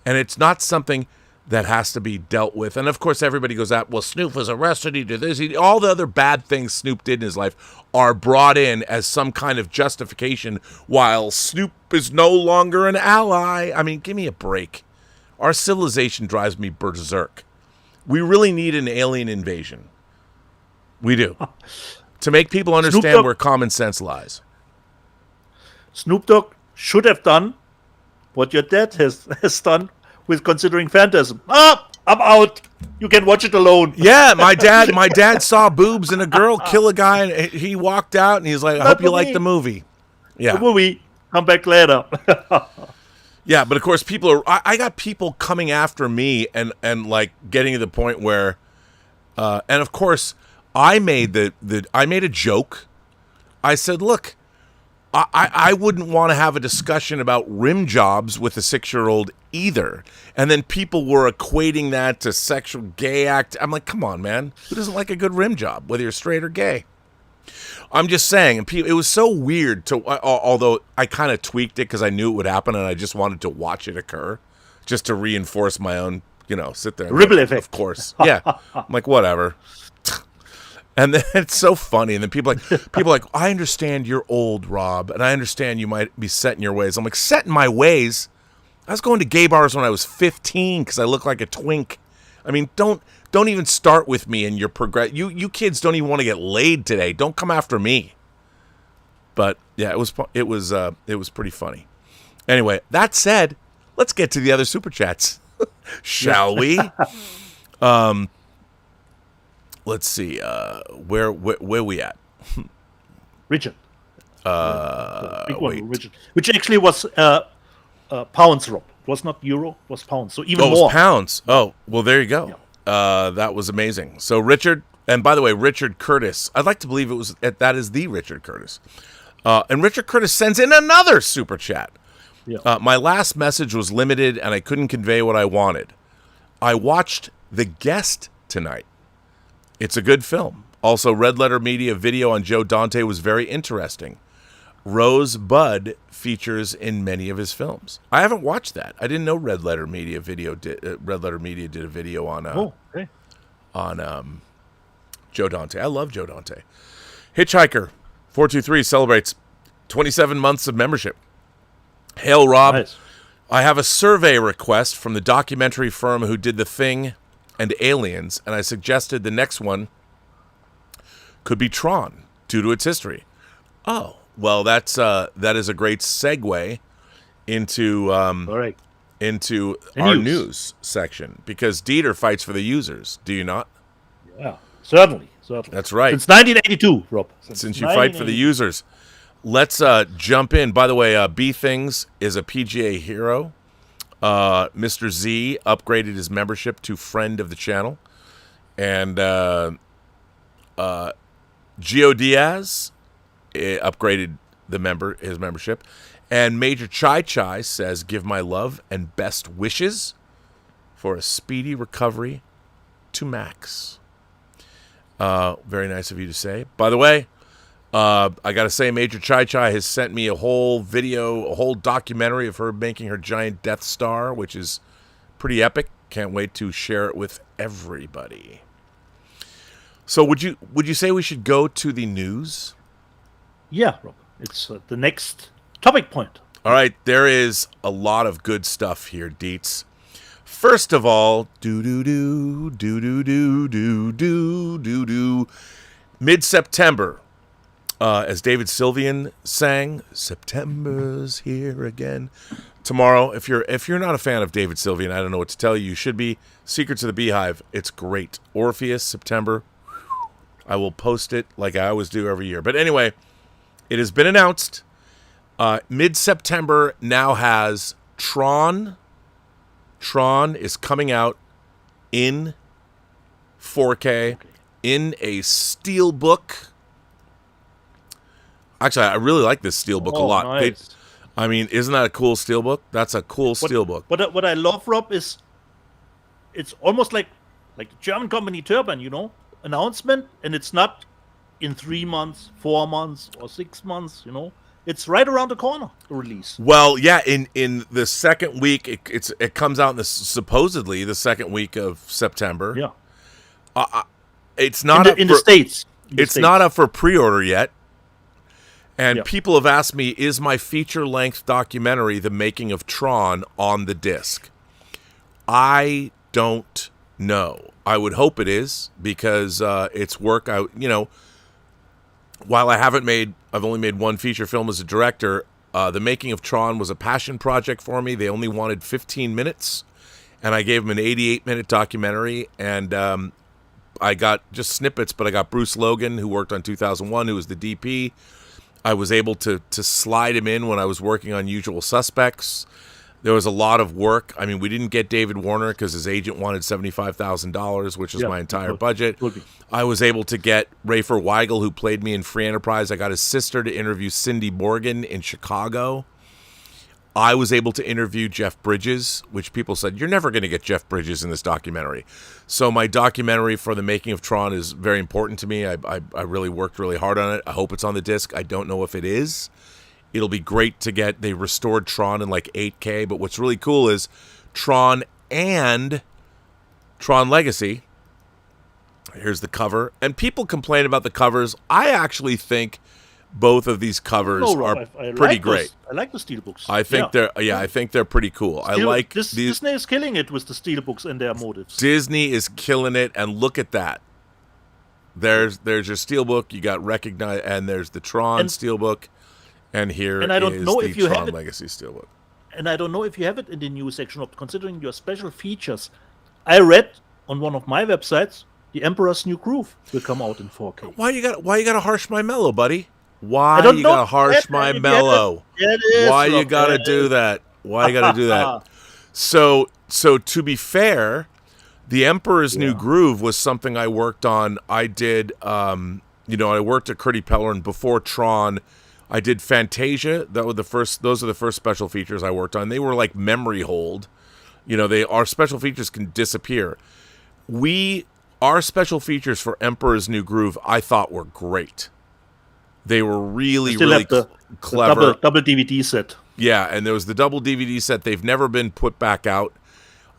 Speaker 4: And it's not something that has to be dealt with. And of course, everybody goes out, well, Snoop was arrested, he did this, all the other bad things Snoop did in his life are brought in as some kind of justification, while Snoop is no longer an ally. I mean, give me a break. Our civilization drives me berserk. We really need an alien invasion. We do. To make people understand where common sense lies.
Speaker 5: Snoop Dogg should have done what your dad has done with Considering Phantasm. I'm out. You can watch it alone.
Speaker 4: Yeah, my dad saw boobs and a girl kill a guy, and he walked out, and he's like, I hope you like the movie. Yeah.
Speaker 5: The movie. Come back later.
Speaker 4: Yeah, but of course, I got people coming after me and like getting to the point where, and of course, I made I made a joke. I said, look, I wouldn't want to have a discussion about rim jobs with a 6-year-old either. And then people were equating that to sexual gay act. I'm like, come on, man. Who doesn't like a good rim job, whether you're straight or gay? I'm just saying, it was so weird to, although I kind of tweaked it because I knew it would happen and I just wanted to watch it occur just to reinforce my own, sit there.
Speaker 5: Ripple effect.
Speaker 4: Of course. Yeah. I'm like, whatever. And then it's so funny. And then people are like, I understand you're old, Rob, and I understand you might be set in your ways. I'm like, set in my ways? I was going to gay bars when I was 15 because I look like a twink. I mean, don't even start with me and your you kids don't even want to get laid today. Don't come after me. But yeah, it was pretty funny. Anyway, that said, let's get to the other super chats, shall we? Let's see. Where we at?
Speaker 5: Richard. Big one,
Speaker 4: Wait.
Speaker 5: Richard. Which actually was pounds, Rob. It was not euro, it was pounds. So even
Speaker 4: it was
Speaker 5: more.
Speaker 4: pounds. Oh, well, there you go. Yeah. That was amazing. So Richard, and by the way, Richard Curtis. I'd like to believe that is the Richard Curtis. And Richard Curtis sends in another super chat.
Speaker 5: Yeah.
Speaker 4: My last message was limited, and I couldn't convey what I wanted. I watched The Guest tonight. It's a good film. Also, Red Letter Media video on Joe Dante was very interesting. Rose Bud features in many of his films. I haven't watched that. I didn't know Red Letter Media did a video on Joe Dante. I love Joe Dante. Hitchhiker 423 celebrates 27 months of membership. Hail, Rob.
Speaker 5: Nice.
Speaker 4: I have a survey request from the documentary firm who did The Thing and Aliens, and I suggested the next one could be TRON due to its history. Oh, well, that is a great segue into our news section, because Dieter fights for the users. Do you not?
Speaker 5: Yeah, certainly.
Speaker 4: That's right.
Speaker 5: Since 1982, Rob.
Speaker 4: Since you fight for the users. Let's jump in. By the way, B Things is a PGA hero. Mr. Z upgraded his membership to friend of the channel. And Gio Diaz upgraded his membership. And Major Chai Chai says, give my love and best wishes for a speedy recovery to Max. Very nice of you to say. By the way, I gotta say, Major Chai Chai has sent me a whole video, a whole documentary of her making her giant Death Star, which is pretty epic. Can't wait to share it with everybody. So would you say we should go to the news?
Speaker 5: Yeah, Rob. It's the next topic point.
Speaker 4: All right, there is a lot of good stuff here, Dietz. First of all, mid-September, as David Sylvian sang, September's here again. Tomorrow, if you're not a fan of David Sylvian, I don't know what to tell you. You should be. Secrets of the Beehive, it's great. Orpheus, September. I will post it like I always do every year. But anyway, it has been announced. Mid-September now has TRON. TRON is coming out in 4K in a Steelbook. Actually, I really like this Steelbook a lot.
Speaker 5: Nice.
Speaker 4: Isn't that a cool Steelbook? That's a cool Steelbook.
Speaker 5: What I love, Rob, is it's almost like the German company Turban, announcement, and it's not in 3 months, 4 months, or 6 months, It's right around the corner, the release.
Speaker 4: Well, yeah, in the second week, it comes out in supposedly the second week of September.
Speaker 5: Yeah.
Speaker 4: It's not
Speaker 5: in the States.
Speaker 4: It's not up for pre-order yet. And people have asked me, is my feature-length documentary, The Making of TRON, on the disc? I don't know. I would hope it is, because it's work. While I've only made one feature film as a director, The Making of TRON was a passion project for me. They only wanted 15 minutes, and I gave them an 88-minute documentary, and I got just snippets, but I got Bruce Logan, who worked on 2001, who was the DP. I was able to slide him in when I was working on Usual Suspects. There was a lot of work. We didn't get David Warner because his agent wanted $75,000, which is my entire budget. I was able to get Rafer Weigel, who played me in Free Enterprise. I got his sister to interview Cindy Morgan in Chicago. I was able to interview Jeff Bridges, which people said, you're never going to get Jeff Bridges in this documentary. So my documentary for The Making of TRON is very important to me. I really worked really hard on it. I hope it's on the disc. I don't know if it is. It'll be great to get. They restored TRON in 8K, but what's really cool is TRON and TRON Legacy. Here's the cover. And people complain about the covers. I actually think both of these covers are pretty great.
Speaker 5: I like the Steelbooks.
Speaker 4: I think I think they're pretty cool. I like these.
Speaker 5: Disney is killing it with the Steelbooks and their motives.
Speaker 4: Disney is killing it, and look at that. There's your Steelbook. You got recognized, and there's the TRON Steelbook, and here
Speaker 5: I don't know
Speaker 4: the
Speaker 5: if you
Speaker 4: TRON
Speaker 5: have it,
Speaker 4: Legacy Steelbook.
Speaker 5: And I don't know if you have it in the news section, considering your special features. I read on one of my websites, The Emperor's New Groove will come out in 4K.
Speaker 4: Why you got to harsh my mellow, buddy? Why you gotta harsh my mellow? Why you gotta do that? Why you gotta do that? So to be fair, The Emperor's New Groove was something I worked on. I did, I worked at Curdy Pellerin before TRON. I did Fantasia. Those are the first special features I worked on. They were like memory hold. Our special features can disappear. Our special features for Emperor's New Groove, I thought were great. They were really clever.
Speaker 5: The double DVD set.
Speaker 4: Yeah, and there was the double DVD set. They've never been put back out.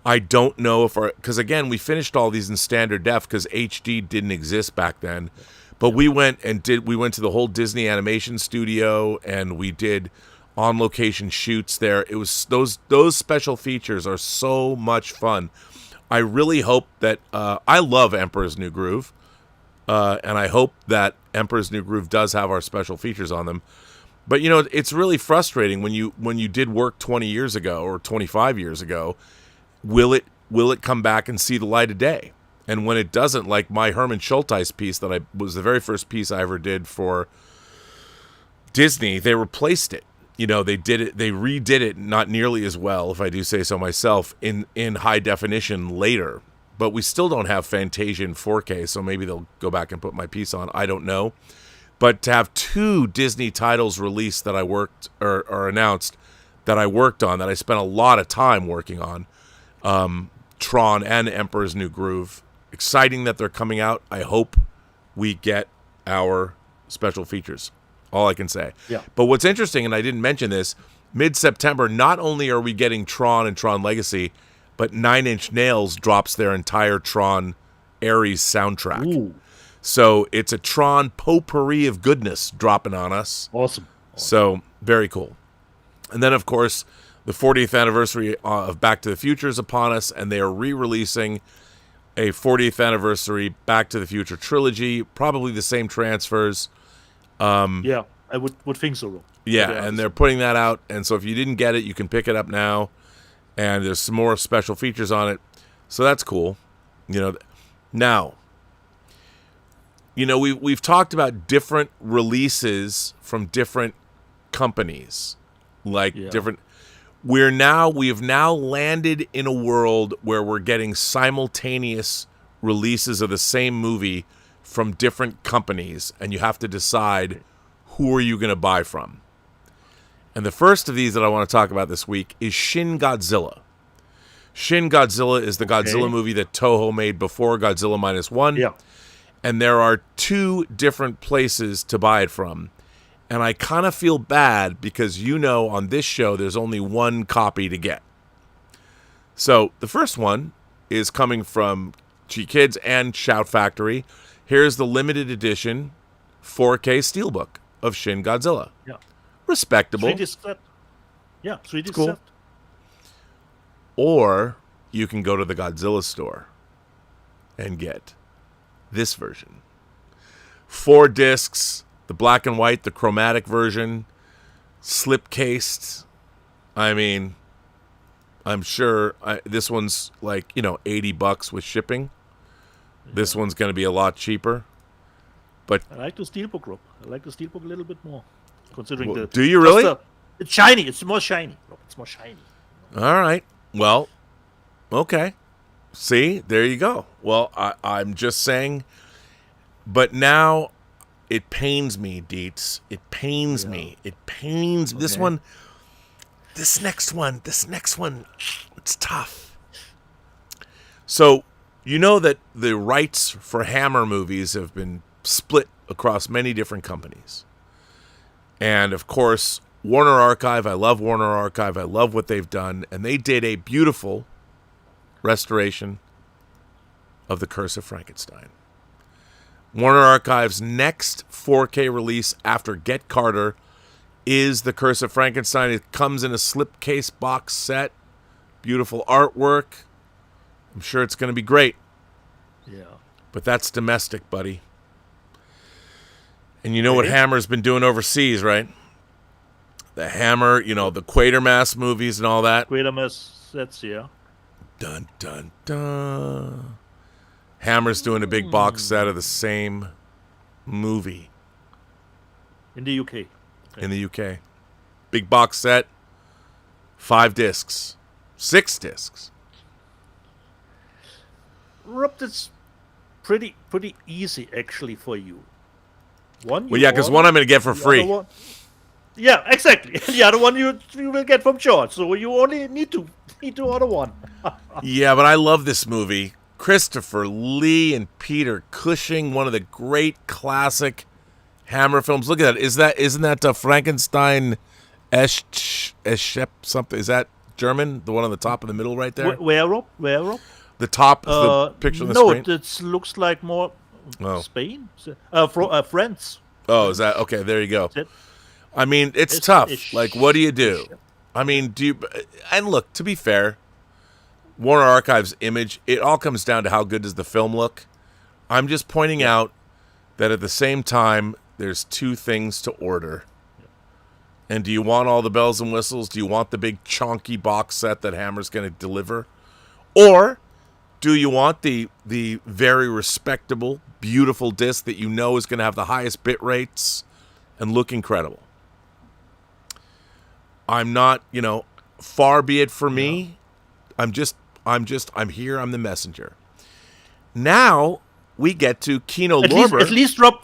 Speaker 4: I don't know because again, we finished all these in standard def because HD didn't exist back then. But we went to the whole Disney animation studio, and we did on location shoots there. It was those special features are so much fun. I really hope that I love Emperor's New Groove. And I hope that Emperor's New Groove does have our special features on them. But, it's really frustrating when you did work 20 years ago or 25 years ago, will it come back and see the light of day? And when it doesn't, like my Herman Schulteis piece that was the very first piece I ever did for Disney, they replaced it. They redid it not nearly as well, if I do say so myself, in high definition later. But we still don't have Fantasia in 4K, so maybe they'll go back and put my piece on. I don't know. But to have two Disney titles released that I worked or announced that I worked on, that I spent a lot of time working on, TRON and Emperor's New Groove. Exciting that they're coming out. I hope we get our special features. All I can say.
Speaker 5: Yeah.
Speaker 4: But what's interesting, and I didn't mention this, mid-September, not only are we getting Tron and Tron Legacy, but Nine Inch Nails drops their entire Tron Ares soundtrack.
Speaker 5: Ooh,
Speaker 4: So it's a Tron potpourri of goodness dropping on us.
Speaker 5: awesome.
Speaker 4: So very cool. And then, of course, the 40th anniversary of Back to the Future is upon us, and they are re-releasing a 40th anniversary Back to the Future trilogy, probably the same transfers.
Speaker 5: Yeah, I would think so.
Speaker 4: Yeah,
Speaker 5: To be
Speaker 4: and
Speaker 5: honest.
Speaker 4: they're putting that out. And so if you didn't get it, you can pick it up now. And there's some more special features on it. So that's cool. Now, we've talked about different releases from different companies.
Speaker 5: Yeah.
Speaker 4: We have now landed in a world where we're getting simultaneous releases of the same movie from different companies, and you have to decide who are you going to buy from. And the first of these that I want to talk about this week is Shin Godzilla. Shin Godzilla is the Godzilla movie that Toho made before Godzilla Minus One.
Speaker 5: Yeah.
Speaker 4: And there are two different places to buy it from. And I kind of feel bad because on this show there's only one copy to get. So the first one is coming from G-Kids and Shout Factory. Here's the limited edition 4K Steelbook of Shin Godzilla.
Speaker 5: Yeah.
Speaker 4: Respectable.
Speaker 5: 3D set. Yeah, 3D
Speaker 4: cool.
Speaker 5: set.
Speaker 4: Or you can go to the Godzilla store and get this version. 4 discs, the black and white, the chromatic version, slip-cased. I mean, I'm sure this one's like, $80 with shipping. This one's going to be a lot cheaper. But
Speaker 5: I like the Steelbook, Rob. I like the Steelbook a little bit more. Considering
Speaker 4: Well, do you really?
Speaker 5: It's shiny. It's more shiny, Rob. It's more shiny.
Speaker 4: all right. Well, okay. See, there you go. Well, I'm just saying. But now it pains me, Dietz. It pains me. It pains this
Speaker 5: Okay.
Speaker 4: one. This next one. It's tough. So, that the rights for Hammer movies have been split across many different companies. And, of course, Warner Archive. I love Warner Archive. I love what they've done. And they did a beautiful restoration of The Curse of Frankenstein. Warner Archive's next 4K release after Get Carter is The Curse of Frankenstein. It comes in a slipcase box set. Beautiful artwork. I'm sure it's going to be great.
Speaker 5: Yeah.
Speaker 4: But that's domestic, buddy. And you know what Hammer's been doing overseas, right? The Hammer, the Quatermass movies and all that.
Speaker 5: Quatermass sets, yeah.
Speaker 4: Dun, dun, dun. Hammer's doing a big box set of the same movie
Speaker 5: In the UK.
Speaker 4: in the UK. Big box set, 5 discs, 6 discs.
Speaker 5: Rob, that's pretty easy actually for you. One.
Speaker 4: Well, yeah, because one I'm going to get for free.
Speaker 5: Yeah, exactly. The other one you will get from George. So you only need to order one.
Speaker 4: Yeah, but I love this movie. Christopher Lee and Peter Cushing, one of the great classic Hammer films. Look at that. Isn't that Frankenstein Eschep something? Is that German? The one on the top in the middle right there?
Speaker 5: Where, Rob?
Speaker 4: The top of the picture on the screen?
Speaker 5: No, it looks like more Spain? France.
Speaker 4: Oh, is that? Okay, there you go.
Speaker 5: Is it?
Speaker 4: I mean, it's tough. Like, what do you do? I mean, and look, to be fair, Warner Archive's image, it all comes down to how good does the film look. I'm just pointing out that at the same time, there's 2 things to order. And do you want all the bells and whistles? Do you want the big chonky box set that Hammer's going to deliver? Or do you want the very respectable, beautiful disc that is going to have the highest bit rates and look incredible? I'm not, far be it for me. I'm here. I'm the messenger. Now we get to Kino Lorber.
Speaker 5: At least, Rob,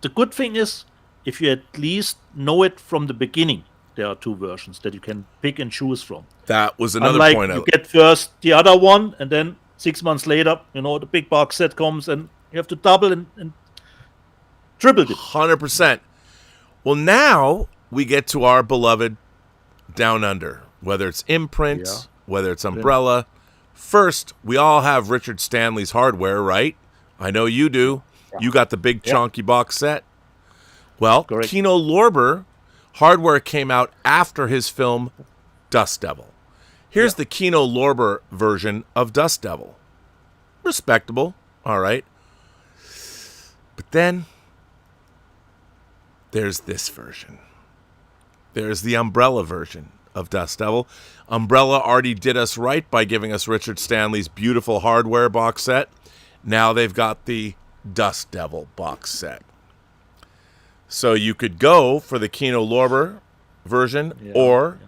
Speaker 5: the good thing is, if you at least know it from the beginning, there are 2 versions that you can pick and choose from.
Speaker 4: That was another
Speaker 5: Unlike
Speaker 4: point.
Speaker 5: You get first the other one, and then 6 months later, the big box set comes, and you have to double and Tripled it.
Speaker 4: 100%. Well, now we get to our beloved Down Under, whether it's Imprint,
Speaker 5: Yeah.
Speaker 4: whether it's Umbrella. First, we all have Richard Stanley's hardware, right? I know you do. You got the big chonky box set. Well,
Speaker 5: Correct.
Speaker 4: Kino Lorber hardware came out after his film Dust Devil. Here's the Kino Lorber version of Dust Devil. Respectable, all right. But then there's this version. There's the Umbrella version of Dust Devil. Umbrella already did us right by giving us Richard Stanley's beautiful hardware box set. Now they've got the Dust Devil box set. So you could go for the Kino Lorber version, or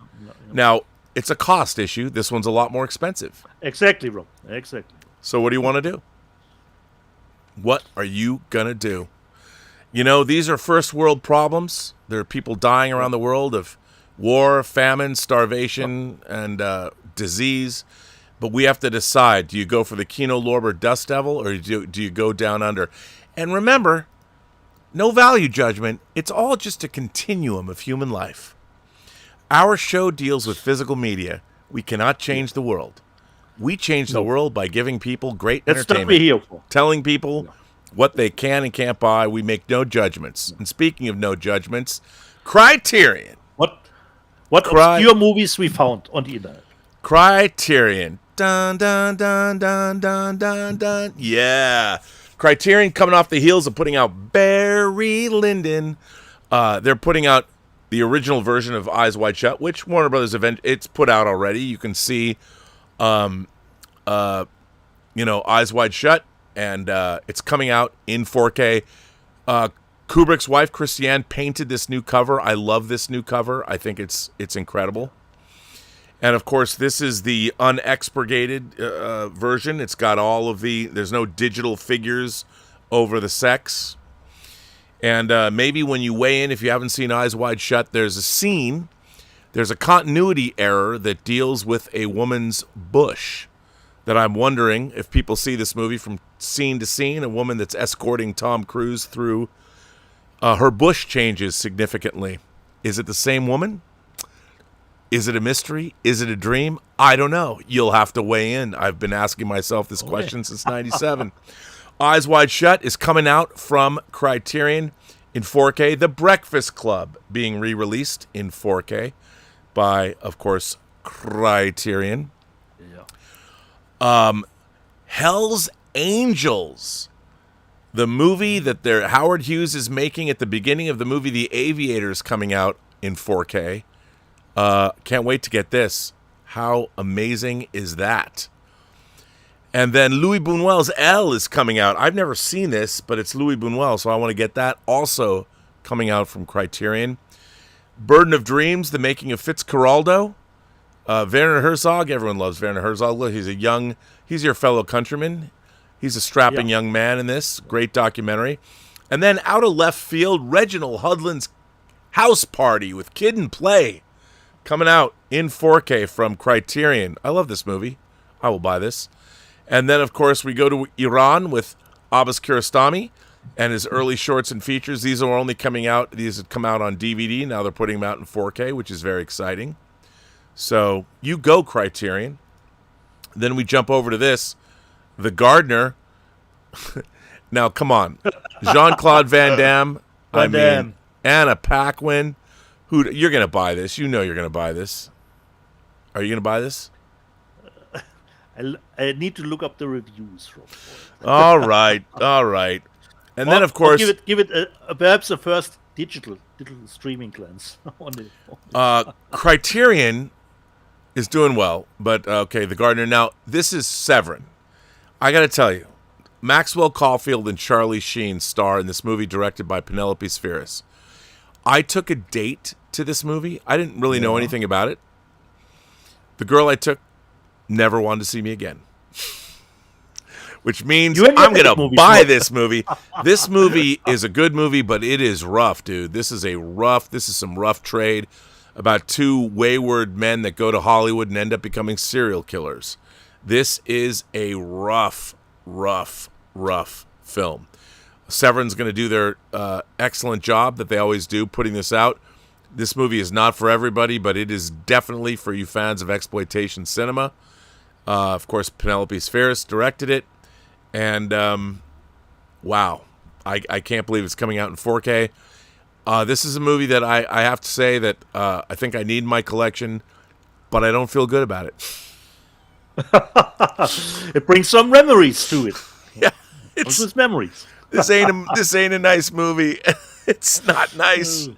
Speaker 4: now it's a cost issue. This one's a lot more expensive.
Speaker 5: Exactly, Rob. Exactly.
Speaker 4: So what do you want to do? What are you going to do? You know, these are first world problems. There are people dying around the world of war, famine, starvation, and disease. But we have to decide, do you go for the Kino Lorber Dust Devil, or do you go Down Under? And remember, no value judgment. It's all just a continuum of human life. Our show deals with physical media. We cannot change the world. We change the world by giving people great
Speaker 5: That's what
Speaker 4: entertainment.
Speaker 5: we're here for.
Speaker 4: Telling people what they can and can't buy. We make no judgments. And speaking of no judgments, Criterion.
Speaker 5: What obscure movies we found on the internet?
Speaker 4: Criterion. Dun, dun, dun, dun, dun, dun, dun. Yeah. Criterion coming off the heels of putting out Barry Lyndon. They're putting out the original version of Eyes Wide Shut, which Warner Brothers it's put out already. You can see, Eyes Wide Shut, and it's coming out in 4K. Kubrick's wife, Christiane, painted this new cover. I love this new cover. I think it's incredible. And, of course, this is the unexpurgated version. It's got all of there's no digital figures over the sex. And maybe when you weigh in, if you haven't seen Eyes Wide Shut, there's a continuity error that deals with a woman's bush that I'm wondering if people see this movie from scene to scene, a woman that's escorting Tom Cruise through, her bush changes significantly. Is it the same woman? Is it a mystery? Is it a dream? I don't know. You'll have to weigh in. I've been asking myself this question since 97. Eyes Wide Shut is coming out from Criterion in 4K. The Breakfast Club being re-released in 4K by, of course, Criterion. Hell's Angels, the movie that Howard Hughes is making at the beginning of the movie The Aviator, is coming out in 4K. Can't wait to get this. How amazing is that? And then Louis Buñuel's Elle is coming out. I've never seen this, but it's Louis Buñuel, so I want to get that. Also coming out from Criterion. Burden of Dreams, the making of Fitzcarraldo. Werner Herzog, everyone loves Werner Herzog. He's your fellow countryman. He's a strapping young man in this. Great documentary. And then out of left field, Reginald Hudlin's House Party with Kid and Play. Coming out in 4K from Criterion. I love this movie. I will buy this. And then, of course, we go to Iran with Abbas Kiarostami and his early shorts and features. These are only coming out. These have come out on DVD. Now they're putting them out in 4K, which is very exciting. So you go, Criterion. Then we jump over to this. The Gardener. Now, come on. Jean-Claude Van Damme. Anna Paquin. You're going to buy this. You know you're going to buy this. Are you going to buy this?
Speaker 5: I need to look up the reviews.
Speaker 4: All right. And then, of course,
Speaker 5: give it perhaps a first digital streaming glance on it.
Speaker 4: Criterion is doing well, but okay, The Gardener. Now, this is Severin. I got to tell you, Maxwell Caulfield and Charlie Sheen star in this movie directed by Penelope Spheris. I took a date to this movie. I didn't really know anything about it. The girl I took never wanted to see me again. Which means I'm going to buy this movie. This movie is a good movie, but it is rough, dude. This is some rough trade about two wayward men that go to Hollywood and end up becoming serial killers. This is a rough film. Severin's going to do their excellent job that they always do putting this out. This movie is not for everybody, but it is definitely for you fans of exploitation cinema. Of course, Penelope Spheris directed it. And, wow. I can't believe it's coming out in 4K. This is a movie that I have to say that I think I need in my collection, but I don't feel good about it.
Speaker 5: It brings some memories to it.
Speaker 4: Yeah.
Speaker 5: It's memories.
Speaker 4: This ain't a nice movie. It's not nice,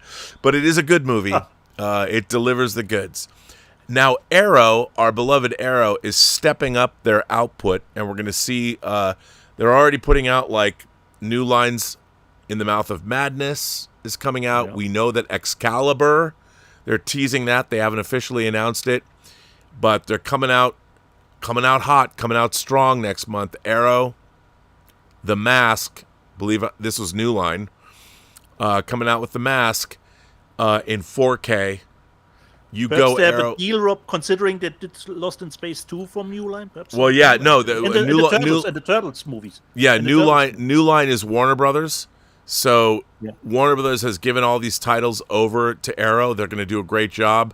Speaker 4: but it is a good movie. It delivers the goods. Now, Arrow, our beloved Arrow, is stepping up their output, and we're going to see they're already putting out like new lines. In the Mouth of Madness is coming out. Yeah. We know that Excalibur, they're teasing that. They haven't officially announced it, but they're coming out hot, coming out strong next month. Arrow, The Mask, believe this was New Line. Coming out with The Mask in 4K.
Speaker 5: Perhaps
Speaker 4: go
Speaker 5: they have
Speaker 4: Arrow.
Speaker 5: A deal, Rob, considering that it's Lost in Space 2 from New Line. Perhaps.
Speaker 4: Well, yeah, no,
Speaker 5: and the Turtles movies.
Speaker 4: Yeah, New Line is Warner Brothers. So Warner Brothers has given all these titles over to Arrow. They're going to do a great job,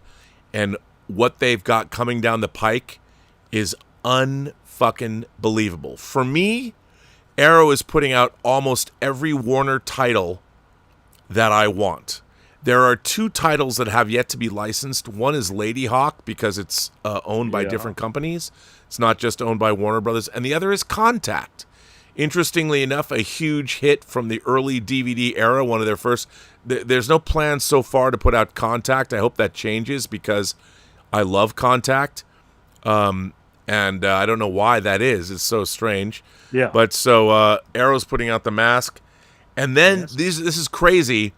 Speaker 4: and what they've got coming down the pike is unfucking believable. For me, Arrow is putting out almost every Warner title that I want. There are 2 titles that have yet to be licensed. One is Lady Hawk because it's owned by different companies. It's not just owned by Warner Brothers. And the other is Contact. Interestingly enough, a huge hit from the early DVD era, one of their first. There's no plans so far to put out Contact. I hope that changes because I love Contact. And I don't know why that is. It's so strange.
Speaker 5: Yeah.
Speaker 4: But so Arrow's putting out The Mask. And then this is crazy.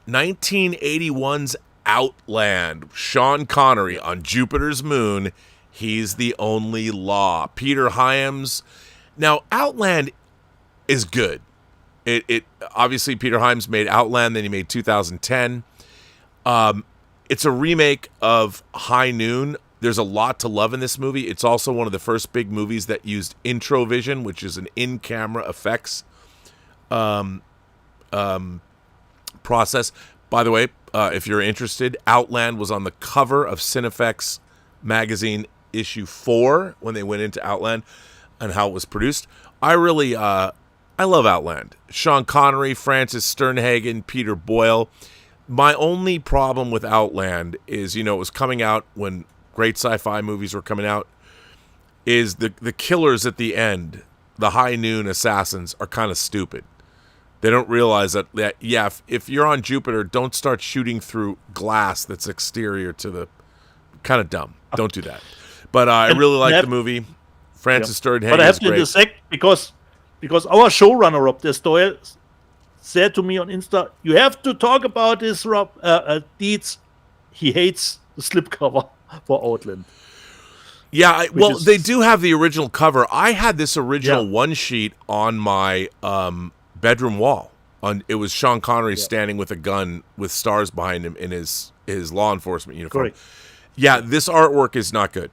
Speaker 4: 1981's Outland. Sean Connery on Jupiter's moon. He's the only law. Peter Hyams. Now, Outland is good. It obviously Peter Hyams made Outland, then he made 2010. It's a remake of High Noon. There's a lot to love in this movie. It's also one of the first big movies that used Introvision, which is an in-camera effects process. By the way, if you're interested, Outland was on the cover of Cinefex magazine issue 4 when they went into Outland and how it was produced. I really, I love Outland. Sean Connery, Francis Sternhagen, Peter Boyle. My only problem with Outland is, it was coming out when great sci-fi movies were coming out, is the killers at the end, the High Noon assassins, are kind of stupid. They don't realize that if you're on Jupiter, don't start shooting through glass that's exterior to the... Kind of dumb. Don't do that. But I really like the movie. Francis Sternhagen is great.
Speaker 5: But I have to intersect because our showrunner, Rob Destoyle, said to me on Insta, you have to talk about this, Rob. Dietz, he hates the slipcover for Outland.
Speaker 4: Yeah, they do have the original cover. I had this original one sheet on my bedroom wall. It was Sean Connery standing with a gun with stars behind him in his law enforcement uniform.
Speaker 5: Correct.
Speaker 4: Yeah, this artwork is not good.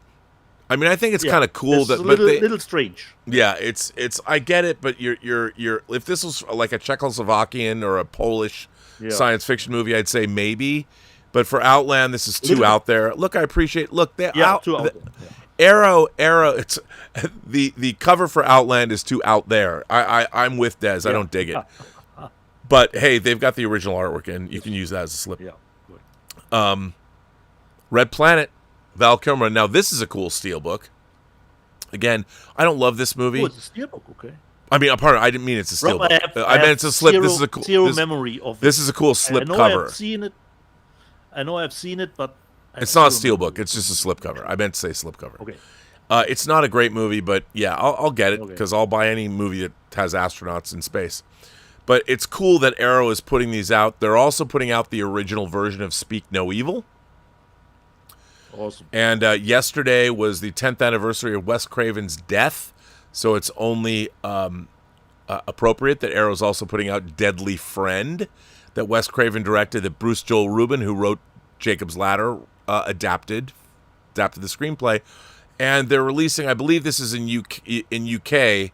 Speaker 4: I mean, I think it's kind of cool
Speaker 5: that, but little strange.
Speaker 4: Yeah, it's. I get it, but you're. If this was like a Czechoslovakian or a Polish science fiction movie, I'd say maybe. But for Outland, this is too out there. Look, I appreciate. Look, too out there. Arrow. It's the cover for Outland is too out there. I'm with Des. I don't dig it. But hey, they've got the original artwork, and you can use that as a slip.
Speaker 5: Yeah. Good.
Speaker 4: Red Planet. Val Kilmer. Now, this is a cool steelbook. Again, I don't love this movie.
Speaker 5: Oh, it's a steelbook, okay.
Speaker 4: I mean, pardon, I didn't mean it's a steelbook. I meant it's a slip. This is a cool.
Speaker 5: Zero memory of.
Speaker 4: This is a cool slip cover.
Speaker 5: I know I've seen it, but
Speaker 4: it's not a steelbook. It's just a slip cover. I meant to say slip cover.
Speaker 5: Okay.
Speaker 4: It's not a great movie, but yeah, I'll get it because I'll buy any movie that has astronauts in space. But it's cool that Arrow is putting these out. They're also putting out the original version of Speak No Evil.
Speaker 5: Awesome.
Speaker 4: And yesterday was the 10th anniversary of Wes Craven's death, so it's only appropriate that Arrow's also putting out Deadly Friend, that Wes Craven directed, that Bruce Joel Rubin, who wrote Jacob's Ladder, adapted the screenplay. And they're releasing, I believe this is in UK,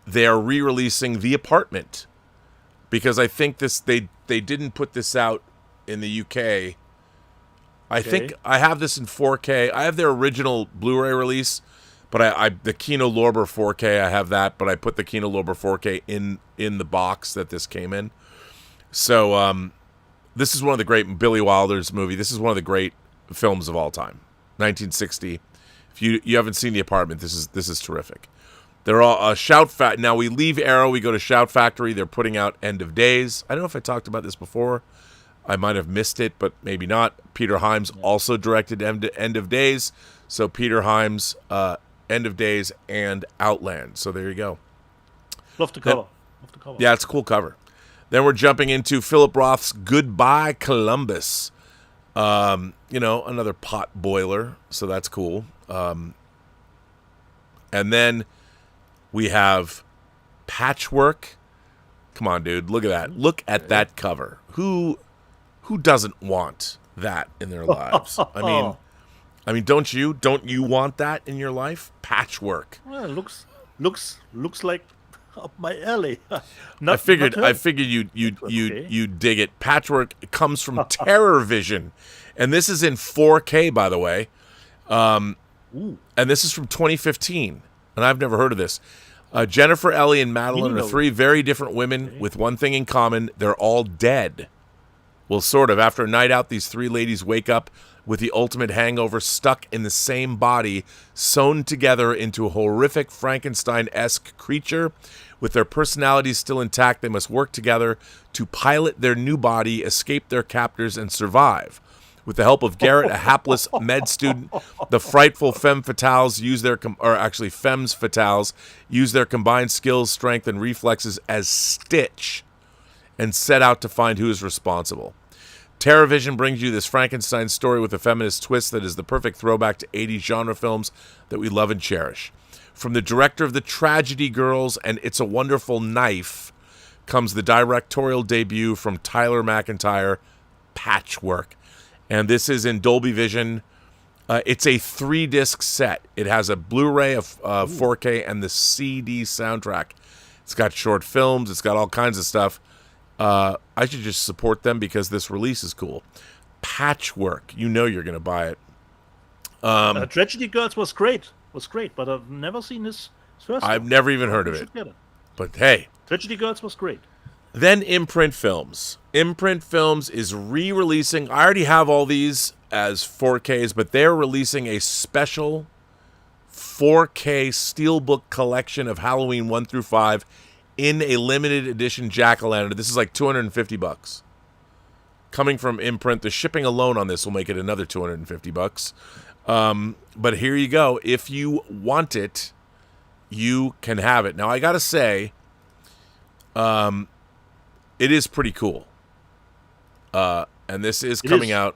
Speaker 4: they are re-releasing The Apartment, because I think they didn't put this out in the UK. I think I have this in 4K. I have their original Blu-ray release, but I the Kino Lorber 4K, I have that, but I put the Kino Lorber 4K in the box that this came in. So this is one of the great Billy Wilder's movie. This is one of the great films of all time. 1960. If you haven't seen The Apartment, this is terrific. They're all now we leave Arrow, we go to Shout Factory. They're putting out End of Days. I don't know if I talked about this before. I might have missed it, but maybe not. Peter Hyams also directed End of Days. So Peter Hyams, End of Days, and Outland. So there you go.
Speaker 5: Love the cover.
Speaker 4: Yeah, it's a cool cover. Then we're jumping into Philip Roth's Goodbye Columbus. Another pot boiler. So that's cool. And then we have Patchwork. Come on, dude. Look at that. Look at that cover. Who doesn't want that in their lives? I mean, don't you? Don't you want that in your life? Patchwork.
Speaker 5: Well, looks like up my alley.
Speaker 4: I figured you'd dig it. Patchwork comes from Terror Vision, and this is in 4K, by the way. And this is from 2015, and I've never heard of this. Jennifer, Ellie, and Madeline are three very different women with one thing in common: they're all dead. Well, sort of. After a night out, these three ladies wake up with the ultimate hangover, stuck in the same body, sewn together into a horrific Frankenstein-esque creature. With their personalities still intact, they must work together to pilot their new body, escape their captors, and survive. With the help of Garrett, a hapless med student, the frightful femmes fatales use their combined skills, strength, and reflexes as Stitch, and set out to find who is responsible. TerraVision brings you this Frankenstein story with a feminist twist that is the perfect throwback to 80s genre films that we love and cherish. From the director of The Tragedy Girls and It's a Wonderful Knife comes the directorial debut from Tyler McIntyre, Patchwork. And this is in Dolby Vision. It's a 3-disc set. It has a Blu-ray of 4K and the CD soundtrack. It's got short films. It's got all kinds of stuff. I should just support them because this release is cool. Patchwork. You know you're going to buy it.
Speaker 5: Tragedy Girls was great, but I've never seen this first.
Speaker 4: I've never even heard of it. But hey.
Speaker 5: Tragedy Girls was great.
Speaker 4: Then Imprint Films. Imprint Films is re-releasing. I already have all these as 4Ks, but they're releasing a special 4K Steelbook collection of Halloween 1 through 5 in a limited edition jack-o'-lantern. This is like $250. Coming from Imprint, the shipping alone on this will make it another $250. But here you go. If you want it, you can have it. Now, I gotta say, it is pretty cool. And this is coming out.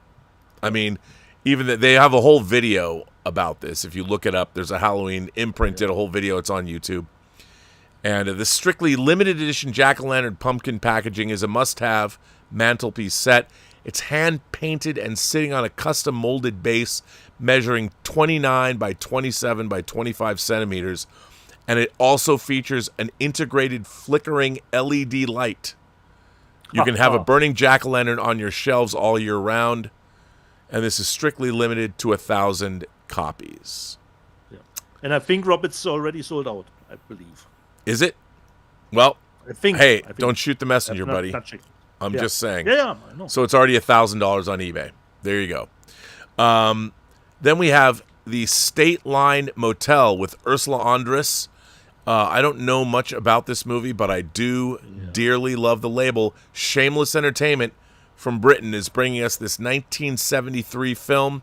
Speaker 4: I mean, even they have a whole video about this. If you look it up, there's a Halloween. Imprint did a whole video. It's on YouTube. And the strictly limited edition jack-o'-lantern pumpkin packaging is a must-have mantelpiece set. It's hand-painted and sitting on a custom molded base measuring 29 by 27 by 25 centimeters. And it also features an integrated flickering LED light. You can have a burning jack-o'-lantern on your shelves all year round. And this is strictly limited to 1,000 copies.
Speaker 5: Yeah. And I think, Rob, it's already sold out, I believe.
Speaker 4: Is it? Well,
Speaker 5: I think,
Speaker 4: don't shoot the messenger, buddy. I'm just saying.
Speaker 5: Yeah, I know.
Speaker 4: So it's already $1,000 on eBay. There you go. Then we have the State Line Motel with Ursula Andress. I don't know much about this movie, but I do dearly love the label. Shameless Entertainment from Britain is bringing us this 1973 film.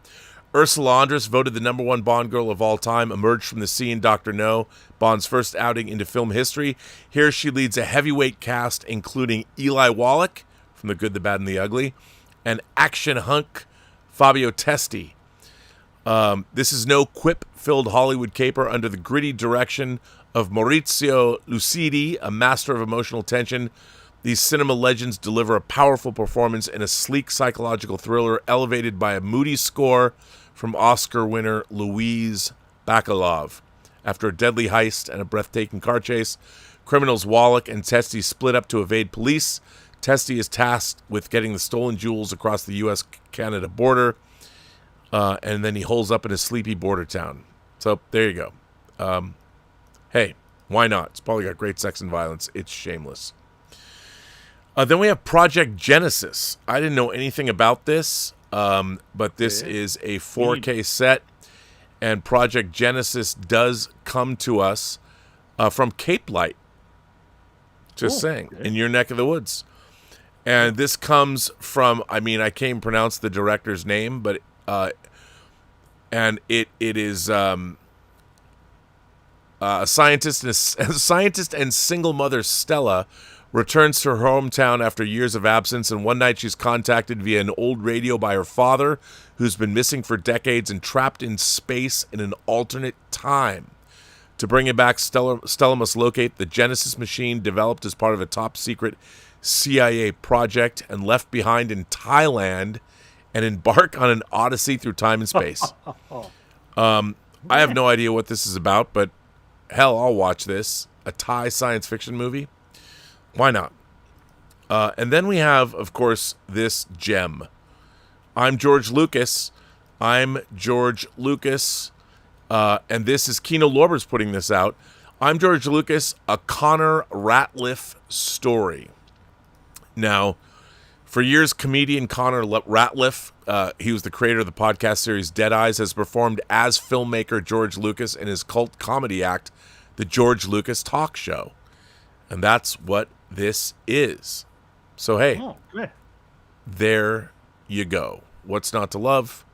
Speaker 4: Ursula Andress, voted the #1 Bond girl of all time, emerged from the sea in Dr. No, Bond's first outing into film history. Here she leads a heavyweight cast, including Eli Wallach from The Good, the Bad, and the Ugly, and action hunk Fabio Testi. This is no quip-filled Hollywood caper under the gritty direction of Maurizio Lucidi, a master of emotional tension. These cinema legends deliver a powerful performance in a sleek psychological thriller elevated by a moody score from Oscar winner Louise Bacalov. After a deadly heist and a breathtaking car chase, Criminals Wallach and Testy split up to evade police. Testy is tasked with getting the stolen jewels across the U.S.-Canada border, and then he holes up in a sleepy border town. So there you go. Hey, why not? It's probably got great sex and violence. It's shameless. Then we have Project Genesis. I didn't know anything about this, but this is a 4K set, and Project Genesis does come to us from Cape Light. Just saying, in your neck of the woods. And this comes from, I can't pronounce the director's name, but and it is a scientist and single mother, Stella, returns to her hometown after years of absence, and one night she's contacted via an old radio by her father, who's been missing for decades and trapped in space in an alternate time. To bring him back, Stella must locate the Genesis machine developed as part of a top-secret CIA project and left behind in Thailand and embark on an odyssey through time and space. I have no idea what this is about, but hell, I'll watch this. A Thai science fiction movie? Why not? And then we have, of course, this gem. I'm George Lucas. And this is Kino Lorber's putting this out. I'm George Lucas, a Connor Ratliff story. Now, for years, comedian Connor Ratliff, he was the creator of the podcast series Dead Eyes, has performed as filmmaker George Lucas in his cult comedy act, The George Lucas Talk Show. And that's what this is. So, hey, there you go. What's not to love?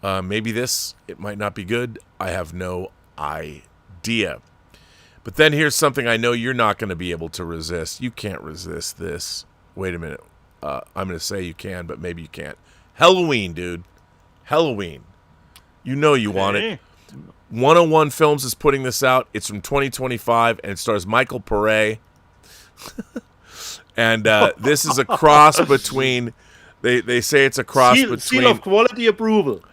Speaker 4: Maybe it might not be good. I have no idea. But then here's something I know you're not going to be able to resist. You can't resist this. Wait a minute. I'm going to say you can, but maybe you can't. Halloween, dude. Halloween. You know you want it. 101 Films is putting this out. It's from 2025, and it stars Michael Pare. And this is a cross between... They say it's a cross between...
Speaker 5: Seal of quality approval.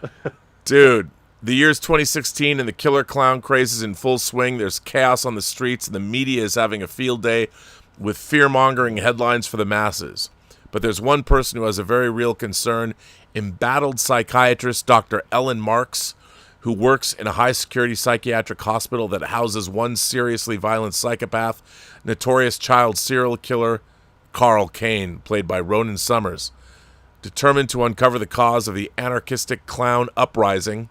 Speaker 4: Dude, the year's 2016 and the killer clown craze is in full swing. There's chaos on the streets, and the media is having a field day with fear-mongering headlines for the masses. But there's one person who has a very real concern. Embattled psychiatrist Dr. Ellen Marks, who works in a high-security psychiatric hospital that houses one seriously violent psychopath, notorious child serial killer Carl Kane, played by Ronan Summers. Determined to uncover the cause of the anarchistic clown uprising.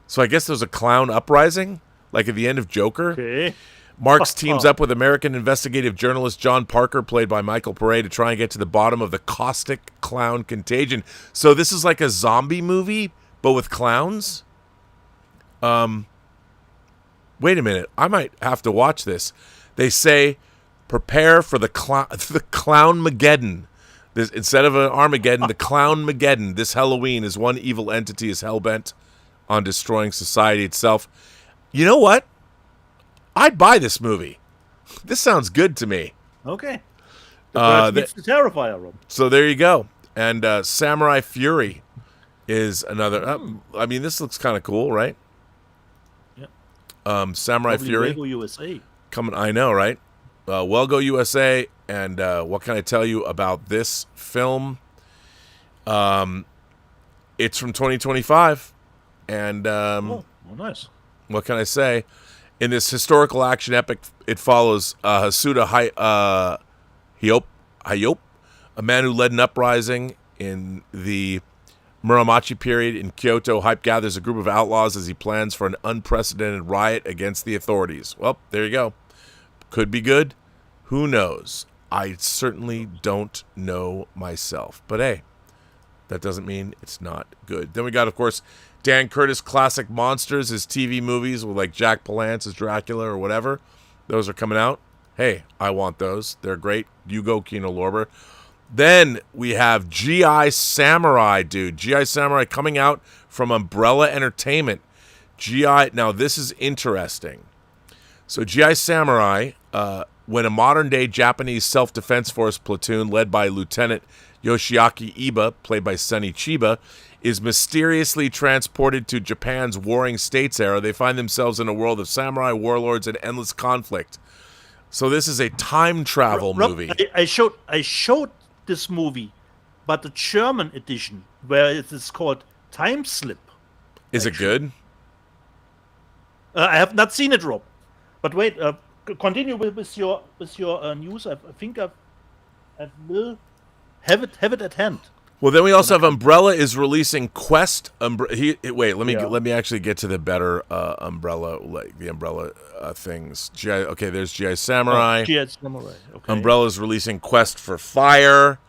Speaker 4: So I guess there's a clown uprising? Like at the end of Joker?
Speaker 5: Okay.
Speaker 4: Marks teams up with American investigative journalist John Parker, played by Michael Pare, to try and get to the bottom of the caustic clown contagion. So this is like a zombie movie, but with clowns? Wait a minute. I might have to watch this. They say, prepare for the Clown-mageddon. This, instead of an Armageddon, the Clown-mageddon. This Halloween is one evil entity is hell-bent on destroying society itself. You know what? I'd buy this movie. This sounds good to me.
Speaker 5: Okay. It's the Terrifier room.
Speaker 4: So there you go. And Samurai Fury is another. I mean, this looks kind of cool, right?
Speaker 5: Yeah.
Speaker 4: Samurai
Speaker 5: Probably
Speaker 4: Fury.
Speaker 5: Lego USA.
Speaker 4: Coming, I know, right? Well Go USA. And what can I tell you about this film? It's from 2025. And
Speaker 5: nice.
Speaker 4: What can I say? In this historical action epic, it follows Hasuda Hayop, a man who led an uprising in the Muromachi period in Kyoto. Hype gathers a group of outlaws as he plans for an unprecedented riot against the authorities. Well, there you go. Could be good. Who knows? I certainly don't know myself. But hey, that doesn't mean it's not good. Then we got, of course, Dan Curtis classic monsters, his TV movies with like Jack Palance as Dracula or whatever. Those are coming out. Hey, I want those. They're great. You go, Kino Lorber. Then we have G.I. Samurai, dude. G.I. Samurai coming out from Umbrella Entertainment. Now this is interesting. So G.I. Samurai, when a modern-day Japanese self-defense force platoon led by Lieutenant Yoshiaki Iba, played by Sonny Chiba, is mysteriously transported to Japan's Warring States era, they find themselves in a world of samurai warlords and endless conflict. So this is a time travel
Speaker 5: Rob,
Speaker 4: movie.
Speaker 5: I showed this movie, but the German edition, where it is called Time Slip.
Speaker 4: Is it good?
Speaker 5: I have not seen it, Rob. But wait, continue with your news. I think I will have it at hand.
Speaker 4: Well, then we also have Umbrella is releasing Quest. Wait, let me actually get to the better Umbrella, like the Umbrella things. There's GI Samurai.
Speaker 5: GI Samurai. Okay.
Speaker 4: Umbrella is releasing Quest for Fire.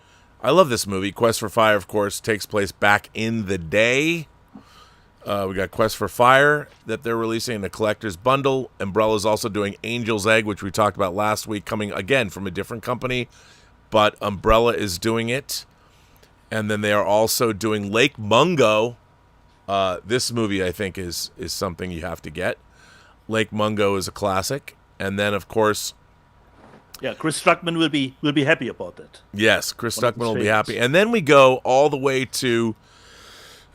Speaker 4: I love this movie. Quest for Fire, of course, takes place back in the day. We got Quest for Fire that they're releasing in the collector's bundle. Umbrella's also doing Angel's Egg, which we talked about last week, coming again from a different company, but Umbrella is doing it. And then they are also doing Lake Mungo. This movie, I think, is something you have to get. Lake Mungo is a classic. And then, of course...
Speaker 5: Yeah, Chris Stuckman will be happy about that.
Speaker 4: Yes, Chris Stuckman will be happy. And then we go all the way to...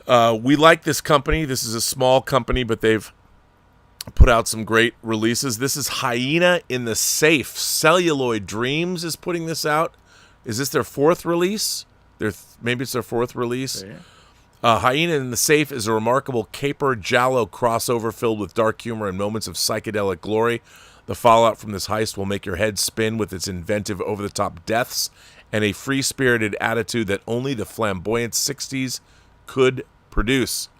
Speaker 4: we like this company. This is a small company, but they've put out some great releases. This is Hyena in the Safe. Celluloid Dreams is putting this out. Is this their fourth release? Maybe it's their fourth release. Yeah. Hyena in the Safe is a remarkable caper giallo crossover filled with dark humor and moments of psychedelic glory. The fallout from this heist will make your head spin with its inventive over-the-top deaths and a free-spirited attitude that only the flamboyant 60s could produce.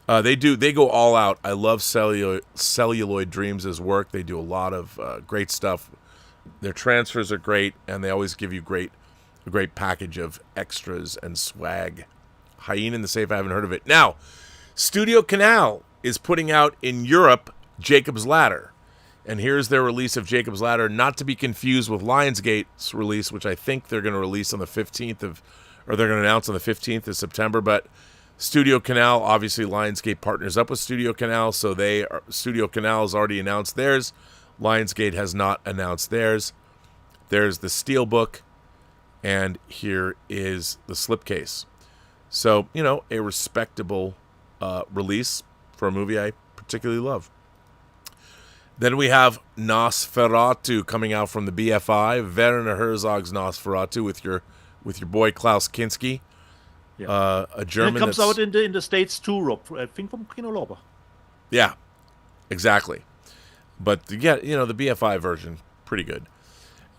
Speaker 4: They go all out. I love Celluloid Dreams' work. They do a lot of great stuff. Their transfers are great, and they always give you a great package of extras and swag. Hyena in the Safe, I haven't heard of it. Now, Studio Canal is putting out in Europe Jacob's Ladder. And here's their release of Jacob's Ladder, not to be confused with Lionsgate's release, which I think they're going to release on the 15th they're going to announce on the 15th of September. But Studio Canal, obviously Lionsgate partners up with Studio Canal, so Studio Canal has already announced theirs. Lionsgate has not announced theirs. There's the Steelbook. And here is the slipcase. So, a respectable release for a movie I particularly love. Then we have Nosferatu coming out from the BFI. Werner Herzog's Nosferatu with your boy Klaus Kinski. Yeah. A German.
Speaker 5: And it comes out in the States too, Rob. I think from Kino Lorber.
Speaker 4: Yeah, exactly. But the BFI version, pretty good.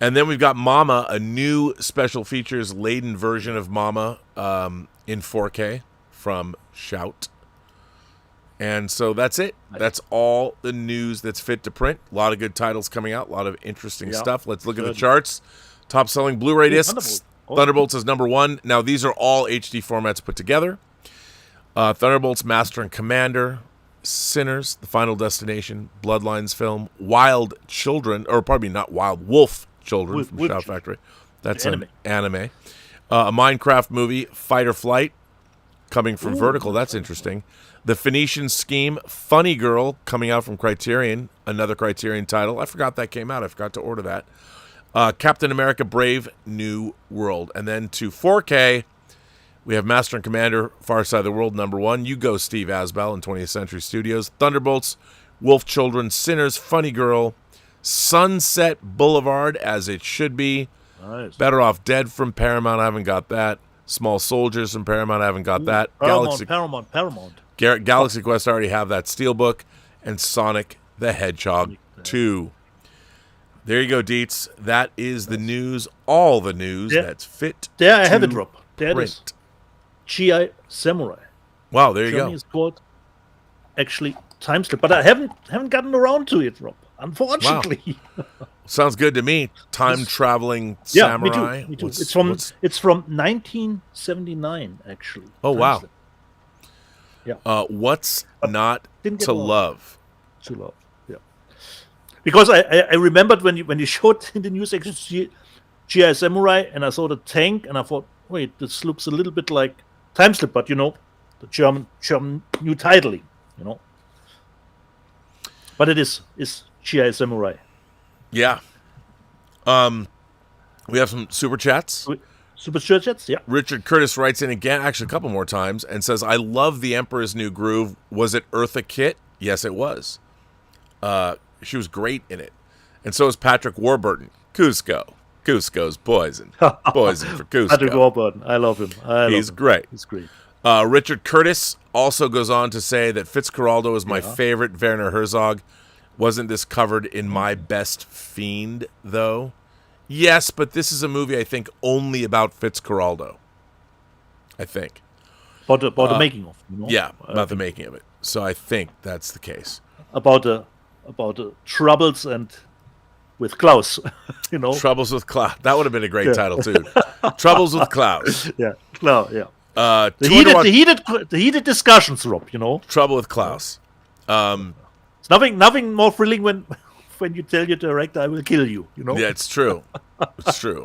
Speaker 4: And then we've got Mama, a new special features laden version of Mama in 4K from Shout. And so that's it. That's all the news that's fit to print. A lot of good titles coming out. A lot of interesting stuff. Let's look at the charts. Top selling Blu-ray discs. Thunderbolts is number 1. Now, these are all HD formats put together. Thunderbolts, Master and Commander, Sinners, The Final Destination, Bloodlines film, Wild Children, or probably not Wild, Wolf Children from Shout Factory. That's an anime. A Minecraft movie, Fight or Flight, coming from Vertical. That's interesting. The Phoenician Scheme, Funny Girl, coming out from Criterion, another Criterion title. I forgot that came out. I forgot to order that. Captain America Brave New World. And then to 4K, we have Master and Commander, Far Side of the World, number 1. You go, Steve Asbell in 20th Century Studios. Thunderbolts, Wolf Children, Sinners, Funny Girl, Sunset Boulevard, As It Should Be.
Speaker 5: Nice.
Speaker 4: Better Off Dead from Paramount. I haven't got that. Small Soldiers from Paramount. I haven't got that.
Speaker 5: Paramount.
Speaker 4: Galaxy Quest, I already have that Steelbook. And Sonic the Hedgehog 2. There you go, Dietz. That is the news, all the news that's fit
Speaker 5: There I have it, Rob. There it is.
Speaker 4: print.
Speaker 5: GI Samurai.
Speaker 4: Wow, there you
Speaker 5: Germany
Speaker 4: go.
Speaker 5: is called actually Time Slip, but I haven't gotten around to it, Rob. Unfortunately.
Speaker 4: Wow. Sounds good to me. Time traveling samurai.
Speaker 5: Me too. It's from 1979, actually.
Speaker 4: Oh,
Speaker 5: Time
Speaker 4: wow.
Speaker 5: Slip. Yeah.
Speaker 4: What's not
Speaker 5: didn't get
Speaker 4: to
Speaker 5: along.
Speaker 4: love?
Speaker 5: To love. Yeah. Because I remembered when you showed in the news section GI Samurai, and I saw the tank, and I thought, wait, this looks a little bit like Time Slip, but the German new titling, But it is GI Samurai.
Speaker 4: Yeah. We have some super chats.
Speaker 5: Superchats, yeah.
Speaker 4: Richard Curtis writes in again, actually a couple more times, and says, I love The Emperor's New Groove. Was it Eartha Kitt? Yes, it was. She was great in it. And so is Patrick Warburton. Cusco. Cusco's poison. Poison for Cusco.
Speaker 5: Patrick Warburton. I love him.
Speaker 4: He's great.
Speaker 5: He's great.
Speaker 4: Richard Curtis also goes on to say that Fitzcarraldo is my favorite Werner Herzog. Wasn't this covered in My Best Fiend, though? Yes, but this is a movie, I think, only about Fitzcarraldo. I think.
Speaker 5: About the making of, you know?
Speaker 4: Yeah, about the making of it. So I think that's the case.
Speaker 5: About the troubles and with Klaus, you know.
Speaker 4: Troubles with Klaus. That would have been a great title too. Troubles with Klaus.
Speaker 5: Yeah, Klaus. Yeah.
Speaker 4: The
Speaker 5: heated discussions, Rob. You know.
Speaker 4: Trouble with Klaus.
Speaker 5: It's nothing more thrilling when you tell your director, "I will kill you." You know.
Speaker 4: Yeah, it's true. It's true.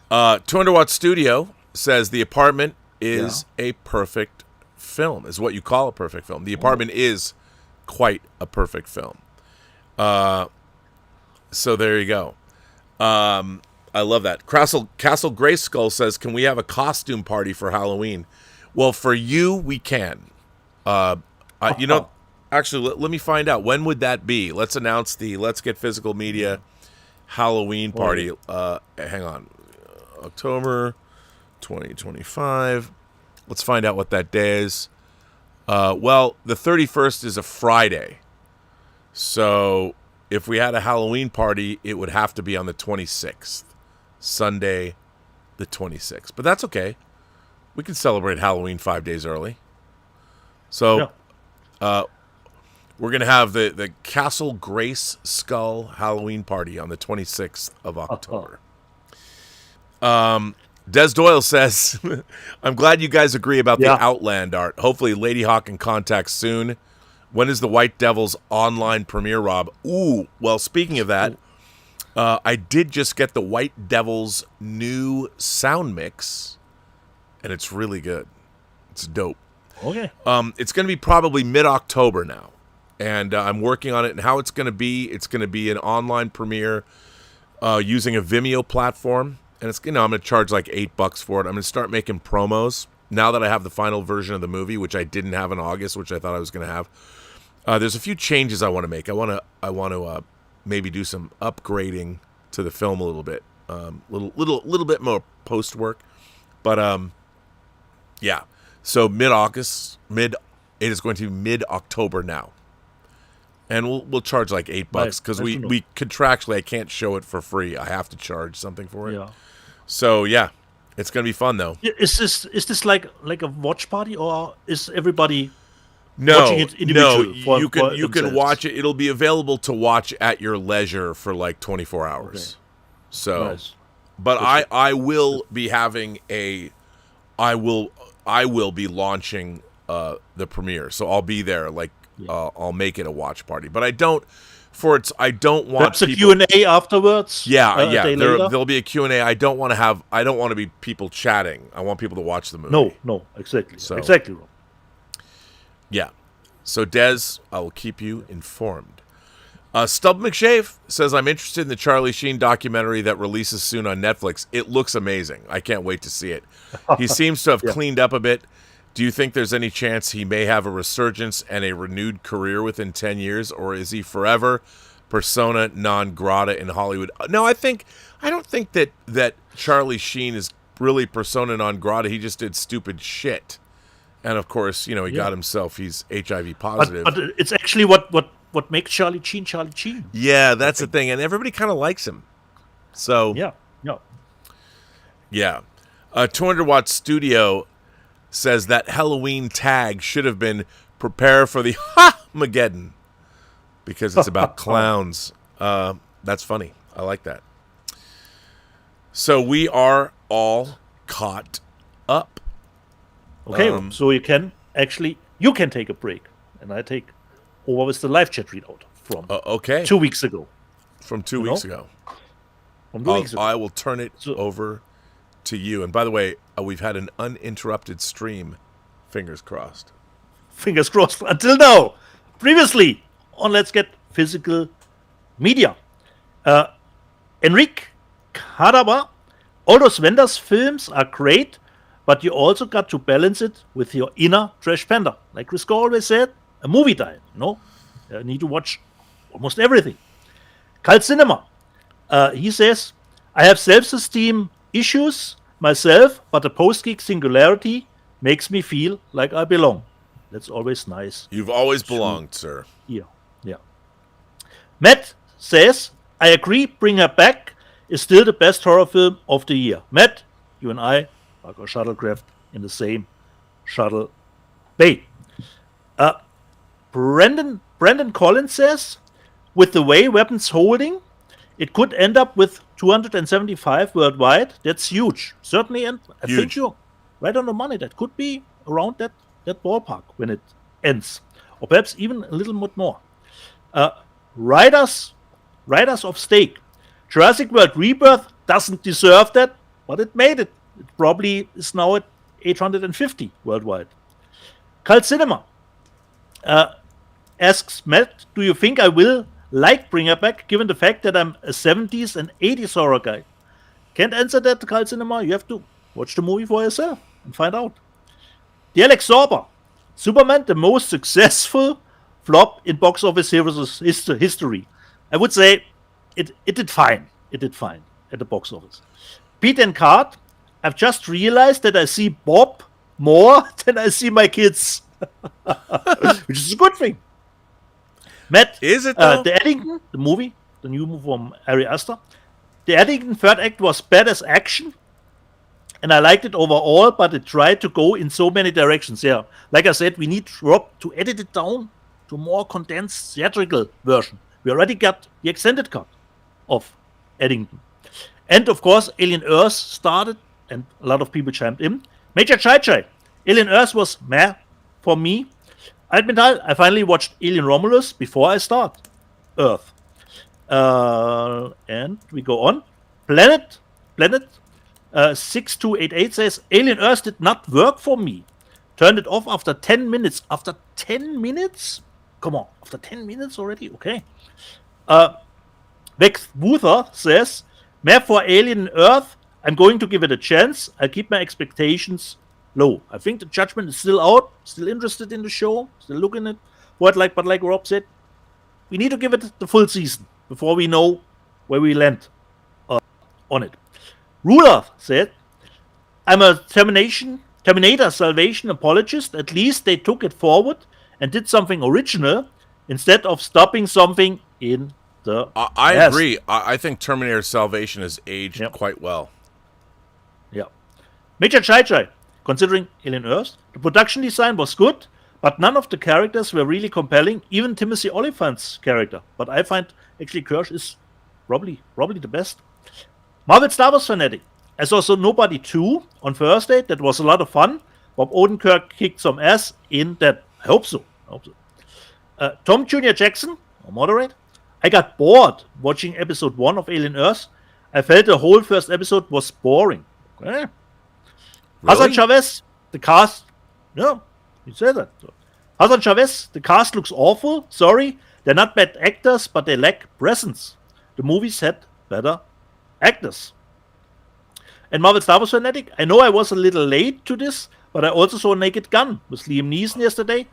Speaker 4: 200 Watt Studio says The Apartment is a perfect film. Is what you call a perfect film. The Apartment is quite a perfect film. So there you go. I love that. Castle Grayskull says, can we have a costume party for Halloween? Well, for you, we can. Actually, let me find out. When would that be? Let's announce the Let's Get Physical Media Halloween party. Hang on. October 2025. Let's find out what that day is. Well, the 31st is a Friday. So if we had a Halloween party, it would have to be on the 26th. Sunday, the 26th. But that's okay. We can celebrate Halloween 5 days early. So we're going to have the Castle Grace Skull Halloween party on the 26th of October. Des Doyle says, I'm glad you guys agree about the Outland art. Hopefully Lady Hawk in contact soon. When is the White Devils online premiere, Rob? Ooh, well, speaking of that, I did just get the White Devils new sound mix, and it's really good. It's dope.
Speaker 5: Okay.
Speaker 4: It's going to be probably mid-October now, and I'm working on it. And how it's going to be an online premiere using a Vimeo platform, and it's I'm going to charge like $8 for it. I'm going to start making promos now that I have the final version of the movie, which I didn't have in August, which I thought I was going to have. There's a few changes I want to make. I want to maybe do some upgrading to the film a little bit, little bit more post work, but yeah. So it is going to be mid-October now, and we'll charge like $8 because we contractually I can't show it for free. I have to charge something for it. Yeah. So yeah, it's gonna be fun though.
Speaker 5: Is this like a watch party, or is everybody?
Speaker 4: No, you can watch it. It'll be available to watch at your leisure for like 24 hours. Okay. So, nice. But I will be having I will be launching the premiere. So I'll be there. Like I'll make it a watch party. But I don't want
Speaker 5: perhaps a Q&A afterwards.
Speaker 4: Yeah. There'll be a Q&A. I don't want to be people chatting. I want people to watch the movie.
Speaker 5: No, exactly. So, exactly wrong.
Speaker 4: Yeah. So, Des, I will keep you informed. Stub McShave says, I'm interested in the Charlie Sheen documentary that releases soon on Netflix. It looks amazing. I can't wait to see it. He seems to have cleaned up a bit. Do you think there's any chance he may have a resurgence and a renewed career within 10 years, or is he forever persona non grata in Hollywood? No, I don't think that Charlie Sheen is really persona non grata. He just did stupid shit. And of course, he got himself. He's HIV positive.
Speaker 5: But it's actually what makes Charlie Sheen Charlie Sheen.
Speaker 4: Yeah, that's the thing, and everybody kind of likes him. So yeah. 200 Watt Studio says that Halloween tag should have been "Prepare for the Ha-mageddon" because it's about clowns. That's funny. I like that. So we are all caught up.
Speaker 5: Okay, so you can take a break, and I take over with the live chat readout from 2 weeks ago.
Speaker 4: From 2 weeks ago. I will turn it over to you. And by the way, we've had an uninterrupted stream. Fingers crossed.
Speaker 5: Fingers crossed until now. Previously on Let's Get Physical Media, Enrique Cadaba, all those Wenders films are great, but you also got to balance it with your inner trash panda. Like Risco always said, a movie diet, You need to watch almost everything. Cult Cinema. He says, I have self-esteem issues myself, but the Post-Geek Singularity makes me feel like I belong. That's always nice.
Speaker 4: You've always belonged, sir.
Speaker 5: Yeah. Matt says, I agree, Bring Her Back is still the best horror film of the year. Matt, you and I are a shuttlecraft in the same shuttle bay. Brandon Collins says, with the way weapons holding, it could end up with 275 worldwide. That's huge. Certainly, and I think you're right on the money. That could be around that ballpark when it ends. Or perhaps even a little bit more. Riders of Stake. Jurassic World Rebirth doesn't deserve that, but it made it. It probably is now at 850 worldwide. Cult Cinema asks Matt, do you think I will like Bring Her Back, given the fact that I'm a 70s and 80s horror guy? Can't answer that, Cult Cinema. You have to watch the movie for yourself and find out. The Alex Sorber. Superman, the most successful flop in box office history. I would say it did fine. It did fine at the box office. Pete and Cart, I've just realized that I see Bob more than I see my kids. Which is a good thing. Matt,
Speaker 4: is it though?
Speaker 5: The Eddington, the movie, the new movie from Ari Aster. The Eddington third act was badass action, and I liked it overall, but it tried to go in so many directions. Yeah, like I said, we need Rob to edit it down to more condensed theatrical version. We already got the extended cut of Eddington. And of course, Alien Earth started, and a lot of people chimed in. Major Chai. Alien Earth was meh for me. I admit I finally watched Alien Romulus before I start Earth. And we go on. Planet 6288 says, Alien Earth did not work for me. Turned it off after 10 minutes. After 10 minutes? Come on, after 10 minutes already? Okay. Vex Wuther says, meh for Alien Earth. I'm going to give it a chance. I'll keep my expectations low. I think the judgment is still out. Still interested in the show. Still looking at what, but like Rob said, we need to give it the full season before we know where we land on it. Ruler said, I'm a Terminator Salvation apologist. At least they took it forward and did something original instead of stopping something in the
Speaker 4: I
Speaker 5: past.
Speaker 4: agree. I think Terminator Salvation has aged quite well.
Speaker 5: Yeah. Major Chai, considering Alien Earth, the production design was good, but none of the characters were really compelling, even Timothy Olyphant's character. But I find actually Kirsch is probably the best. Marvel Star Wars fanatic. I saw Nobody 2 on Thursday. That was a lot of fun. Bob Odenkirk kicked some ass in that. I hope so. Tom Jr. Jackson, or moderate. I got bored watching episode 1 of Alien Earth. I felt the whole first episode was boring. Okay.
Speaker 4: Really?
Speaker 5: Hassan Chavez, the cast. No, you said that. Hassan Chavez, the cast looks awful. Sorry, they're not bad actors, but they lack presence. The movies had better actors. And Marvel Star Wars fanatic, I know I was a little late to this, but I also saw Naked Gun with Liam Neeson yesterday.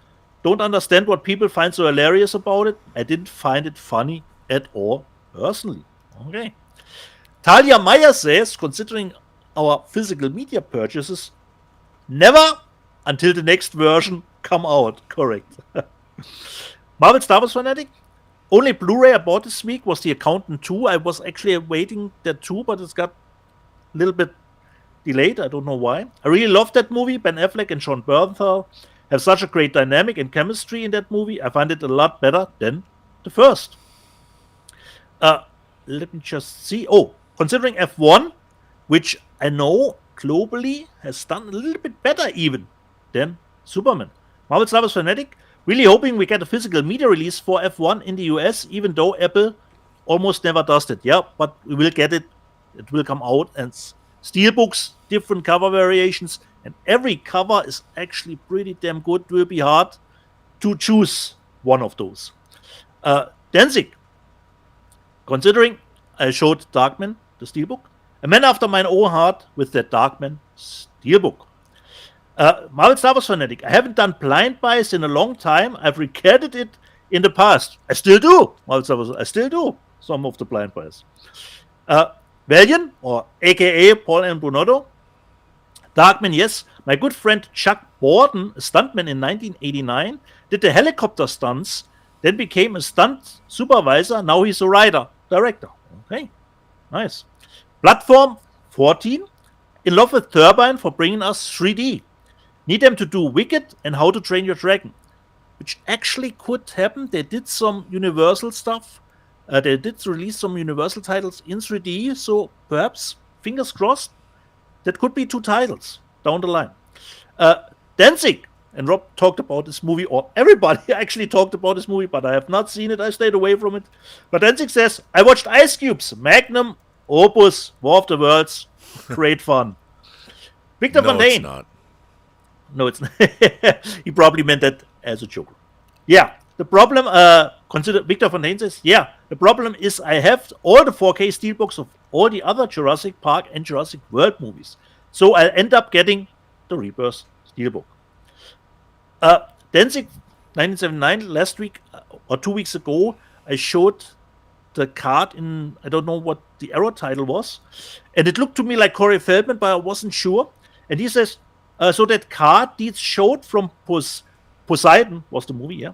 Speaker 5: Don't understand what people find so hilarious about it. I didn't find it funny at all, personally. Okay. Talia Meyer says, considering our physical media purchases, never until the next version come out. Correct. Marvel Star Wars fanatic, only Blu-ray I bought this week was The Accountant 2. I was actually awaiting that too, but it's got a little bit delayed. I don't know why. I really love that movie. Ben Affleck and Sean Bernthal have such a great dynamic and chemistry in that movie. I find it a lot better than the first. Let me just see. Oh, considering F1, which I know globally has done a little bit better even than Superman. Marvel Star Wars fanatic, really hoping we get a physical media release for F1 in the US, even though Apple almost never does it. Yeah, but we will get it. It will come out, and Steelbooks, different cover variations, and every cover is actually pretty damn good. It will be hard to choose one of those. Danzig, considering I showed Darkman, the Steelbook, a man after my own heart with that Darkman Steelbook. Marvel Star Wars fanatic, I haven't done blind buys in a long time. I've regretted it in the past. I still do. Marvel Star Wars, I still do. some of the blind boys. Valiant, or aka Paul and Bonotto. Darkman, yes. My good friend Chuck Borden, a stuntman in 1989, did the helicopter stunts, then became a stunt supervisor. Now he's a director. Okay, nice. Platform 14, in love with Turbine for bringing us 3D. Need them to do Wicked and How to Train Your Dragon, which actually could happen. They did some Universal stuff. They did release some Universal titles in 3D, so perhaps, fingers crossed, that could be 2 titles down the line. Danzig, and Rob talked about this movie, or everybody actually talked about this movie, but I have not seen it. I stayed away from it. But Danzig says, I watched Ice Cube's Magnum Opus, War of the Worlds. Great fun. Victor
Speaker 4: No,
Speaker 5: Van Dane.
Speaker 4: it's not.
Speaker 5: No, it's not. He probably meant that as a joke. Yeah, the problem, consider Victor Van Dane says, yeah, the problem is I have all the 4K Steelbooks of all the other Jurassic Park and Jurassic World movies. So I'll end up getting the Rebirth Steelbook. Danzig 1979, last week or 2 weeks ago, I showed the card in, I don't know what the Arrow title was, and it looked to me like Corey Feldman, but I wasn't sure. And he says, so that card Dietz showed from Poseidon, was the movie, yeah,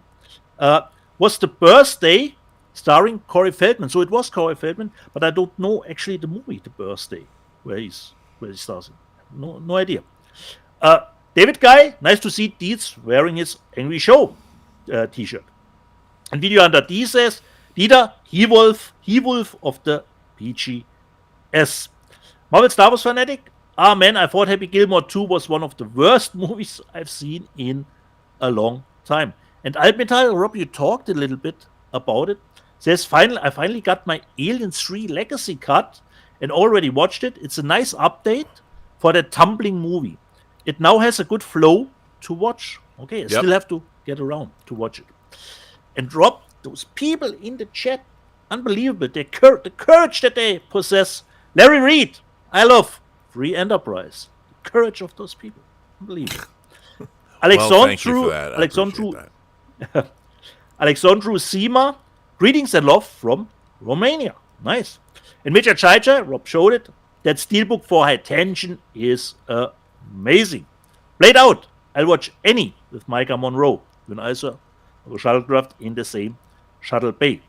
Speaker 5: was the birthday starring Corey Feldman. So it was Corey Feldman, but I don't know actually the movie, The Birthday, where he stars in. No idea. David Guy, nice to see Dietz wearing his Angry Show t-shirt. And Video Under D says, Dieter, He-Wolf of the PGS. Marvel Star Wars fanatic? Ah man, I thought Happy Gilmore 2 was one of the worst movies I've seen in a long time. And Altmetall, Rob, you talked a little bit about it. Says, I finally got my Aliens 3 Legacy cut and already watched it. It's a nice update for that tumbling movie. It now has a good flow to watch. Okay, I still have to get around to watch it. And Rob, those people in the chat, unbelievable. The courage that they possess. Larry Reed, I love Free Enterprise. The courage of those people. Unbelievable.
Speaker 4: Well, thank you for that. I appreciate that.
Speaker 5: Alexandru Sima, greetings and love from Romania. Nice. And Major Chaija, Rob showed it. That Steelbook for High Tension is amazing. Played out. I'll watch any with Micah Monroe when I saw a shuttlecraft in the same shuttle bay.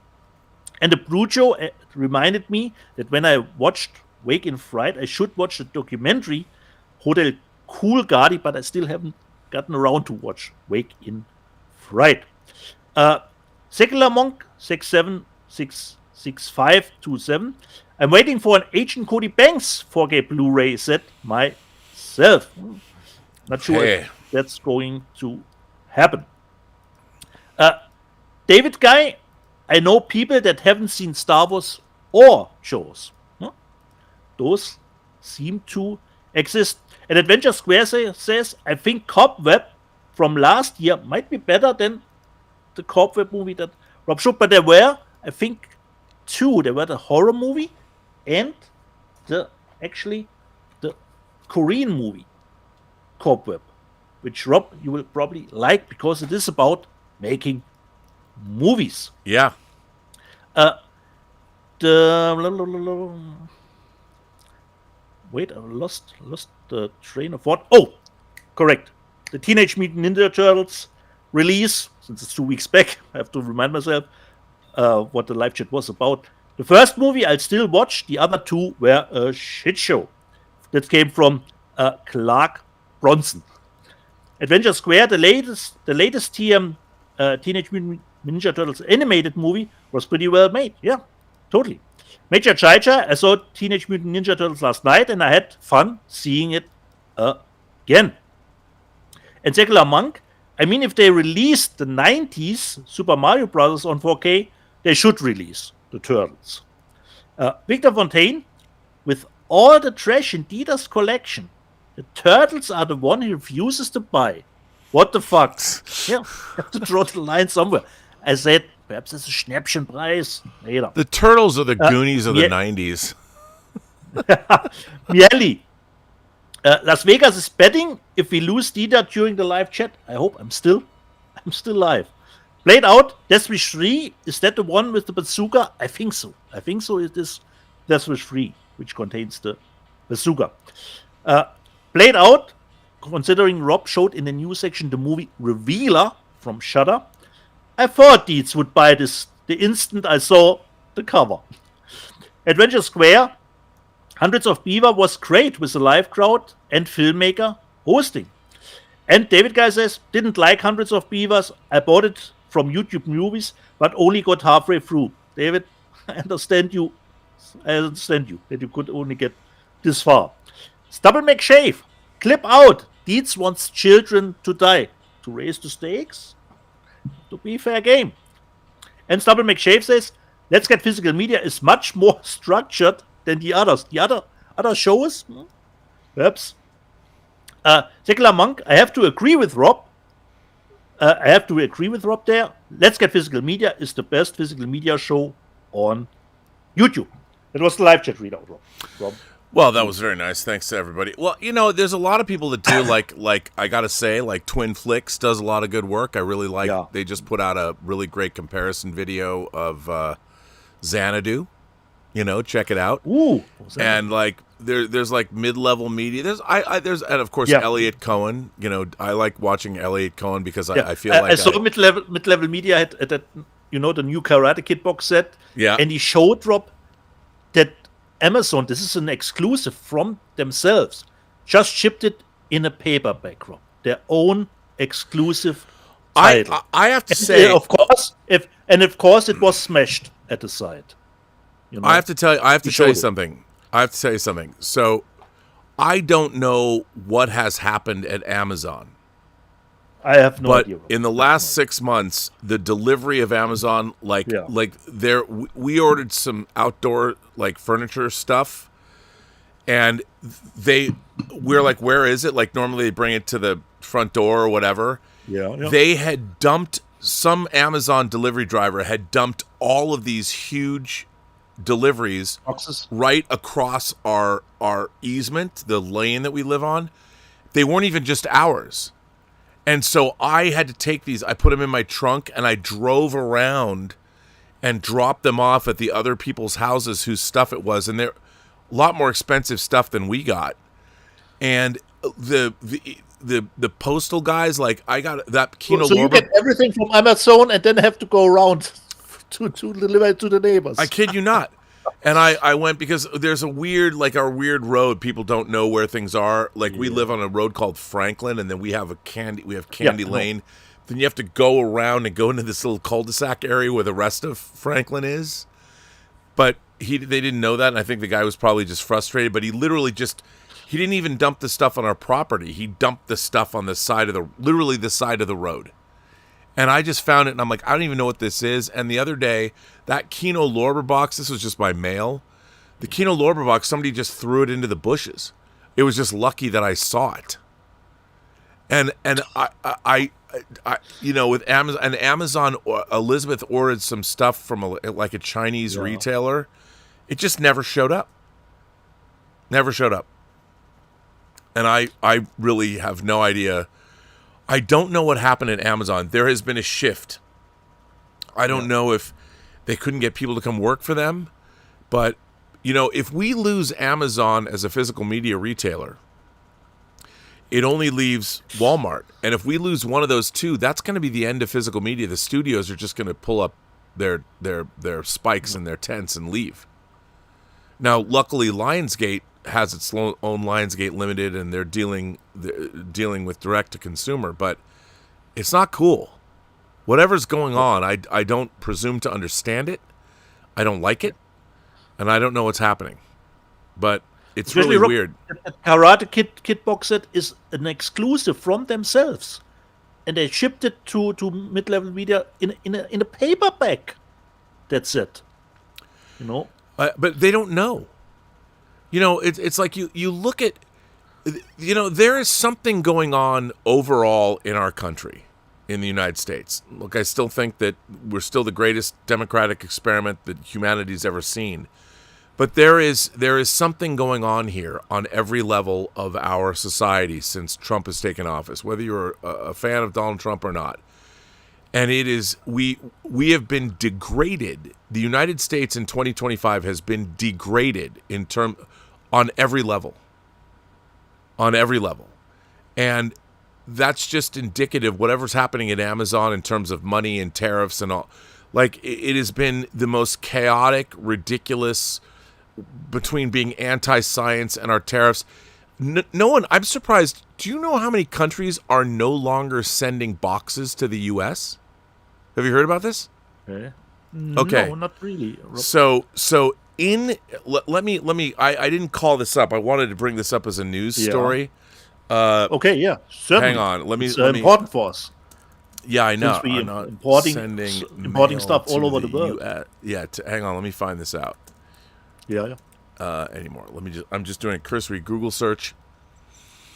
Speaker 5: And the Brujo reminded me that when I watched Wake in Fright, I should watch the documentary Hotel Coolgardie, but I still haven't gotten around to watch Wake in Fright. Secular Monk 676527. I'm waiting for an Agent Cody Banks 4K Blu-ray set myself. Not sure if that's going to happen. David Guy, I know people that haven't seen Star Wars or shows. Those seem to exist. And Adventure Square says, I think Cobweb from last year might be better than the Cobweb movie that Rob showed. But there were, I think, 2. There were the horror movie and the Korean movie, Cobweb, which, Rob, you will probably like because it is about making movies.
Speaker 4: Yeah.
Speaker 5: Wait, I lost the train of thought. Oh, correct. The Teenage Mutant Ninja Turtles release, since it's 2 weeks back, I have to remind myself what the live chat was about. The first movie I'll still watch. The other 2 were a shit show. That came from Clark Bronson. Adventure Square, the latest Teenage Mutant Ninja Turtles animated movie was pretty well made. Yeah, totally. Major Chaija, I saw Teenage Mutant Ninja Turtles last night and I had fun seeing it again. And Secular Monk, I mean, if they released the 90s Super Mario Bros. On 4K, they should release the Turtles. Victor Fontaine, with all the trash in Dieter's collection, the Turtles are the one he refuses to buy. What the fuck? Yeah, have to draw the line somewhere. I said, perhaps it's a Schnäppchenpreis. Later.
Speaker 4: The Turtles are the Goonies of the 90s.
Speaker 5: Mieli. Las Vegas is betting if we lose Dieter during the live chat. I hope I'm still live. Played Out, Death Wish 3, is that the one with the bazooka? I think so. It is Death Wish 3, which contains the bazooka. Played Out, considering Rob showed in the news section the movie Revealer from Shudder, I thought Dietz would buy this the instant I saw the cover. Adventure Square, Hundreds of Beaver was great with a live crowd and filmmaker hosting. And David Guy says, didn't like Hundreds of Beavers. I bought it from YouTube Movies, but only got halfway through. David, I understand you that you could only get this far. Stubble McShave, clip out. Dietz wants children to die. To raise the stakes? To be fair game. And Stubble McShave says, Let's Get Physical Media is much more structured than the others. The other shows, perhaps. Secular Monk, I have to agree with Rob. There. Let's Get Physical Media is the best physical media show on YouTube. That was the live chat readout, Rob.
Speaker 4: Well, that was very nice. Thanks to everybody. Well, there's a lot of people that do like I gotta say, like Twin Flicks does a lot of good work. I really like. Yeah. They just put out a really great comparison video of Xanadu. Check it out.
Speaker 5: Ooh,
Speaker 4: and like there's like mid-level media. There's and of course Elliot Cohen. I like watching Elliot Cohen because I feel like
Speaker 5: I saw mid-level media had that the new Karate Kid box set.
Speaker 4: Yeah,
Speaker 5: and he showed Rob that Amazon, this is an exclusive from themselves, just shipped it in a paperback, Rob. Their own exclusive title.
Speaker 4: I have to say,
Speaker 5: of course, it was smashed at the site.
Speaker 4: I have to tell you something. So, I don't know what has happened at Amazon.
Speaker 5: I have no idea.
Speaker 4: But in the last 6 months, the delivery of Amazon, we ordered some outdoor furniture stuff, and we're like, where is it? Like normally they bring it to the front door or whatever.
Speaker 5: Yeah.
Speaker 4: They had dumped, some Amazon delivery driver had dumped all of these huge deliveries
Speaker 5: boxes
Speaker 4: right across our easement, the lane that we live on. They weren't even just ours. And so I had to take these, I put them in my trunk, and I drove around and dropped them off at the other people's houses whose stuff it was. And they're a lot more expensive stuff than we got. And the postal guys, I got that Kino
Speaker 5: So you get everything from Amazon and then have to go around to deliver it to the neighbors.
Speaker 4: I kid you not. And I went because there's a weird, our weird road. People don't know where things are. We live on a road called Franklin, and then we have Candy Lane. Then you have to go around and go into this little cul-de-sac area where the rest of Franklin is. But they didn't know that, and I think the guy was probably just frustrated. But he literally he didn't even dump the stuff on our property. He dumped the stuff on the side of the side of the road. And I just found it, and I'm like, I don't even know what this is. And the other day, that Kino Lorber box, this was just by mail. The Kino Lorber box, somebody just threw it into the bushes. It was just lucky that I saw it. And I with Amazon, Elizabeth ordered some stuff from a Chinese retailer. It just never showed up. Never showed up. And I really have no idea. I don't know what happened at Amazon. There has been a shift. I don't know if they couldn't get people to come work for them. But, if we lose Amazon as a physical media retailer, it only leaves Walmart. And if we lose one of those two, that's going to be the end of physical media. The studios are just going to pull up their spikes and their tents and leave. Now, luckily, Lionsgate has its own Lionsgate Limited, and they're dealing with direct to consumer, but it's not cool. Whatever's going on, I don't presume to understand it. I don't like it, and I don't know what's happening. But it's really weird.
Speaker 5: Karate Kid box set is an exclusive from themselves, and they shipped it to mid-level media in a paperback. That's it.
Speaker 4: But they don't know. It's like you look at, there is something going on overall in our country, in the United States. Look, I still think that we're still the greatest democratic experiment that humanity's ever seen. But there is something going on here on every level of our society since Trump has taken office, whether you're a fan of Donald Trump or not. And it is we have been degraded. The United States in 2025 has been degraded on every level. On every level. And that's just indicative whatever's happening at Amazon in terms of money and tariffs and all. Like, it has been the most chaotic, ridiculous, between being anti-science and our tariffs. No one, I'm surprised. Do you know how many countries are no longer sending boxes to the U.S.? Have you heard about this?
Speaker 5: Okay.
Speaker 4: Okay.
Speaker 5: No, not really.
Speaker 4: So let me. I didn't call this up. I wanted to bring this up as a news story.
Speaker 5: Okay, yeah, certainly.
Speaker 4: Hang on. Let me.
Speaker 5: It's important for us.
Speaker 4: Yeah, I know.
Speaker 5: Since we
Speaker 4: I'm not
Speaker 5: importing stuff all over the world.
Speaker 4: Hang on. Let me find this out.
Speaker 5: Yeah.
Speaker 4: Anymore. I'm just doing a cursory Google search.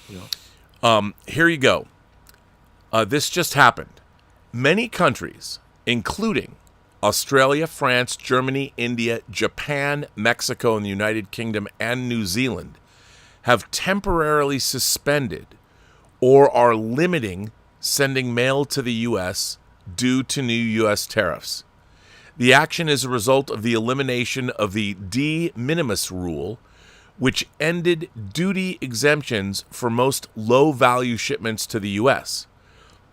Speaker 5: Yeah.
Speaker 4: Here you go. This just happened. Many countries, including Australia, France, Germany, India, Japan, Mexico, and the United Kingdom, and New Zealand, have temporarily suspended or are limiting sending mail to the U.S. due to new U.S. tariffs. The action is a result of the elimination of the de minimis rule, which ended duty exemptions for most low-value shipments to the U.S.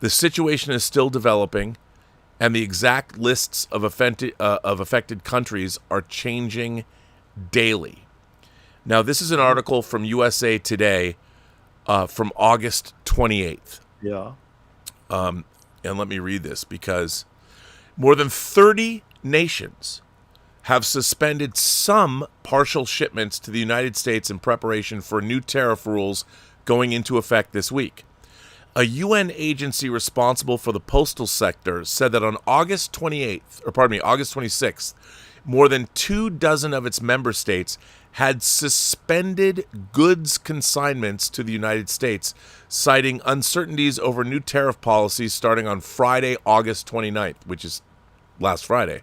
Speaker 4: The situation is still developing, and the exact lists of affected countries are changing daily. Now, this is an article from USA Today from August 28th.
Speaker 5: Yeah.
Speaker 4: And let me read this, because more than 30 nations have suspended some partial shipments to the United States in preparation for new tariff rules going into effect this week. A UN agency responsible for the postal sector said that on August 26th, more than 24 of its member states had suspended goods consignments to the United States, citing uncertainties over new tariff policies starting on Friday, August 29th, which is last Friday,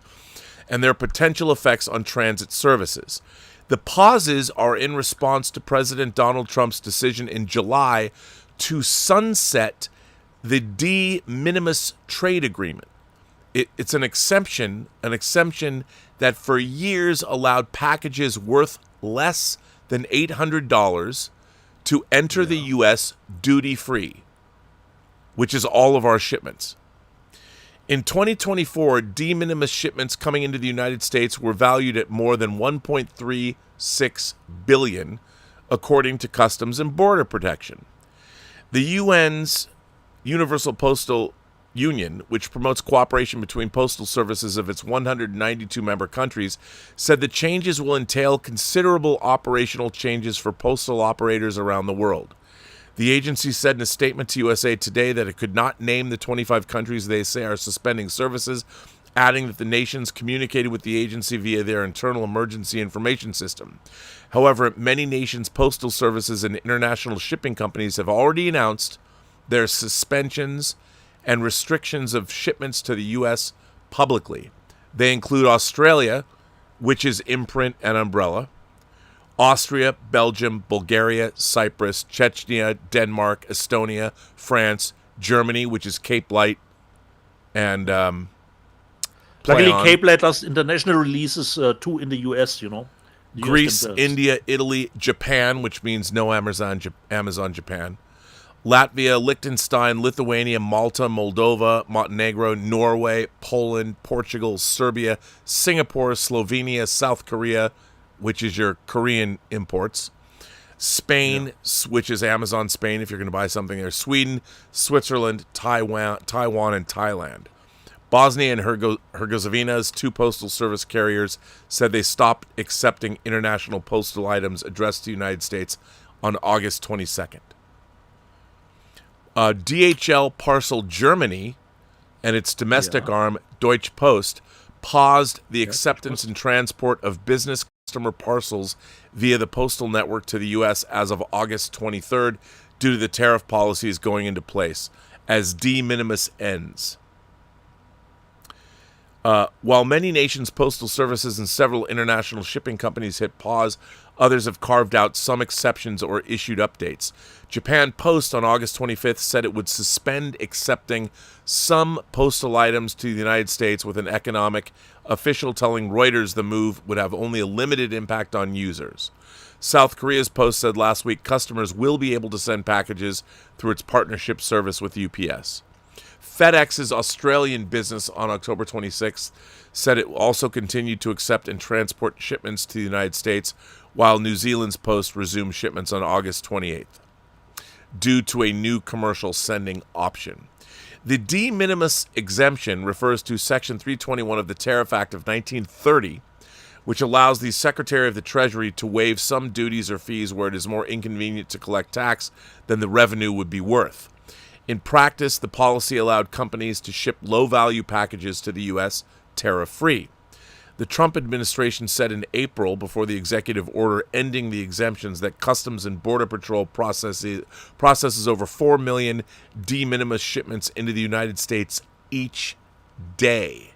Speaker 4: and their potential effects on transit services. The pauses are in response to President Donald Trump's decision in July to sunset the de minimis trade agreement. It's an exemption that for years allowed packages worth less than $800 to enter the U.S. duty-free, which is all of our shipments. In 2024, de minimis shipments coming into the United States were valued at more than $1.36 billion, according to Customs and Border Protection. The UN's Universal Postal Union, which promotes cooperation between postal services of its 192 member countries, said the changes will entail considerable operational changes for postal operators around the world. The agency said in a statement to USA Today that it could not name the 25 countries they say are suspending services, adding that the nations communicated with the agency via their internal emergency information system. However, many nations' postal services and international shipping companies have already announced their suspensions and restrictions of shipments to the U.S. publicly. They include Australia, which is Imprint and Umbrella, Austria, Belgium, Bulgaria, Cyprus, Chechnya, Denmark, Estonia, France, Germany, which is Cape Light, and
Speaker 5: luckily Cape Light does international releases too in the US, The US
Speaker 4: Greece,
Speaker 5: themselves.
Speaker 4: India, Italy, Japan, which means no Amazon Japan, Latvia, Liechtenstein, Lithuania, Malta, Moldova, Montenegro, Norway, Poland, Portugal, Serbia, Singapore, Slovenia, South Korea, which is your Korean imports, Spain, which is Amazon Spain if you're going to buy something there, Sweden, Switzerland, Taiwan, and Thailand. Bosnia and Herzegovina's 2 postal service carriers said they stopped accepting international postal items addressed to the United States on August 22nd. DHL Parcel Germany and its domestic arm, Deutsche Post, paused the acceptance and transport of business customer parcels via the postal network to the U.S. as of August 23rd due to the tariff policies going into place as de minimis ends. While many nations' postal services and several international shipping companies hit pause, others have carved out some exceptions or issued updates. Japan Post on August 25th said it would suspend accepting some postal items to the United States, with an economic official telling Reuters the move would have only a limited impact on users. South Korea's Post said last week customers will be able to send packages through its partnership service with UPS. FedEx's Australian business on October 26th said it also continued to accept and transport shipments to the United States, while New Zealand's Post resumed shipments on August 28th due to a new commercial sending option. The de minimis exemption refers to Section 321 of the Tariff Act of 1930, which allows the Secretary of the Treasury to waive some duties or fees where it is more inconvenient to collect tax than the revenue would be worth. In practice, the policy allowed companies to ship low-value packages to the U.S. tariff-free. The Trump administration said in April, before the executive order ending the exemptions, that Customs and Border Patrol processes over 4 million de minimis shipments into the United States each day.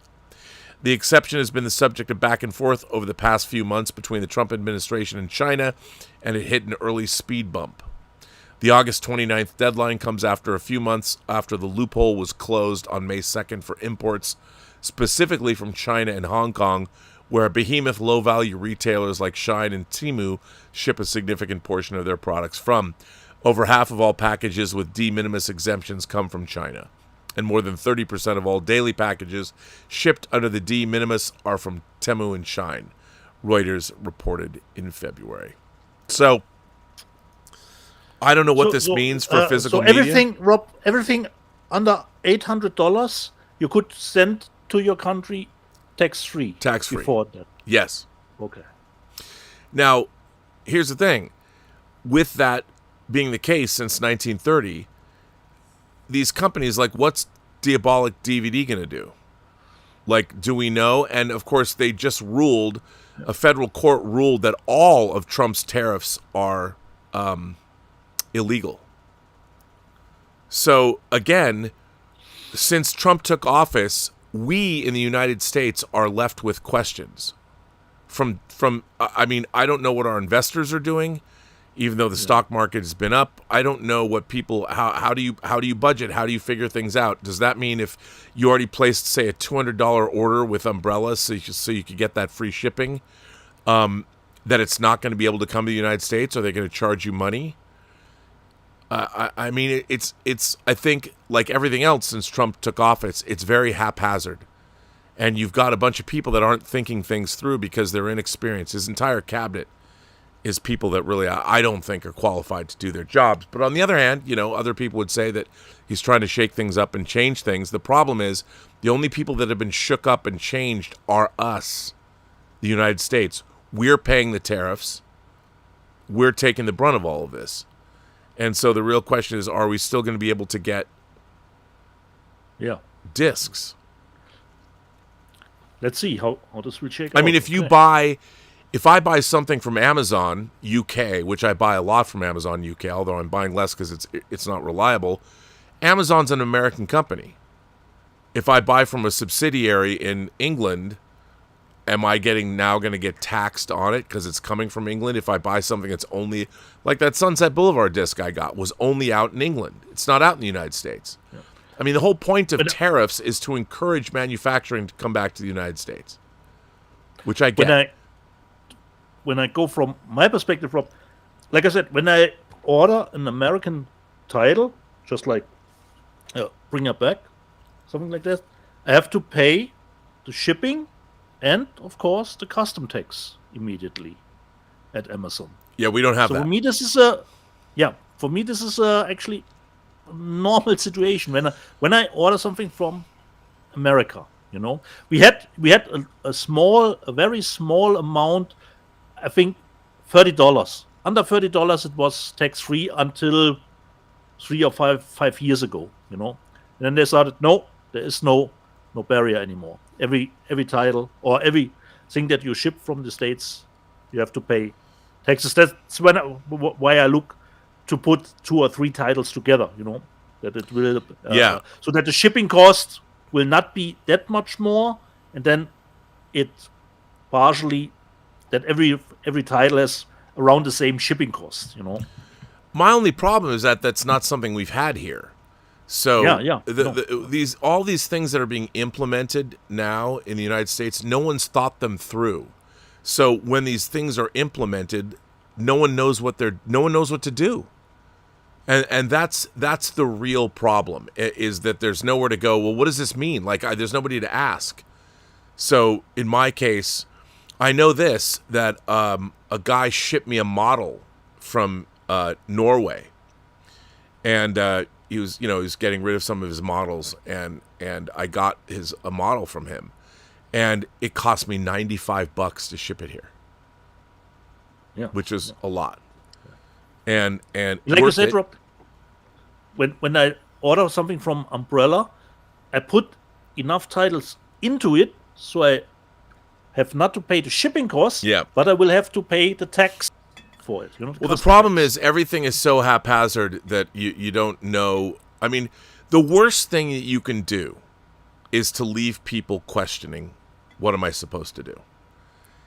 Speaker 4: The exception has been the subject of back and forth over the past few months between the Trump administration and China, and it hit an early speed bump. The August 29th deadline comes after a few months after the loophole was closed on May 2nd for imports, specifically from China and Hong Kong, where behemoth low-value retailers like Shein and Temu ship a significant portion of their products from. Over half of all packages with de minimis exemptions come from China, and more than 30% of all daily packages shipped under the de minimis are from Temu and Shein, Reuters reported in February. So, I don't know what this means for physical media.
Speaker 5: Everything, Rob, everything under $800 you could send to your country tax-free.
Speaker 4: Tax-free.
Speaker 5: Before that.
Speaker 4: Yes.
Speaker 5: Okay.
Speaker 4: Now, here's the thing. With that being the case since 1930, these companies, like, what's Diabolic DVD going to do? Like, do we know? And, of course, they just ruled, a federal court ruled that all of Trump's tariffs are illegal. So, again, since Trump took office, we in the United States are left with questions. I mean, I don't know what our investors are doing, even though the stock market has been up. I don't know what people, how do you budget? How do you figure things out? Does that mean if you already placed, say, a $200 order with umbrellas so you could get that free shipping, that it's not going to be able to come to the United States? Are they going to charge you money? I mean, it's. I think, like everything else since Trump took office, it's very haphazard, and you've got a bunch of people that aren't thinking things through because they're inexperienced. His entire cabinet is people that really, I don't think, are qualified to do their jobs. But on the other hand, other people would say that he's trying to shake things up and change things. The problem is, the only people that have been shook up and changed are us, the United States. We're paying the tariffs. We're taking the brunt of all of this. And so the real question is, are we still going to be able to get discs?
Speaker 5: Let's see how this will shake out.
Speaker 4: I mean, if I buy something from Amazon UK, which I buy a lot from Amazon UK, although I'm buying less because it's not reliable, Amazon's an American company. If I buy from a subsidiary in England, am I now going to get taxed on it because it's coming from England? If I buy something that's only, like that Sunset Boulevard disc I got, was only out in England. It's not out in the United States. Yeah. I mean, the whole point of tariffs is to encourage manufacturing to come back to the United States, which I get.
Speaker 5: When I go from my perspective, Rob, like I said, when I order an American title, just like Bring It Back, something like that, I have to pay the shipping and, of course, the custom tax immediately at Amazon. Yeah,
Speaker 4: we don't have that.
Speaker 5: For me, this is actually a normal situation. When I order something from America, we had a very small amount. I think $30. Under $30, it was tax-free until 3 or 5 years ago. And then they started, no, there is no barrier anymore. Every title or everything that you ship from the States, you have to pay taxes. That's why I look to put 2 or 3 titles together. That it will so that the shipping cost will not be that much more, and then it partially that every title has around the same shipping cost, you know.
Speaker 4: My only problem is that that's not something we've had here. So all these things that are being implemented now in the United States, no one's thought them through. So when these things are implemented, no one knows what to do. And that's the real problem, is that there's nowhere to go. Well, what does this mean? Like, there's nobody to ask. So in my case, I know this, that a guy shipped me a model from Norway, and he was getting rid of some of his models, and I got a model from him, and it cost me $95 to ship it here, which is a lot. And
Speaker 5: like you said, Rob, when I order something from Umbrella, I put enough titles into it so I have not to pay the shipping costs, but I will have to pay the tax for it. You know,
Speaker 4: well, the problem is everything is so haphazard that you don't know. I mean, the worst thing that you can do is to leave people questioning, what am I supposed to do?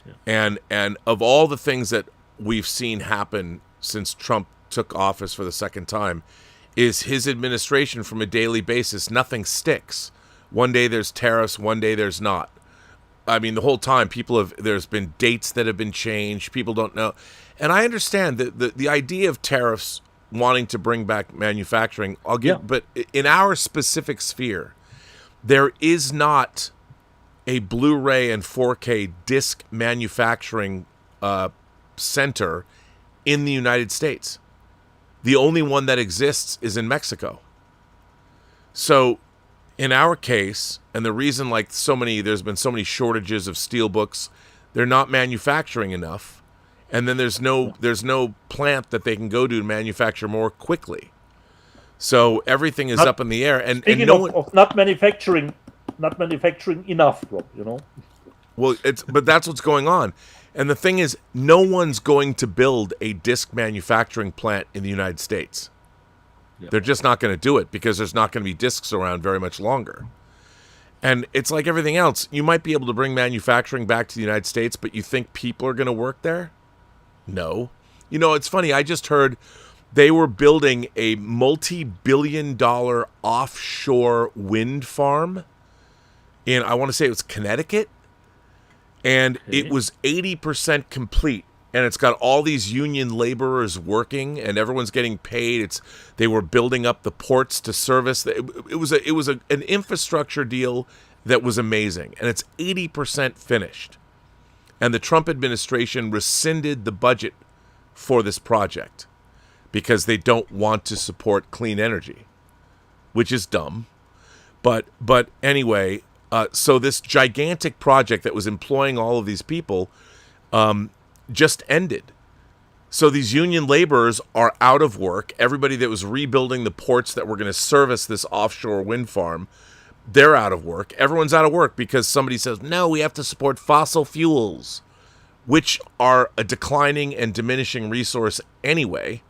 Speaker 4: Yeah. And of all the things that we've seen happen since Trump took office for the second time, is his administration from a daily basis, nothing sticks. One day there's tariffs, one day there's not. I mean, the whole time there's been dates that have been changed. People don't know. And I understand that the idea of tariffs wanting to bring back manufacturing, but in our specific sphere, there is not a Blu-ray and 4K disc manufacturing center in the United States. The only one that exists is in Mexico. So in our case, and the reason there's been so many shortages of Steelbooks, they're not manufacturing enough, and then there's no plant that they can go to manufacture more quickly. So everything is up in the air. And
Speaker 5: of not manufacturing enough, Rob, you know.
Speaker 4: Well, but that's what's going on. And the thing is, no one's going to build a disc manufacturing plant in the United States. Yeah. They're just not going to do it because there's not going to be discs around very much longer. And it's like everything else. You might be able to bring manufacturing back to the United States, but you think people are going to work there? No. You know, it's funny. I just heard they were building a multi-billion-dollar offshore wind farm in, I want to say it was Connecticut. And it was 80% complete, and it's got all these union laborers working, and everyone's getting paid. They were building up the ports to service. It was an infrastructure deal that was amazing, and it's 80% finished. And the Trump administration rescinded the budget for this project because they don't want to support clean energy, which is dumb. But anyway. So this gigantic project that was employing all of these people just ended. So these union laborers are out of work. Everybody that was rebuilding the ports that were going to service this offshore wind farm, they're out of work. Everyone's out of work because somebody says, no, we have to support fossil fuels, which are a declining and diminishing resource anyway,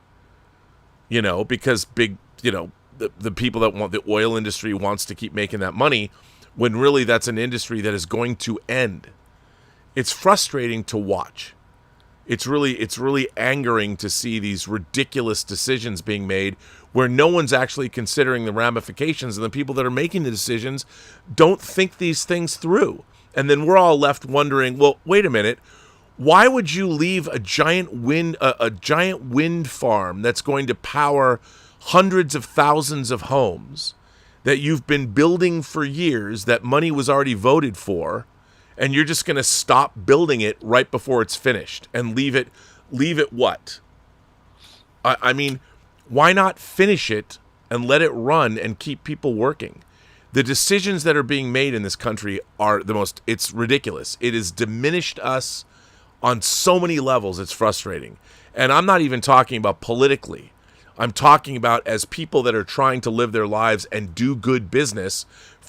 Speaker 4: you know, because the people that want the oil industry wants to keep making that money, when really that's an industry that is going to end. It's frustrating to watch. It's really angering to see these ridiculous decisions being made where no one's actually considering the ramifications, and the people that are making the decisions don't think these things through. And then we're all left wondering, well, wait a minute, why would you leave a giant wind farm that's going to power hundreds of thousands of homes that you've been building for years, that money was already voted for, and you're just going to stop building it right before it's finished and leave it what? I mean, why not finish it and let it run and keep people working? The decisions that are being made in this country are it's ridiculous. It has diminished us on so many levels, it's frustrating. And I'm not even talking about politically. I'm talking about as people that are trying to live their lives and do good business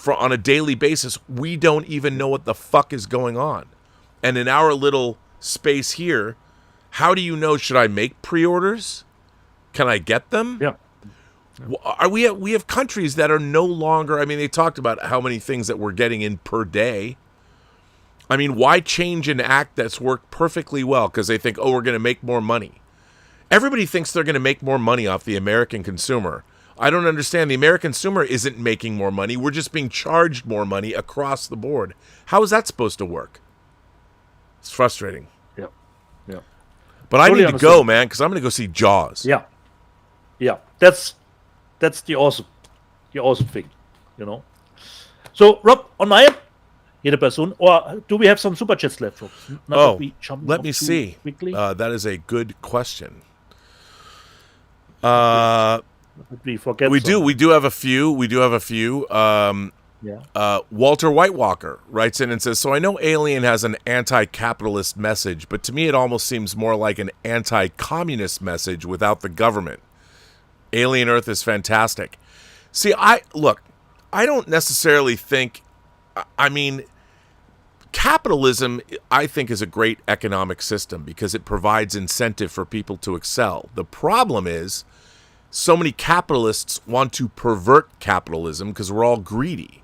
Speaker 4: on a daily basis. We don't even know what the fuck is going on. And in our little space here, how do you know, should I make pre-orders? Can I get them?
Speaker 5: Yeah.
Speaker 4: We have countries that are no longer, I mean, they talked about how many things that we're getting in per day. I mean, why change an act that's worked perfectly well because they think, oh, we're going to make more money? Everybody thinks they're going to make more money off the American consumer. I don't understand. The American consumer isn't making more money. We're just being charged more money across the board. How is that supposed to work? It's frustrating.
Speaker 5: Yeah. Yeah.
Speaker 4: But I
Speaker 5: Totally
Speaker 4: need to go,
Speaker 5: understand.
Speaker 4: man, because I'm going to go see Jaws.
Speaker 5: Yeah. Yeah. That's the awesome thing, you know. So, Rob, on my end, jede Person, or do we have some super chats left, Rob? Not that we jump
Speaker 4: let
Speaker 5: off
Speaker 4: me
Speaker 5: too
Speaker 4: see.
Speaker 5: Quickly.
Speaker 4: That is a good question.
Speaker 5: We forget.
Speaker 4: We
Speaker 5: some.
Speaker 4: do have a few.
Speaker 5: Yeah.
Speaker 4: Walter Whitewalker writes in and says, so I know Alien has an anti-capitalist message, but to me it almost seems more like an anti-communist message without the government. Alien Earth is fantastic. See, I don't necessarily think, I mean, capitalism, I think, is a great economic system because it provides incentive for people to excel. The problem is so many capitalists want to pervert capitalism because we're all greedy.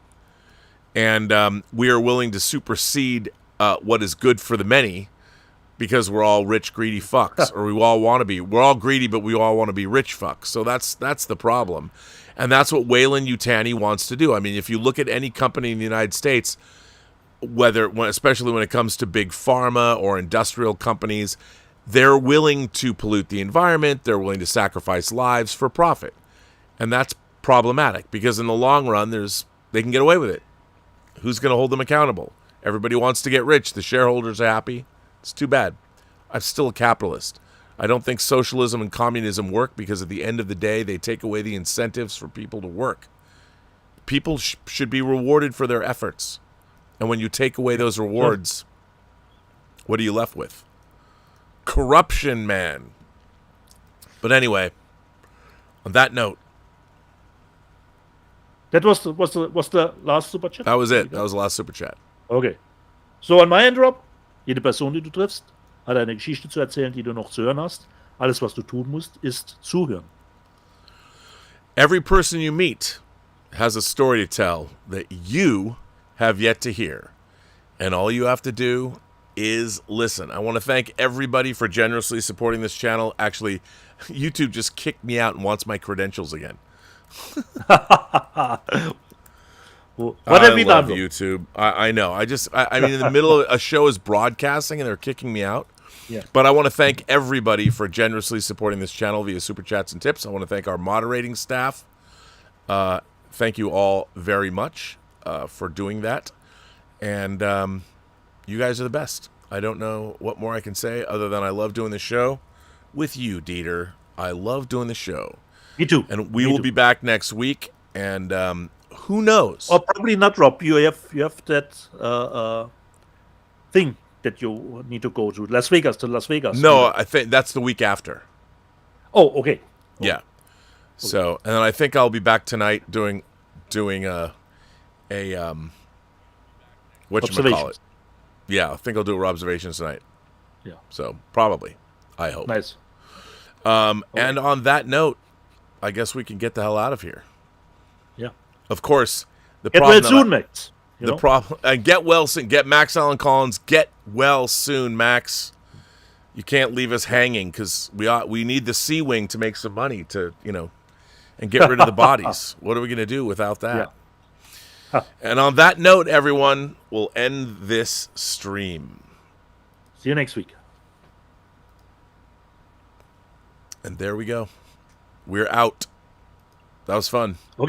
Speaker 4: And we are willing to supersede what is good for the many because we're all rich, greedy fucks. Or we all want to be. We're all greedy, but we all want to be rich fucks. So that's the problem. And that's what Wayland Yutani wants to do. I mean, if you look at any company in the United States, especially when it comes to big pharma or industrial companies, they're willing to pollute the environment. They're willing to sacrifice lives for profit. And that's problematic because in the long run, they can get away with it. Who's going to hold them accountable? Everybody wants to get rich. The shareholders are happy. It's too bad. I'm still a capitalist. I don't think socialism and communism work because at the end of the day, they take away the incentives for people to work. People should be rewarded for their efforts. And when you take away those rewards, what are you left with? Corruption, man. But anyway, on that note,
Speaker 5: That was the last super chat.
Speaker 4: that was it. That was the last super chat.
Speaker 5: Okay. So an my end, Rob, jede Person, die du triffst, hat eine Geschichte zu erzählen, die du noch zu hören hast. Alles, was du tun musst, ist zuhören.
Speaker 4: Every person you meet has a story to tell that you have yet to hear. And all you have to do is listen. I want to thank everybody for generously supporting this channel. Actually, YouTube just kicked me out and wants my credentials again.
Speaker 5: What have we
Speaker 4: I love
Speaker 5: done?
Speaker 4: YouTube. I know. I mean, in the middle of a show is broadcasting and they're kicking me out.
Speaker 5: Yeah.
Speaker 4: But I want to thank everybody for generously supporting this channel via Super Chats and Tips. I want to thank our moderating staff. Thank you all very much for doing that. And you guys are the best. I don't know what more I can say other than I love doing the show with you, Dieter. I love doing the show.
Speaker 5: Me too.
Speaker 4: And we will be back next week. And who knows?
Speaker 5: Or probably not, Rob. You have that thing that you need to go to Las Vegas.
Speaker 4: No, I think that's the week after.
Speaker 5: Oh, okay.
Speaker 4: Yeah. So, and then I think I'll be back tonight doing a whatchamacallit. Yeah, I think I'll do observations tonight.
Speaker 5: Yeah.
Speaker 4: So, probably. I hope.
Speaker 5: Nice.
Speaker 4: And on that note, I guess we can get the hell out of here.
Speaker 5: Yeah.
Speaker 4: Of course, the
Speaker 5: Get
Speaker 4: problem
Speaker 5: well soon, Max.
Speaker 4: the problem get well soon. Get Max Allen Collins. Get well soon, Max. You can't leave us hanging because we need the C wing to make some money to and get rid of the bodies. What are we going to do without that?
Speaker 5: Yeah.
Speaker 4: And on that note, everyone, we'll end this stream.
Speaker 5: See you next week.
Speaker 4: And there we go. We're out. That was fun.
Speaker 5: Okay.